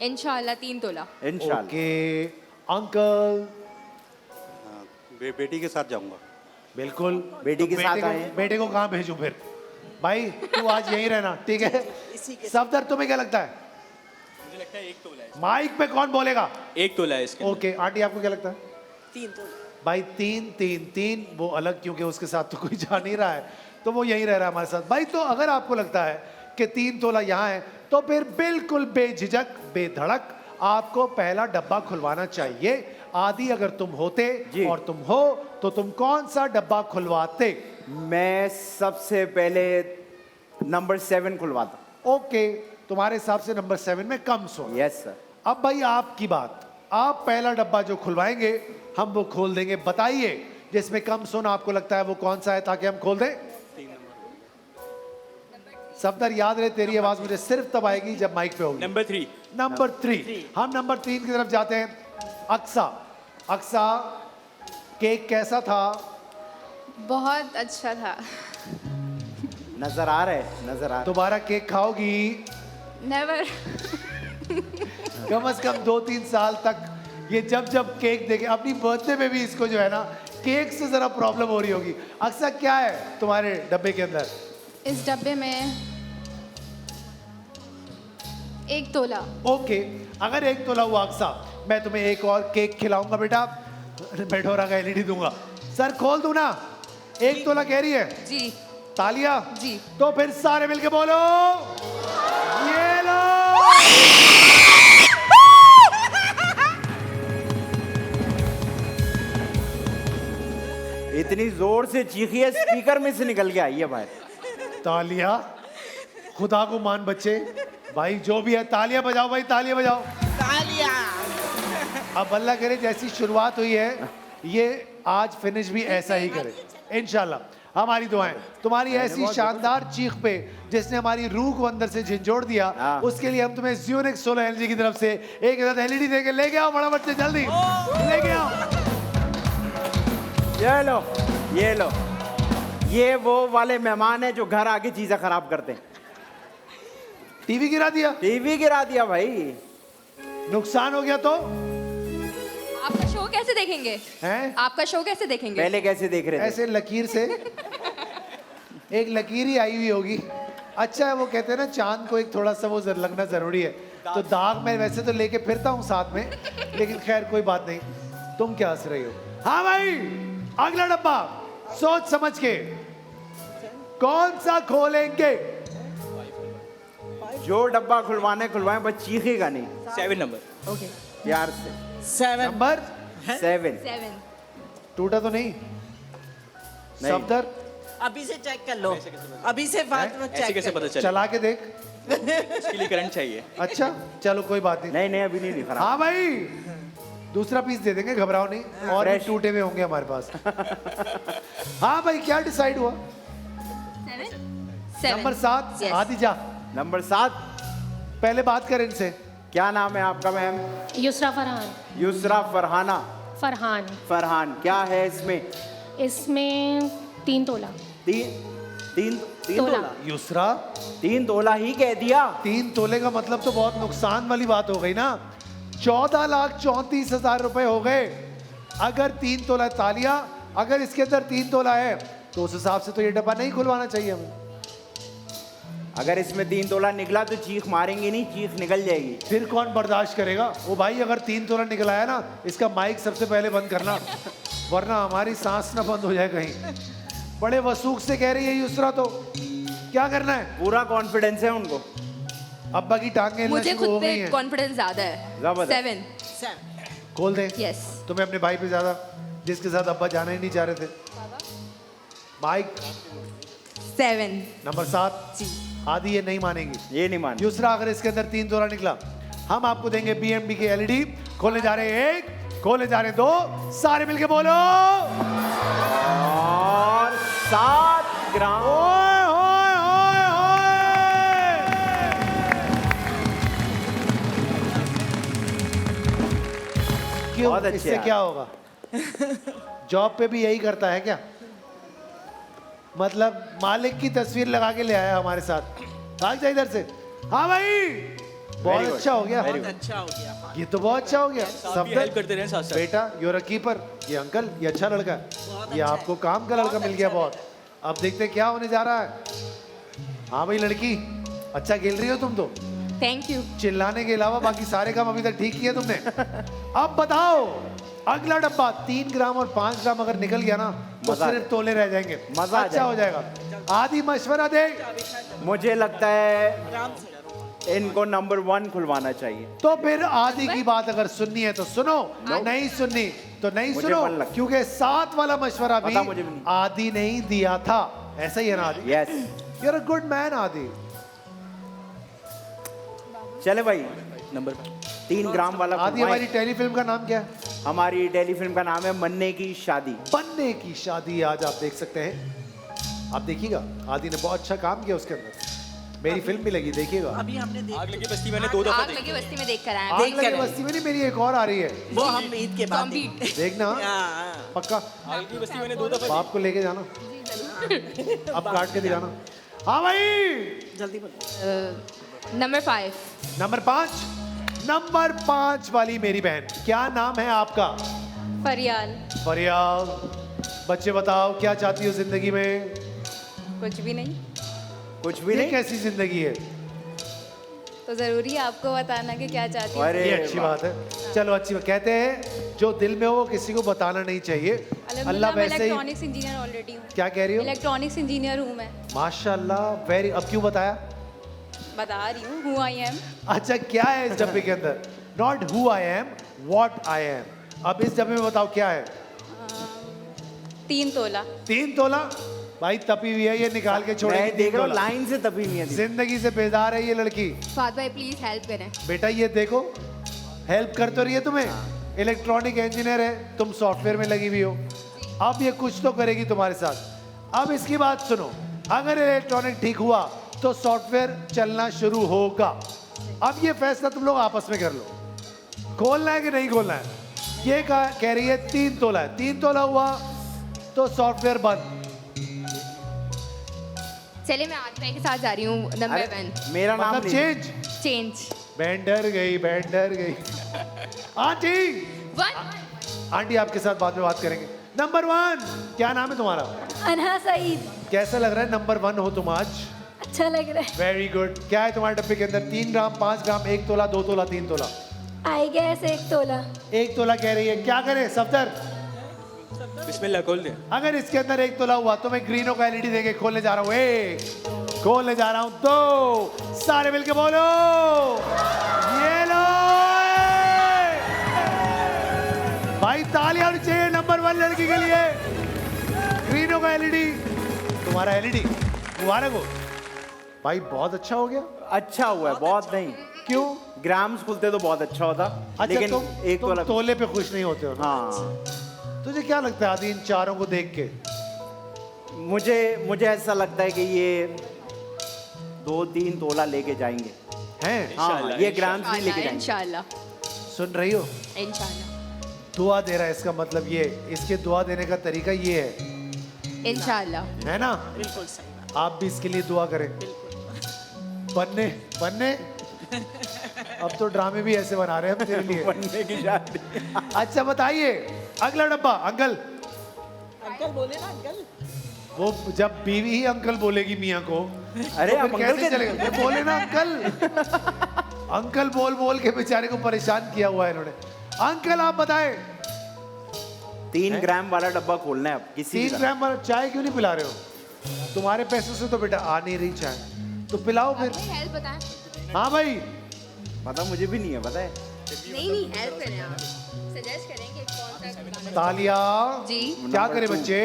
इंशाल्लाह 3 तोला। इंशाल्लाह। Okay uncle. बेटी के साथ जाऊंगा। बिल्कुल बेटी के साथ आए। बेटे को कहाँ भेजूं फिर? भाई तू आज यहीं रहना, ठीक है। सफदर तुम्हें क्या लगता है? मुझे लगता है 1 तोला है। माइक पे कौन बोलेगा? 1 तोला है इसके। ओके आंटी आपको क्या लगता है? 3 तोला। भाई 3 वो अलग, क्योंकि उसके साथ तो कोई जा नहीं रहा है तो वो यहीं रह रहा है हमारे साथ। भाई तो अगर आपको लगता है कि 3 तोला यहाँ है तो फिर बिल्कुल बेझिझक बेधड़क आपको पहला डब्बा खुलवाना चाहिए। आदि अगर तुम होते और तुम हो तो तुम कौन सा डब्बा खुलवाते? मैं सबसे पहले नंबर 7 खुलवाता। ओके तुम्हारे हिसाब से नंबर 7 में कम सोना। Yes sir. अब भाई आपकी बात, आप पहला डब्बा जो खुलवाएंगे हम वो खोल देंगे। बताइए जिसमें कम सोना आपको लगता है वो कौन सा है ताकि हम खोल दें। सफदर याद रहे तेरी आवाज मुझे सिर्फ तब आएगी जब माइक पे होगी। नंबर 3। नंबर 3। हम नंबर 3 की तरफ जाते हैं। अक्सा, अक्सा केक कैसा था? बहुत अच्छा था। नजर आ रहा है, नजर आ रहा दोबारा केक खाओगी? नेवर। कम से कम 2-3 साल तक ये जब जब केक देखे, अपनी बर्थडे पे भी इसको जो है ना केक से जरा प्रॉब्लम हो रही होगी। अक्सा क्या है तुम्हारे डब्बे के अंदर? इस डब्बे में 1 तोला। ओके अगर 1 तोला हुआ अक्सा, मैं तुम्हें एक और केक खिलाऊंगा बेटा, बैठोरा का एलईडी दूंगा। सर खोल दूं ना? 1 तोला कह रही है जी। तालिया जी। तो फिर सारे मिलके बोलो ये लो। इतनी जोर से चीखी है स्पीकर में से निकल के आई है बाहर। तालिया खुदा को मान बच्चे, भाई जो भी है तालियां बजाओ भाई, तालियां बजाओ। तालियां। अब अल्लाह करे जैसी शुरुआत हुई है ये आज फिनिश भी ऐसा ही करे इंशाल्लाह। हमारी दुआएं तुम्हारी ऐसी शानदार चीख पे जिसने हमारी रूह को अंदर से झंझोड़ दिया, उसके लिए हम तुम्हें ज़्यूनिक सोलर एनर्जी की तरफ से एक एलईडी देके लेके आओ बड़ा बच्चे, जल्दी लेके आओ। ये लो, ये लो, ये वो वाले मेहमान है जो घर आके चीजें खराब करते हैं। टीवी गिरा दिया? टीवी गिरा दिया भाई। नुकसान हो गया तो आपका शो कैसे देखेंगे? हैं? आपका शो कैसे देखेंगे? पहले कैसे देख रहे थे? ऐसे लकीर से, एक लकीर ही आई हुई होगी। अच्छा है वो कहते हैं ना चांद को एक थोड़ा सा वो लगना जरूरी है, तो दाग मैं वैसे तो लेके फिरता हूँ साथ में, लेकिन खैर कोई बात नहीं। तुम क्या हंस रही हो? हाँ भाई अगला डब्बा सोच समझ के कौन सा खोलेंगे? जो डब्बा खुलवाए बस चीखेगा नहीं। 7 नंबर। ओके। प्यार से। 7 नंबर 7। टूटा तो नहीं? सफदर अभी से चेक कर लो, अभी से बात में ऐसे चेक कैसे कर पता लो। चला? चला के देख। इसके लिए करंट चाहिए। अच्छा चलो कोई बात नहीं। नहीं अभी नहीं दिखा रहा। हाँ भाई दूसरा पीस दे देंगे, घबराओ नहीं, और भी टूटे हुए होंगे हमारे पास। हाँ भाई क्या डिसाइड हुआ? 7। नंबर 7। आदि जा। नंबर 7। पहले बात करें इनसे। क्या नाम है आपका मैम? युसरा फरहान। युसरा फरहाना। फरहान। फरहान क्या है इसमें? इसमें 3 तोला। 3 3 तोला। तोला युसरा 3 तोला ही कह दिया। 3 तोले का मतलब तो बहुत नुकसान वाली बात हो गई ना। 14,34,000 रुपए हो गए। अगर 3 तोला तालिया, अगर इसके अंदर 3 तोला है तो उस हिसाब से तो ये डब्बा नहीं खुलवाना चाहिए हमें। अगर इसमें 3 तोला निकला तो चीख मारेंगे नहीं, चीख निकल जाएगी। फिर कौन बर्दाश्त करेगा? वो भाई अगर 3 तोला निकल आया ना, इसका माइक सबसे पहले बंद करना, वरना हमारी सांस ना बंद हो जाए कहीं। बड़े वसूख से कह रही है युसरा, तो क्या करना है? पूरा कॉन्फिडेंस है उनको। अब्बा की टांगें मुझे हो खुद पे गई हैं। कॉन्फिडेंस ज्यादा है। जबरदस्त। 7। खोल दे। यस। तुम्हें अपने भाई पे ज्यादा, जिसके साथ अब्बा जाना ही नहीं चाह रहे थे। माइक 7। नंबर 7। जी। आदि ये नहीं मानेगी। ये नहीं मान। दूसरा, अगर इसके अंदर 3 तोला निकला, हम आपको देंगे BMB के LED। खोलने जा रहे हैं 1, खोलने जा रहे हैं 2, सारे मिलके बोलो। और 7 ग्राम। ओए ओए ओए ओए। क्यों? बहुत अच्छे इससे यार। क्या होगा? जॉब पे भी यही करता है क्या? मतलब मालिक की तस्वीर लगा के ले आया हमारे साथ। भाग जा इधर से। हाँ भाई, बहुत Very good, अच्छा हो गया। very good। अच्छा हो गया। ये तो बहुत अच्छा हो गया। आप भी हेल्प करते रहे साथ साथ। बेटा, यूर अ कीपर। ये अंकल, ये अच्छा लड़का है। ये आपको काम का लड़का मिल गया बहुत। अब देखते क्या होने जा रहा है। हाँ भाई लड़की, अच्छा खेल रही हो तुम तो। Thank you. चिल्लाने के अलावा बाकी सारे काम अभी तक ठीक किए तुमने। अब बताओ, अगला डब्बा 3 ग्राम और 5 ग्राम अगर निकल गया ना, तो मजा आ सिर्फ तोले रह जाएंगे। मजा आ अच्छा हो जाएगा। आदि मशवरा दे। मुझे लगता है इनको नंबर 1 खुलवाना चाहिए। तो फिर आदि की बात अगर सुननी है तो सुनो, नहीं सुननी तो नहीं मुझे सुनो, मन लगता। क्योंकि 7 वाला मशवरा भी पता मुझे भी नहीं। आदि ने ही दिया था। ऐसा ही है ना Aadi? Yes. You are a good man Aadi. चले भाई, नंबर 3 ग्राम वाला आदि, खुलवाएं। हमारी टेलीफिल्म का नाम क्या है? हमारी टेलीफिल्म का नाम है मन्ने की शादी। बनने की शादी। आज आप देख सकते हैं, आप देखिएगा, आदि ने बहुत अच्छा काम किया उसके अंदर। मेरी फिल्म भी लगी, देखिएगा। अभी हमने आग लगी बस्ती मैंने 2 दफा आग लगी बस्ती में देख कर आए। आग लगी बस्ती में नहीं, मेरी एक और आ रही है, वो हम ईद के बाद Complete। देखना पक्का। आग लगी बस्ती मैंने 2 दफा बाप को लेके जाना, अब काट के दिखाना। हाँ भाई, जल्दी बोलो। नंबर 5। नंबर 5। नंबर 5 वाली मेरी बहन, क्या नाम है आपका? फरियाल। फरियाल। बच्चे बताओ, क्या चाहती हो जिंदगी में? कुछ भी नहीं। कुछ भी ये नहीं। कैसी जिंदगी है? तो जरूरी है आपको बताना कि क्या चाहती हूँ। अरे ये अच्छी बात है। चलो अच्छी बात। कहते हैं जो दिल में हो वो किसी को बताना नहीं चाहिए। अल्लाह मैं वैसे ही। इलेक्ट्रॉनिक्स इंजीनियर ऑलरेडी हूँ। क्या कह रही हो? इलेक्ट्रॉनिक्स इंजीनियर हूँ मैं। माशाल्लाह, वेरी। अब क्यों बताया? बता रही हूँ हु आई एम। अच्छा, क्या है इस डब्बे के अंदर? Not who I am, what I am. अब इस डब्बे में बताओ क्या है? 3 तोला। 3 तोला। भाई तपी हुई है ये, निकाल के छोड़ेगी। मैं देख रहा हूँ लाइन से तभी नहीं है। जिंदगी से बेजार है ये लड़की। फाद भाई प्लीज हेल्प करें। बेटा ये देखो, हेल्प कर तो रही है तुम्हें। इलेक्ट्रॉनिक इंजीनियर है, तुम सॉफ्टवेयर में लगी हुई हो। अब ये कुछ तो करेगी तुम्हारे साथ। अब इसकी बात सुनो, अगर इलेक्ट्रॉनिक ठीक हुआ तो सॉफ्टवेयर चलना शुरू होगा। अब ये फैसला तुम लोग आपस में कर लो, खोलना है कि नहीं खोलना है। ये कह रही है 3 तोला है। 3 तोला हुआ तो सॉफ्टवेयर बंद। चलिए मैं आज भाई के साथ जा रही हूँ। नंबर 1। मेरा नाम मतलब नहीं। चेंज। बैंडर गई, बैंडर गई। आंटी, 1। आंटी आपके साथ बाद में बात करेंगे। नंबर 1, क्या नाम है तुम्हारा? अनहा सईद। कैसा लग रहा है नंबर 1 हो तुम आज? अच्छा लग रहा है। Very good. क्या है तुम्हारे डब्बे के अंदर? 3 ग्राम, 5 ग्राम, 1 तोला, 2 तोला, 3 तोला? आई गैस 1 तोला। 1 तोला कह रही है। क्या करें सफदर? बिस्मिल्लाह खोल दे। अगर इसके अंदर 1 तोला हुआ तो मैं ग्रीनो का LED देके खोलने जा रहा हूँ। 1, खोलने जा रहा हूँ 2, सारे मिलके बोलो ये लो। भाई तालियां होनी चाहिए नंबर 1 लड़की के लिए। ग्रीनो का LED, तुम्हारा LED मुबारक हो भाई, बहुत अच्छा हो गया। अच्छा हुआ है, बहुत नहीं। क्यों? ग्राम्स खुलते तो बहुत अच्छा होता। अच्छा, लेकिन तुम 1 तोला। तोले पे खुश नहीं होते हो ना? हाँ, तुझे क्या लगता है आदि इन चारों को देख के? मुझे ऐसा लगता है कि ये 2-3 तोला लेके जाएंगे। हैं? हाँ, ये ग्राम्स नहीं लेके जाएंगे। इंशाल्लाह। सुन रही हो? इंशाल्लाह। दुआ दे रहा है, इसका मतलब ये, इसके दुआ देने का तरीका ये है इंशाल्लाह। ना? बिल्कुल सही बात। आप भी इसके लिए दुआ करें। बनने बनने अब तो ड्रामे भी ऐसे बना रहे हैं हम तेरे लिए। बनने की शादी। अच्छा बताइए, अगला डब्बा अंकल। अंकल बोले ना अंकल। वो जब बीवी ही अंकल बोलेगी मियाँ को, अरे तो आप फिर अंकल कैसे के चलेगा? ये बोले ना अंकल। अंकल बोल बोल के बेचारे को परेशान किया हुआ है इन्होंने। अंकल आप बताएं, 3 ग्राम वाला डब्बा खोलना है अब किसी 3 भी तरह। ग्राम वाला चाय क्यों नहीं पिला रहे हो? तुम्हारे पैसों से तो बेटा आ नहीं रही चाय, तो पिलाओ फिर। हेल्प बताएं। हाँ भाई, पता मुझे भी नहीं है, पता है। नहीं हेल्प करें आप, सजेस्ट करेंगे कौन सा तालिया जी क्या करे बच्चे?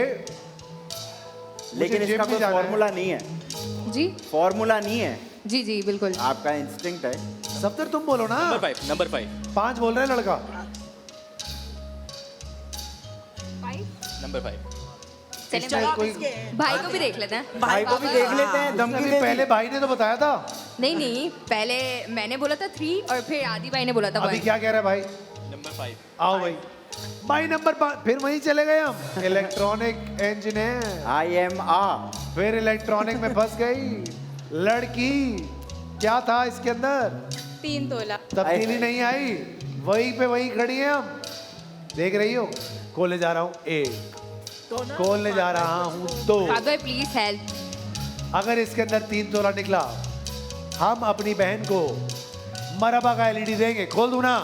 लेकिन मुझे इसका जेब कोई में जाना है। फॉर्मूला नहीं है। जी फॉर्मूला नहीं है, जी जी बिल्कुल। आपका इंस्टिंक्ट है। सफदर तुम बोलो ना। नंबर 5 5 बोल रहा है लड़का। नंबर 5। इसमें कोई भाई को भी देख लेते हैं। भाई को भी देख लेते हैं, धमकी अभी दे पहले भाई ने तो बताया था। नहीं पहले मैंने बोला था 3 और फिर आदि भाई ने बोला था अभी क्या कह रहा है भाई? नंबर 5। आओ भाई, भाई नंबर 5। फिर वहीं चले गए हम। Electronic engineer. IMR। फिर इलेक्ट्रॉनिक में फंस गई लड़की। क्या था इसके अंदर? 3 तोला। तब्दीली नहीं आई, वहीं पे वहीं खड़ी है हम। देख रही हो? खोलने जा रहा हूँ 1, खोलने जा रहा हूँ 2। भाई प्लीज हेल्प। अगर इसके अंदर 3 तोला निकला, हम अपनी बहन को मरहबा का LED देंगे। खोल दूं ना?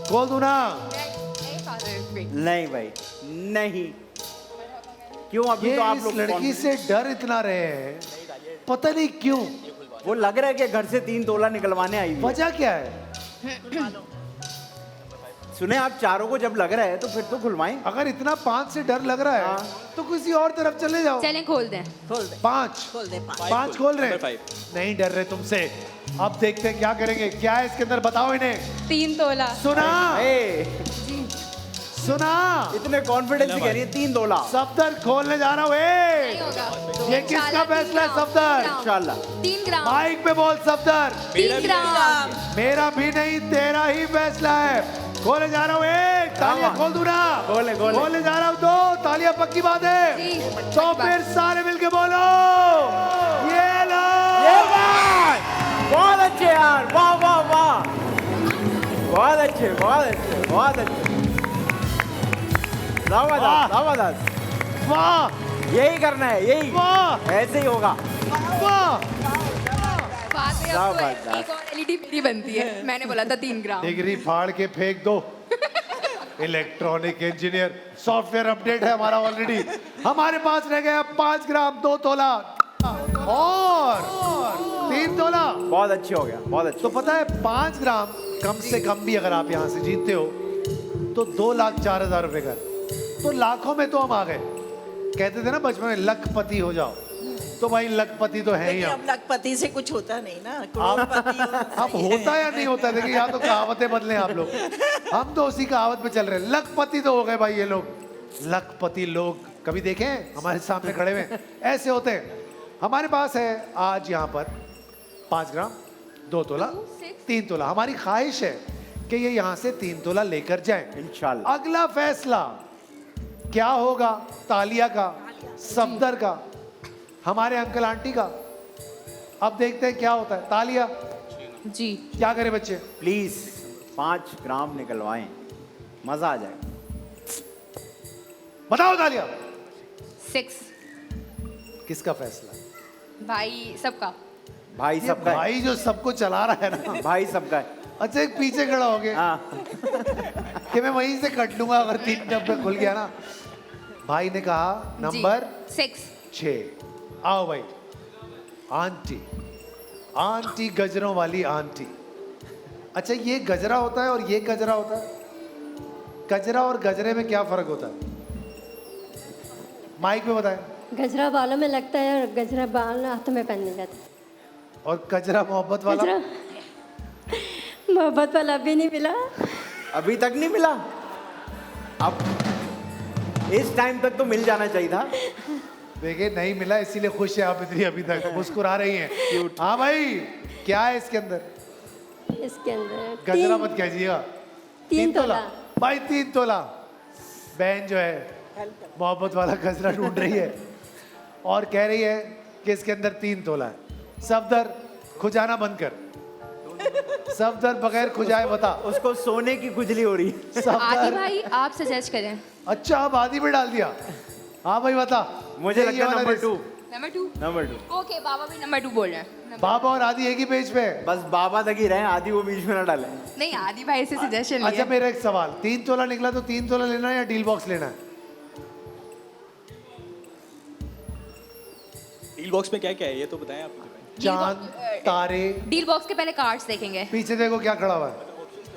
खोल दूं ना? नहीं भाई नहीं। क्यों अभी ये तो आप इस लोग लड़की से डर इतना रहे हैं, पता नहीं क्यों। वो लग रहा है कि घर से 3 तोला निकलवाने आई हुई है। वजह क्या है? सुने आप चारों को जब लग रहा है तो फिर तो खुलवाएं। अगर इतना 5 से डर लग रहा है तो किसी और तरफ चले जाओ। चलें खोल दें। 5 खोल दे 5 खोल रहे नंबर हैं? नहीं डर रहे तुमसे। अब देखते हैं क्या करेंगे। क्या है इसके अंदर, बताओ इन्हें। 3 तोला। सुना? ए, सुना? इतने कॉन्फिडेंस से कह रही है 3 तोला। सफदर खोलने जा रहा हूँ। ये किसका फैसला है सफदर? इंशाल्लाह। 3 ग्राम। माइक पे बोल सफदर। 3 ग्राम। मेरा भी नहीं, तेरा ही फैसला है। खोले जा रहा हूँ 1, तालियां खोल दूं ना? खोले खोले। खोलने जा रहा हूँ 2, तालियां पक्की बात है। तो फिर सारे मिलके बोलो, ये लो। ये बात बहुत अच्छे यार, वाह वाह वाह, बहुत अच्छे बहुत अच्छे बहुत अच्छे। जबरदस्त जबरदस्त, वाह यही करना है, यही वाह ऐसे ही होगा। वाह। एक और LED मेरी बनती है। मैंने बोला था 3 ग्राम। डिग्री फाड़ के फेंक दो। इलेक्ट्रॉनिक इंजीनियर, सॉफ्टवेयर अपडेट है हमारा ऑलरेडी। हमारे पास रह गया 5 ग्राम 2 तोला और 3 तोला। बहुत अच्छे हो गया, बहुत अच्छे। तो पता है 5 ग्राम कम से कम भी अगर आप यहाँ से जीतते हो तो 2,04,000 रुपए का। तो लाखों में तो हम आ गए। कहते थे ना बचपन में, लखपति हो जाओ। तो भाई लखपति तो है ही लेकिन हम। अब लखपति से कुछ होता नहीं ना, अब करोड़पति होना अब चाहिए। होता या नहीं होता, देखिए यहाँ तो कहावतें बदले आप लोग। हम तो उसी कहावत पे चल रहे हैं। लखपति तो हो गए भाई ये लोग। लखपति लोग कभी देखे हैं? हमारे सामने खड़े हुए ऐसे होते हैं। हमारे पास है आज यहाँ पर 5 ग्राम 2 तोला 3 तोला। हमारी ख्वाहिश है कि ये यहाँ से 3 तोला लेकर जाएं। इंशाल्लाह। अगला फैसला क्या होगा? तालिया का, सफदर का, हमारे अंकल आंटी का। अब देखते हैं क्या होता है। तालिया जी क्या करे बच्चे? प्लीज 5 ग्राम निकलवाएं, मजा आ जाएगा। बताओ तालिया। 6। किसका फैसला? भाई सबका। भाई सबका है, भाई जो सबको चला रहा है ना। भाई सबका है। अच्छा एक पीछे खड़ा हो गया हाँ कि मैं वहीं से कट लूंगा अगर 3 डब्बे खुल गया ना। भाई ने कहा नंबर 6। आओ भाई। आंटी, आंटी गजरों वाली आंटी। अच्छा ये गजरा होता है और ये गजरा होता है। गजरा और गजरे में क्या फर्क होता है? माइक में बताएं। गजरा बालों में लगता है और गजरा बाल हाथों में पहनने जाता है। और गजरा मोहब्बत वाला? मोहब्बत वाला अभी नहीं मिला। अभी तक नहीं मिला? अब इस टाइम तक तो मिल जाना चाहिए था। देखिए नहीं मिला, इसीलिए खुश है आप इतनी अभी तक मुस्कुरा रही हैं। हाँ भाई क्या है इसके अंदर? इसके अंदर गजरा मत कहिएगा। 3 तोला। भाई 3 तोला। बहन जो है मोहब्बत वाला गजरा ढूंढ रही है और कह रही है कि इसके अंदर 3 तोला है। सफदर खुजाना बंद कर। सफदर बगैर खुजाए बता। उसको सोने की खुजली हो रही है। आदि भाई आप सजेस्ट करें। अच्छा अब आदि में डाल दिया। हाँ भाई बता। मुझे लगता है नंबर 2। नंबर 2। नंबर 2। ओके बाबा भी नंबर 2 बोल रहे हैं। बाबा और आदि एक ही पेज पे है। बस बाबा तक ही रहे, आदि वो बीच में ना डाले। नहीं आदि भाई से सजेशन अच्छा मेरा एक सवाल, 3 तोला निकला तो 3 तोला लेना है या डील बॉक्स लेना है? डील बॉक्स में क्या क्या है ये तो बताएं आप मुझे। चांद तारे। डील बॉक्स के पहले कार्ड्स देखेंगे। पीछे देखो क्या खड़ा हुआ है,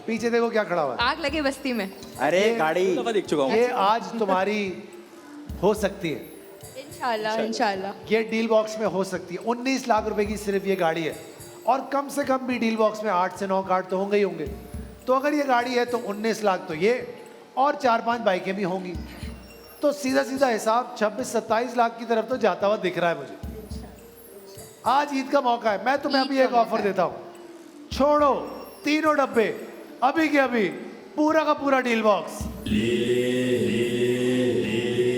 पीछे देखो क्या खड़ा हुआ है। आग लगे बस्ती में। अरे गाड़ी देख चुका हूँ। ये आज तुम्हारी हो सकती है। इंशाल्लाह इंशाल्लाह। ये डील बॉक्स में हो सकती है। 19 लाख रुपए की सिर्फ ये गाड़ी है और कम से कम भी डील बॉक्स में 8 से 9 कार्ड तो होंगे ही होंगे। तो अगर ये गाड़ी है तो 19 लाख तो ये और 4-5 बाइकें भी होंगी, तो सीधा सीधा हिसाब 26-27 लाख की तरफ तो जाता हुआ दिख रहा है मुझे। आज ईद का मौका है, मैं तुम्हें अभी एक ऑफर देता हूँ, छोड़ो तीनों डब्बे अभी के अभी, पूरा का पूरा डील बॉक्स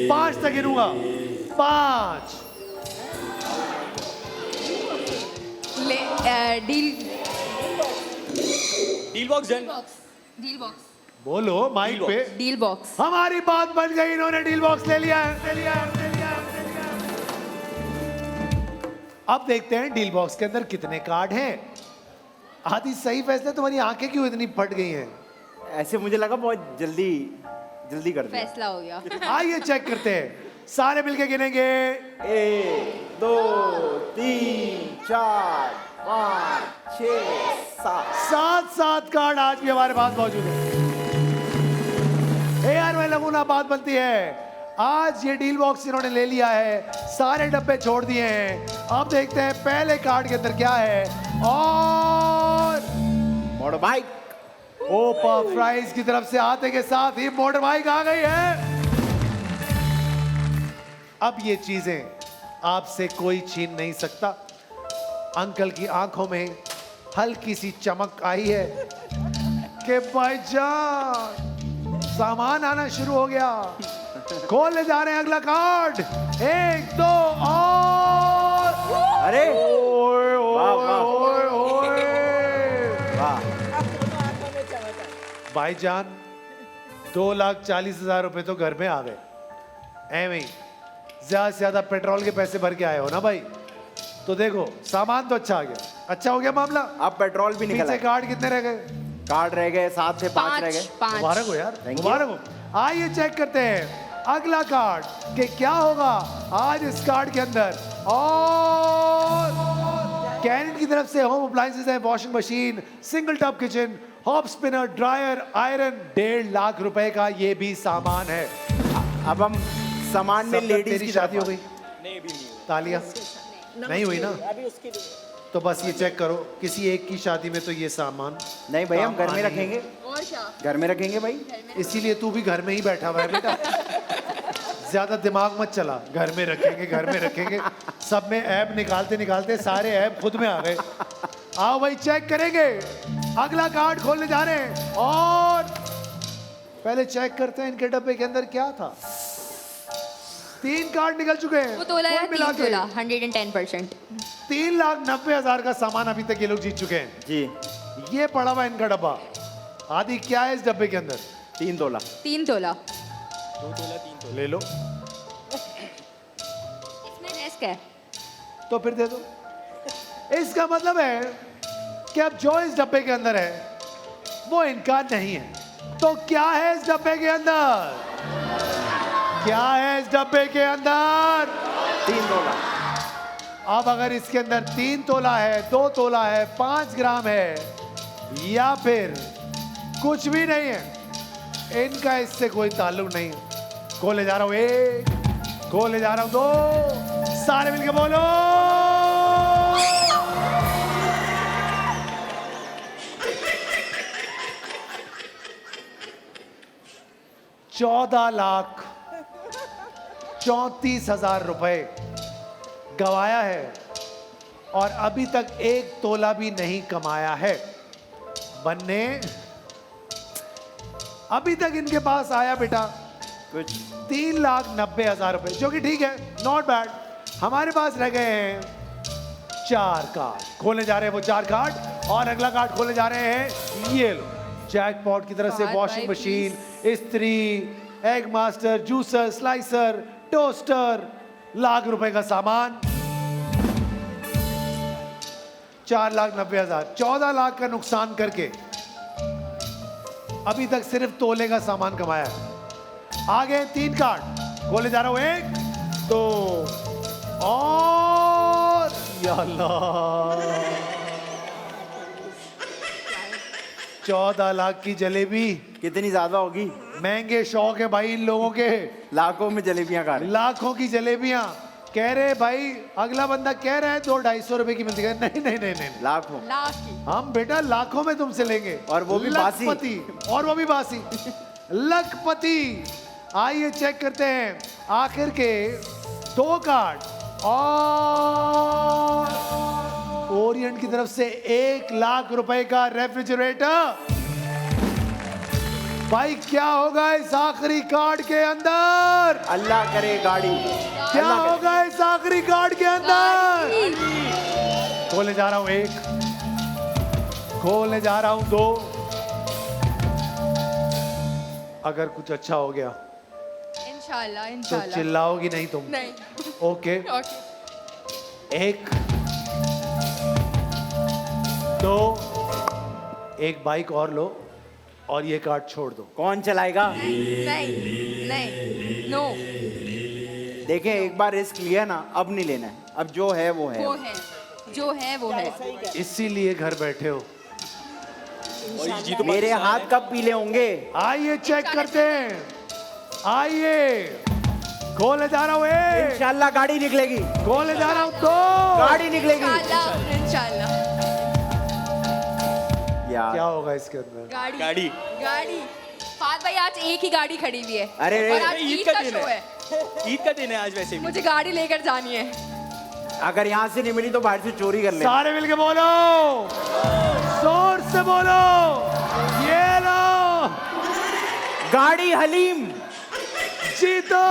5 तक गिनूंगा। 5 ले deal box done. Deal box बोलो माइक पे। Deal box. हमारी बात बन गई, इन्होंने डील बॉक्स ले लिया है। अब देखते हैं डील बॉक्स के अंदर कितने कार्ड हैं। आदि सही फैसला, तुम्हारी आंखें क्यों इतनी फट गई हैं? ऐसे मुझे लगा बहुत जल्दी कर दिया। फैसला हो गया। आइए चेक करते हैं, सारे मिलके गिनेंगे। 1 2 3 4 5 6 7 कार्ड आज भी हमारे पास मौजूद है। यार मैं लगूना बात बनती है, आज ये डील बॉक्स इन्होंने ले लिया है, सारे डब्बे छोड़ दिए हैं। अब देखते हैं पहले कार्ड के अंदर क्या है। और मोटर बाइक ओपा प्राइज की तरफ से आते के साथ ही मोटर बाइक आ गई है। अब ये चीजें आपसे कोई छीन नहीं सकता। अंकल की आंखों में हल्की सी चमक आई है कि भाईजान सामान आना शुरू हो गया। खोलने जा रहे हैं अगला कार्ड। 1 2 और अरे ओए वाह, वाह। ओए ओए वाह भाईजान 2,40,000 रुपए तो घर में आ गए। ऐਵੇਂ ही ज्यादा से ज्यादा पेट्रोल के पैसे भर के आए हो ना भाई, तो देखो सामान तो अच्छा आ गया, अच्छा हो गया मामला। अब पेट्रोल भी निकल पीछे आया। कार्ड कितने रह गए? कार्ड रह गए 7 से 5 रह गए। मुबारक हो यार, Thank you. मुबारक हो। आइए चेक करते हैं अगला कार्ड कि क्या होगा आज इस कार्ड के अंदर। और कैनन की तरफ से होम अप्लायंसेस है, washing machine, single top kitchen, hop spinner, dryer, iron, 1.5 lakh रुपए का ये भी सामान है। अब हम सामान में लेडीज तेरी की शादी हो गई? नहीं अभी नहीं। तालिया नहीं हुई ना? अभी उसकी भी तो बस ये चेक करो, किसी एक की शादी में तो ये सामान नहीं भाई, हम घर में काम रखेंगे। और क्या? घर में रखेंगे भाई। इसीलिए तू भी घर में ही बैठा हुआ है बेटा। ज्यादा दिमाग मत चला, घर में रखेंगे घर में रखेंगे। सब में ऐप निकालते निकालते सारे ऐप खुद में आ गए। आओ भाई चेक करेंगे, अगला कार्ड खोलने जा रहे हैं। और पहले चेक करते हैं इनके डब्बे के अंदर क्या था। 3 कार्ड निकल चुके हैं। वो तोला या कुल मिला 3 के तोला 110%। 3,90,000 का सामान अभी तक ये लोग जीत चुके हैं जी। ये पड़ा हुआ इनका डब्बा। आदि क्या है इस डब्बे के अंदर? 3 तोला। 3 तोला। 2 तोला 3 तोला। ले लो इसमें रिस्क है। तो फिर दे दो। इसका मतलब है कि अब जो इस डब्बे के अंदर है वो इनका नहीं है। तो क्या है इस डब्बे के अंदर? क्या है इस डब्बे के अंदर? 3 तोला। अब अगर इसके अंदर 3 तोला है, 2 तोला है, 5 ग्राम है या फिर कुछ भी नहीं है, इनका इससे कोई ताल्लुक नहीं है। खोले जा रहा हूं 1, खोले जा रहा हूं 2, सारे मिलके बोलो 14,34,000 रुपए गवाया है और अभी तक 1 तोला भी नहीं कमाया है। बन्ने अभी तक इनके पास आया बेटा कुछ 3,90,000 रुपए, जो कि ठीक है, नॉट बैड। हमारे पास रह गए हैं 4 कार्ड। खोलने जा रहे हैं वो 4 कार्ड और अगला कार्ड खोलने जा रहे हैं ये लो। जैकपॉट की तरफ से कार्ड वॉशिंग भाई, मशीन, इस्त्री, egg master, juicer, slicer, toaster, lakh रुपए का सामान। 4,90,000, 14 लाख का नुकसान करके अभी तक सिर्फ तोले का सामान कमाया है। आगे 3 कार्ड खोले जा रहा हूं, 1 2 और या अल्लाह 14 लाख की जलेबी। कितनी ज्यादा होगी? महंगे शौक है भाई इन लोगों के। लाखों में जलेबियां खा रहे। लाखों की जलेबियां कह रहे भाई। अगला बंदा कह रहा है 200-250 रुपए की मिलती है। नहीं नहीं नहीं नहीं, लाखों। हम बेटा लाखों में तुमसे लेंगे, और वो भी बासी। लखपति, और वो भी बासी। लखपति। आइए चेक करते हैं आखिर के 2 कार्ड और ओरिएंट की तरफ से 1 लाख रुपए का रेफ्रिजरेटर। भाई क्या होगा इस आखिरी कार्ड के अंदर? अल्लाह करे गाड़ी। क्या होगा इस आखिरी कार्ड के अंदर? खोलने जा रहा हूं 1, खोलने जा रहा हूं 2। अगर कुछ अच्छा हो गया इंशाल्लाह तो इंशाल्लाह। चिल्लाओगी नहीं तुम? नहीं। ओके। ओके। 1 2, एक बाइक और लो और ये कार्ड छोड़ दो। कौन चलाएगा? नहीं नहीं नो। देखें एक बार रिस्क लिया ना, अब नहीं लेना है। अब जो है वो है। वो है जो है वो है। इसीलिए घर बैठे हो। मेरे हाथ कब पीले होंगे? आइए चेक करते हैं। आइए खोले जा रहा हूँ 1, इंशाल्लाह गाड़ी निकलेगी। खोले जा रहा हूँ 2, गाड़ी निकलेगी। इंशाल्लाह। यार क्या होगा इसके अंदर? गाड़ी गाड़ी। गाड़ी। फाद भाई आज एक ही गाड़ी खड़ी हुई है। अरे और आज ईद का शो है। ईद का दिन है आज वैसे भी। मुझे गाड़ी लेकर जानी है। अगर यहाँ से नहीं मिली तो बाहर से चोरी कर ले। सारे मिलके बोलो, जोर से बोलो, ये लो गाड़ी हलीम जीतो।